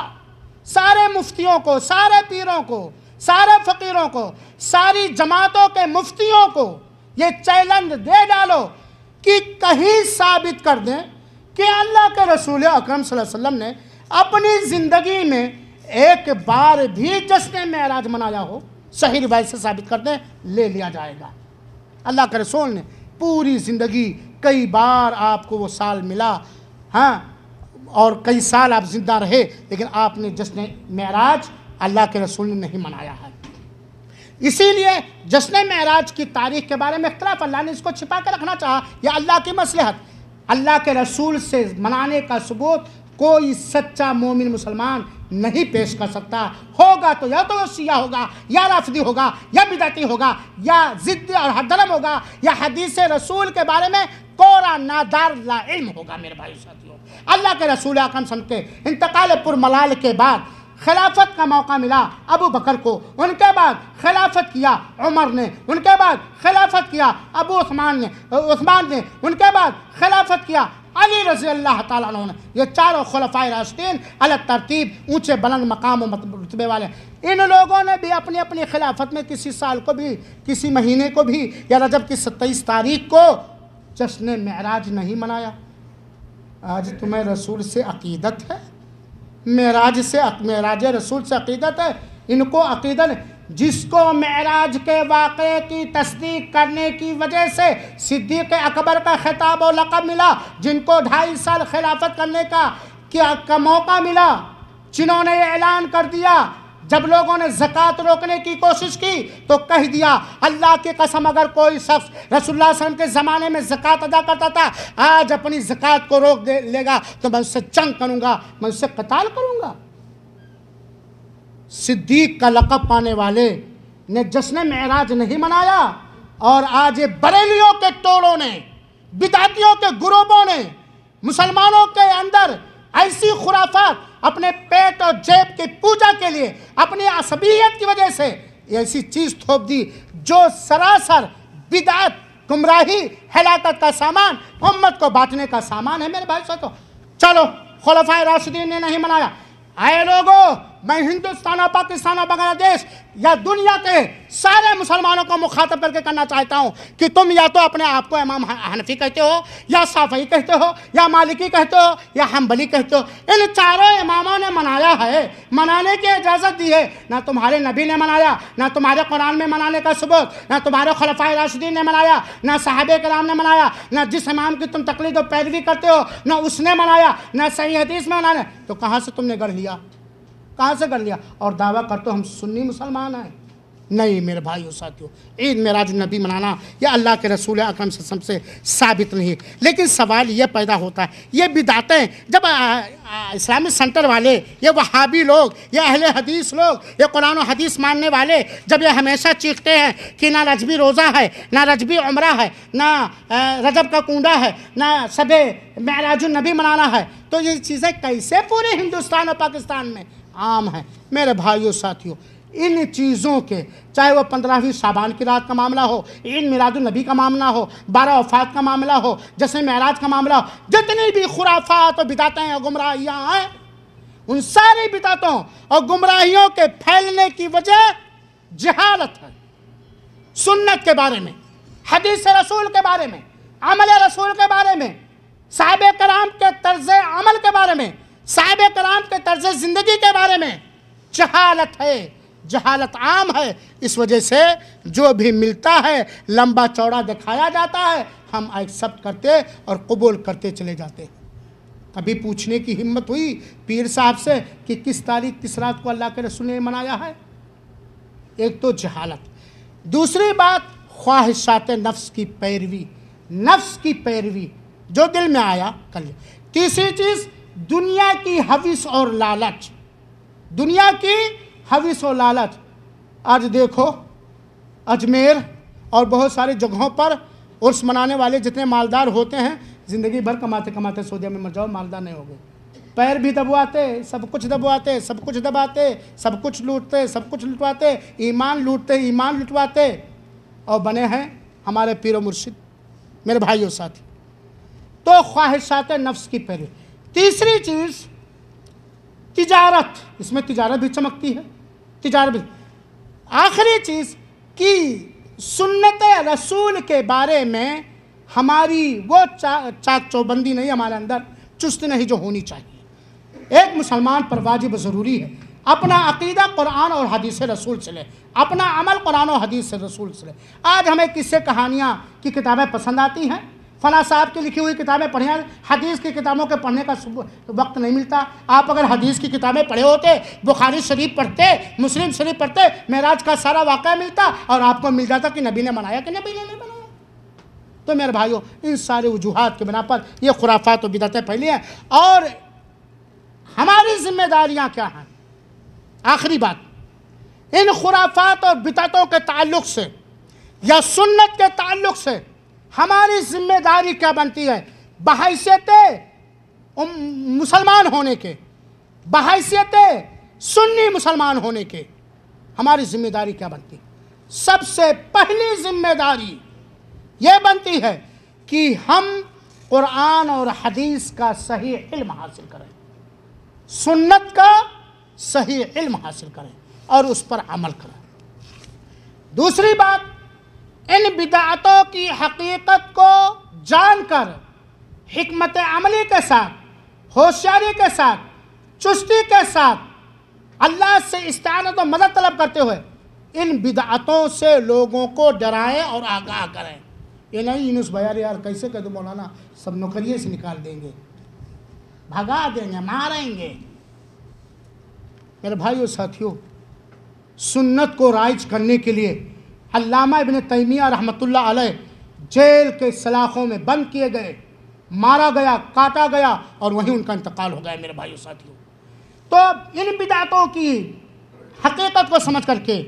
سارے مفتیوں کو، سارے پیروں کو، سارے فقیروں کو، ساری جماعتوں کے مفتیوں کو یہ چیلنج دے ڈالو کہ کہیں ثابت کر دیں کہ اللہ کے رسول اکرم صلی اللہ علیہ وسلم نے اپنی زندگی میں ایک بار بھی جشن معراج منایا ہو۔ صحیح روایت سے ثابت کر دیں، لے لیا جائے گا۔ اللہ کے رسول نے پوری زندگی کئی بار آپ کو وہ سال ملا، ہاں، اور کئی سال آپ زندہ رہے، لیکن آپ نے جشن معراج اللہ کے رسول نے نہیں منایا ہے۔ اسی لیے جشن معراج کی تاریخ کے بارے میں اختلاف، اللہ نے اس کو چھپا کے رکھنا چاہا، یہ اللہ کی مصلحت۔ اللہ کے رسول سے منانے کا ثبوت کوئی سچا مومن مسلمان نہیں پیش کر سکتا۔ ہوگا تو یا تو وہ شیعہ ہوگا، یا رافضی ہوگا، یا بدعتی ہوگا، یا ضدی اور حدرم ہوگا، یا حدیث رسول کے بارے میں کورا نادار لا علم ہوگا میرے بھائی ساتھیوں۔ اللہ کے رسول اکرم صلی اللہ علیہ وسلم کے انتقال پر ملال کے بعد خلافت کا موقع ملا ابو بکر کو، ان کے بعد خلافت کیا عمر نے، ان کے بعد خلافت کیا ابو عثمان نے، ان کے بعد خلافت کیا علی رضی اللہ تعالیٰ عنہ نے۔ یہ چاروں خلفائے راشدین الگ ترتیب اونچے بلند مقام و رتبے والے، ان لوگوں نے بھی اپنی اپنی خلافت میں کسی سال کو بھی، کسی مہینے کو بھی، یا رجب کی 27 تاریخ کو جشن معراج نہیں منایا۔ آج تمہیں رسول سے عقیدت ہے، معراج رسول سے عقیدت ہے، ان کو عقیدت جس کو معراج کے واقعے کی تصدیق کرنے کی وجہ سے صدیق اکبر کا خطاب و لقب ملا، جن کو 2.5 سال خلافت کرنے کا موقع ملا، جنہوں نے یہ اعلان کر دیا جب لوگوں نے زکوٰۃ روکنے کی کوشش کی تو کہہ دیا اللہ کی قسم اگر کوئی شخص رسول اللہ صلی اللہ علیہ وسلم کے زمانے میں زکوٰۃ ادا کرتا تھا، آج اپنی زکوٰۃ کو روک لے گا تو میں اس سے جنگ کروں گا، میں اس سے قتال کروں گا۔ صدیق کا لقب پانے والے نے جشن معراج نہیں منایا، اور آج یہ بریلیوں کے ٹوڑوں نے، بدعتیوں کے گروپوں نے مسلمانوں کے اندر ایسی خرافات اپنے پیٹ اور جیب کی پوجا کے لیے، اپنی عصبیت کی وجہ سے ایسی چیز تھوپ دی جو سراسر بدعت، گمراہی، ہلاکت کا سامان، امت کو بانٹنے کا سامان ہے۔ میرے بھائی ساتھو، چلو خلفائے راشدین نے نہیں منایا، اے لوگو، میں ہندوستان اور پاکستان اور بنگلہ دیش یا دنیا کے سارے مسلمانوں کو مخاطب کر کے کرنا چاہتا ہوں کہ تم یا تو اپنے آپ کو امام حنفی کہتے ہو، یا شافعی کہتے ہو، یا مالکی کہتے ہو، یا حنبلی کہتے ہو۔ ان چاروں اماموں نے منایا ہے، منانے کی اجازت دی ہے۔ نہ تمہارے نبی نے منایا، نہ تمہارے قرآن میں منانے کا ثبوت، نہ تمہارے خلفائے راشدین نے منایا، نہ صحابہ کرام نے منایا، نہ جس امام کی تم تقلید و پیروی کرتے ہو نہ اس نے منایا، نہ صحیح حدیث میں منانا، تو کہاں سے تم نے گڑھ لیا؟ کہاں سے کر لیا؟ اور دعویٰ کرتے ہم سنی مسلمان ہیں۔ نہیں میرے بھائیو ساتھیو، عید معراج النبی منانا یہ اللہ کے رسول اکرم صلی اللہ علیہ وسلم سے ثابت نہیں ہے۔ لیکن سوال یہ پیدا ہوتا ہے، یہ بدعتیں جب اسلامک سینٹر والے، یہ وہابی لوگ، یہ اہل حدیث لوگ، یہ قرآن و حدیث ماننے والے جب یہ ہمیشہ چیختے ہیں کہ نہ رجبی روزہ ہے، نہ رجبی عمرہ ہے، نہ رجب کا کنڈا ہے، نہ شب معراج النبی منانا ہے، تو یہ چیزیں کیسے پورے ہندوستان اور پاکستان میں عام ہیں؟ میرے بھائیو ساتھیو، ان چیزوں کے چاہے وہ 15ویں شعبان کی رات کا معاملہ ہو، عید میلاد النبی کا معاملہ ہو، 12 وفات کا معاملہ ہو، جشن معراج کا معاملہ ہو، جتنی بھی خرافات اور بدعتیں اور گمراہیاں ہیں، ان ساری بدعتوں اور گمراہیوں کے پھیلنے کی وجہ جہالت ہے۔ سنت کے بارے میں، حدیث رسول کے بارے میں، عمل رسول کے بارے میں، صحابہ کرام کے طرز عمل کے بارے میں، صحابہ کرام کے طرز زندگی کے بارے میں جہالت ہے، جہالت عام ہے۔ اس وجہ سے جو بھی ملتا ہے لمبا چوڑا دکھایا جاتا ہے، ہم ایکسپٹ کرتے اور قبول کرتے چلے جاتے ہیں۔ کبھی پوچھنے کی ہمت ہوئی پیر صاحب سے کہ کس تاریخ کس رات کو اللہ کے رسول نے منایا ہے؟ ایک تو جہالت، دوسری بات خواہشات نفس کی پیروی، نفس کی پیروی، جو دل میں آیا کر لیا۔ تیسری چیز دنیا کی حوث اور لالچ، دنیا کی حوث و لالچ۔ آج دیکھو اجمیر اور بہت ساری جگہوں پر عرس منانے والے جتنے مالدار ہوتے ہیں، زندگی بھر کماتے کماتے سعودیہ میں مر جاؤ مالدار نہیں ہو گئے، پیر بھی دبواتے، سب کچھ دبواتے، سب کچھ دباتے، سب کچھ لوٹتے، سب کچھ لٹواتے، ایمان لوٹتے، ایمان لٹواتے، اور بنے ہیں ہمارے پیر و مرشد۔ میرے بھائیو ساتھی، تو خواہشات نفس کی پیروی۔ تیسری چیز تجارت، اس میں تجارت بھی چمکتی ہے، تجارت بھی۔ آخری چیز کہ سنت رسول کے بارے میں ہماری وہ چاک چوبندی نہیں ہمارے اندر، چست نہیں جو ہونی چاہیے۔ ایک مسلمان پر واجب ضروری ہے اپنا عقیدہ قرآن اور حدیث رسول سے لے، اپنا عمل قرآن اور حدیث رسول سے لے۔ آج ہمیں قصے کہانیاں کی کتابیں پسند آتی ہیں، فلاں صاحب کی لکھی ہوئی کتابیں پڑھیں، حدیث کی کتابوں کے پڑھنے کا وقت نہیں ملتا۔ آپ اگر حدیث کی کتابیں پڑھے ہوتے، بخاری شریف پڑھتے، مسلم شریف پڑھتے، معراج کا سارا واقعہ ملتا اور آپ کو مل جاتا کہ نبی نے منایا کہ نبی نے نہیں بنایا۔ تو میرے بھائیوں، ان سارے وجوہات کے بنا پر یہ خرافات و بدعتیں پھیلی ہیں، اور ہماری ذمہ داریاں کیا ہیں؟ آخری بات، ان خرافات اور بدعتوں کے تعلق سے یا سنت کے تعلق سے ہماری ذمہ داری کیا بنتی ہے؟ بحیثیت مسلمان ہونے کے، بحیثیت سنی مسلمان ہونے کے، ہماری ذمہ داری کیا بنتی ہے؟ سب سے پہلی ذمہ داری یہ بنتی ہے کہ ہم قرآن اور حدیث کا صحیح علم حاصل کریں، سنت کا صحیح علم حاصل کریں اور اس پر عمل کریں۔ دوسری بات، ان بدعتوں کی حقیقت کو جان کر حکمت عملی کے ساتھ، ہوشیاری کے ساتھ، چستی کے ساتھ، اللہ سے استعانت و مدد طلب کرتے ہوئے ان بدعتوں سے لوگوں کو ڈرائیں اور آگاہ کریں۔ یہ نہیں یونس بھائی یار کیسے کہہ دو مولانا، سب نوکریے سے نکال دیں گے، بھگا دیں گے، ماریں گے۔ میرے بھائیو ساتھیو، سنت کو رائج کرنے کے لیے علامہ ابن تیمیہ رحمۃ اللہ علیہ جیل کے سلاخوں میں بند کیے گئے، مارا گیا، کاٹا گیا اور وہیں ان کا انتقال ہو گیا۔ میرے بھائیو ساتھیو، تو ان بدعتوں کی حقیقت کو سمجھ کر کے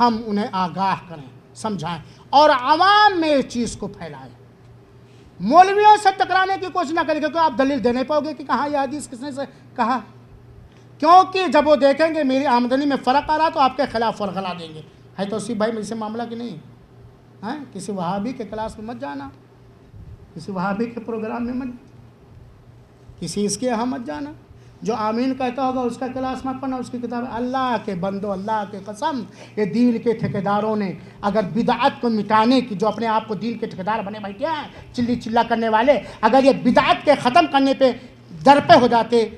ہم انہیں آگاہ کریں، سمجھائیں اور عوام میں اس چیز کو پھیلائیں۔ مولویوں سے ٹکرانے کی کوشش نہ کریں، کیونکہ آپ دلیل دینے پاؤ گے کہ کہاں یہ حدیث کس نے سے کہا، کیونکہ جب وہ دیکھیں گے میری آمدنی میں فرق آ رہا تو آپ کے خلاف ورغلا دیں گے۔ ہے توصیف بھائی مجھ سے معاملہ کہ نہیں ہے؟ کسی وہابی کے کلاس میں مت جانا، کسی وہابی کے پروگرام میں مت، کسی اس کے یہاں مت جانا، جو آمین کہتا ہوگا اس کا کلاس مت پڑھنا، اس کی کتاب۔ اللہ کے بندو، اللہ کے قسم، یہ دین کے ٹھیکیداروں نے اگر بدعت کو مٹانے کی، جو اپنے آپ کو دین کے ٹھیکیدار بنے بیٹھے ہیں، چلی چلا کرنے والے، اگر یہ بدعت کے ختم کرنے پہ در پہ ہو جاتے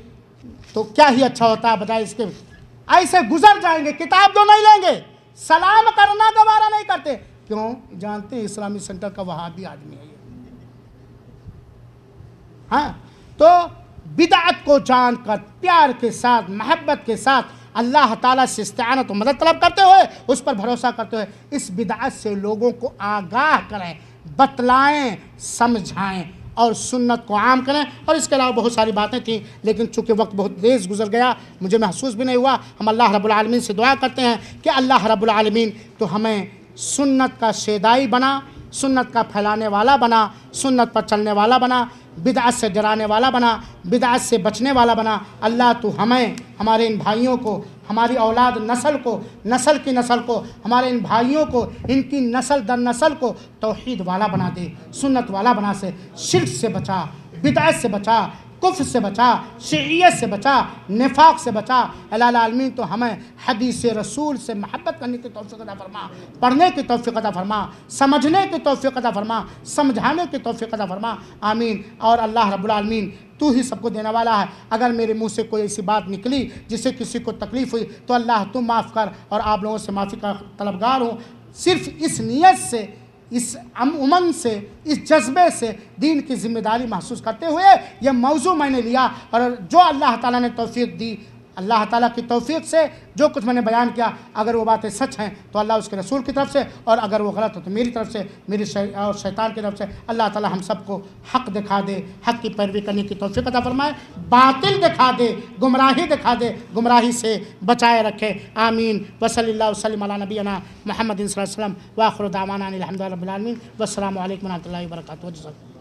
تو کیا ہی اچھا ہوتا ہے بتائیں۔ اس کے ایسے گزر جائیں گے، کتاب جو نہیں لیں گے، سلام کرنا گوارا نہیں کرتے، کیوں؟ جانتے ہیں اسلامی سینٹر کا وہابی آدمی ہے یہ۔ ہاں، تو بدعت کو جان کر پیار کے ساتھ، محبت کے ساتھ اللہ تعالیٰ سے استعانت و مدد طلب کرتے ہوئے اس پر بھروسہ کرتے ہوئے اس بدعت سے لوگوں کو آگاہ کریں، بتلائیں، سمجھائیں اور سنت کو عام کریں۔ اور اس کے علاوہ بہت ساری باتیں تھیں، لیکن چونکہ وقت بہت تیز گزر گیا مجھے محسوس بھی نہیں ہوا۔ ہم اللہ رب العالمین سے دعا کرتے ہیں کہ اللہ رب العالمین تو ہمیں سنت کا شیدائی بنا، سنت کا پھیلانے والا بنا، سنت پر چلنے والا بنا، بدعت سے ڈرانے والا بنا، بدعت سے بچنے والا بنا۔ اللہ تو ہمیں، ہمارے ان بھائیوں کو، ہماری اولاد نسل کو، نسل کی نسل کو، ہمارے ان بھائیوں کو، ان کی نسل در نسل کو توحید والا بنا دے، سنت والا بنا سے، شرک سے بچا، بدعت سے بچا، کفر سے بچا، شیعیت سے بچا، نفاق سے بچا۔ الہ العالمین تو ہمیں حدیث رسول سے محبت کرنے کی توفیق عطا فرما، پڑھنے کی توفیق عطا فرما، سمجھنے کی توفیق عطا فرما، سمجھانے کی توفیق عطا فرما، آمین۔ اور اللہ رب العالمین تو ہی سب کو دینے والا ہے۔ اگر میرے منہ سے کوئی ایسی بات نکلی جس سے کسی کو تکلیف ہوئی تو اللہ تم معاف کر، اور آپ لوگوں سے معافی کا طلبگار ہوں، صرف اس نیت سے، اس امن سے، اس جذبے سے دین کی ذمہ داری محسوس کرتے ہوئے یہ موضوع میں نے لیا، اور جو اللہ تعالیٰ نے توفیق دی، اللہ تعالیٰ کی توفیق سے جو کچھ میں نے بیان کیا، اگر وہ باتیں سچ ہیں تو اللہ اس کے رسول کی طرف سے، اور اگر وہ غلط ہو تو میری طرف سے، میری اور شیطان کی طرف سے۔ اللہ تعالیٰ ہم سب کو حق دکھا دے، حق کی پیروی کرنے کی توفیق عطا فرمائے، باطل دکھا دے، گمراہی دکھا دے، گمراہی سے بچائے رکھے، آمین۔ وصلی اللہ وسلم علی نبینا محمد صلی اللہ علیہ وسلم، وآخر دعوانا ان الحمد للہ رب العالمین، والسلام علیکم ورحمۃ اللہ وبرکاتہ۔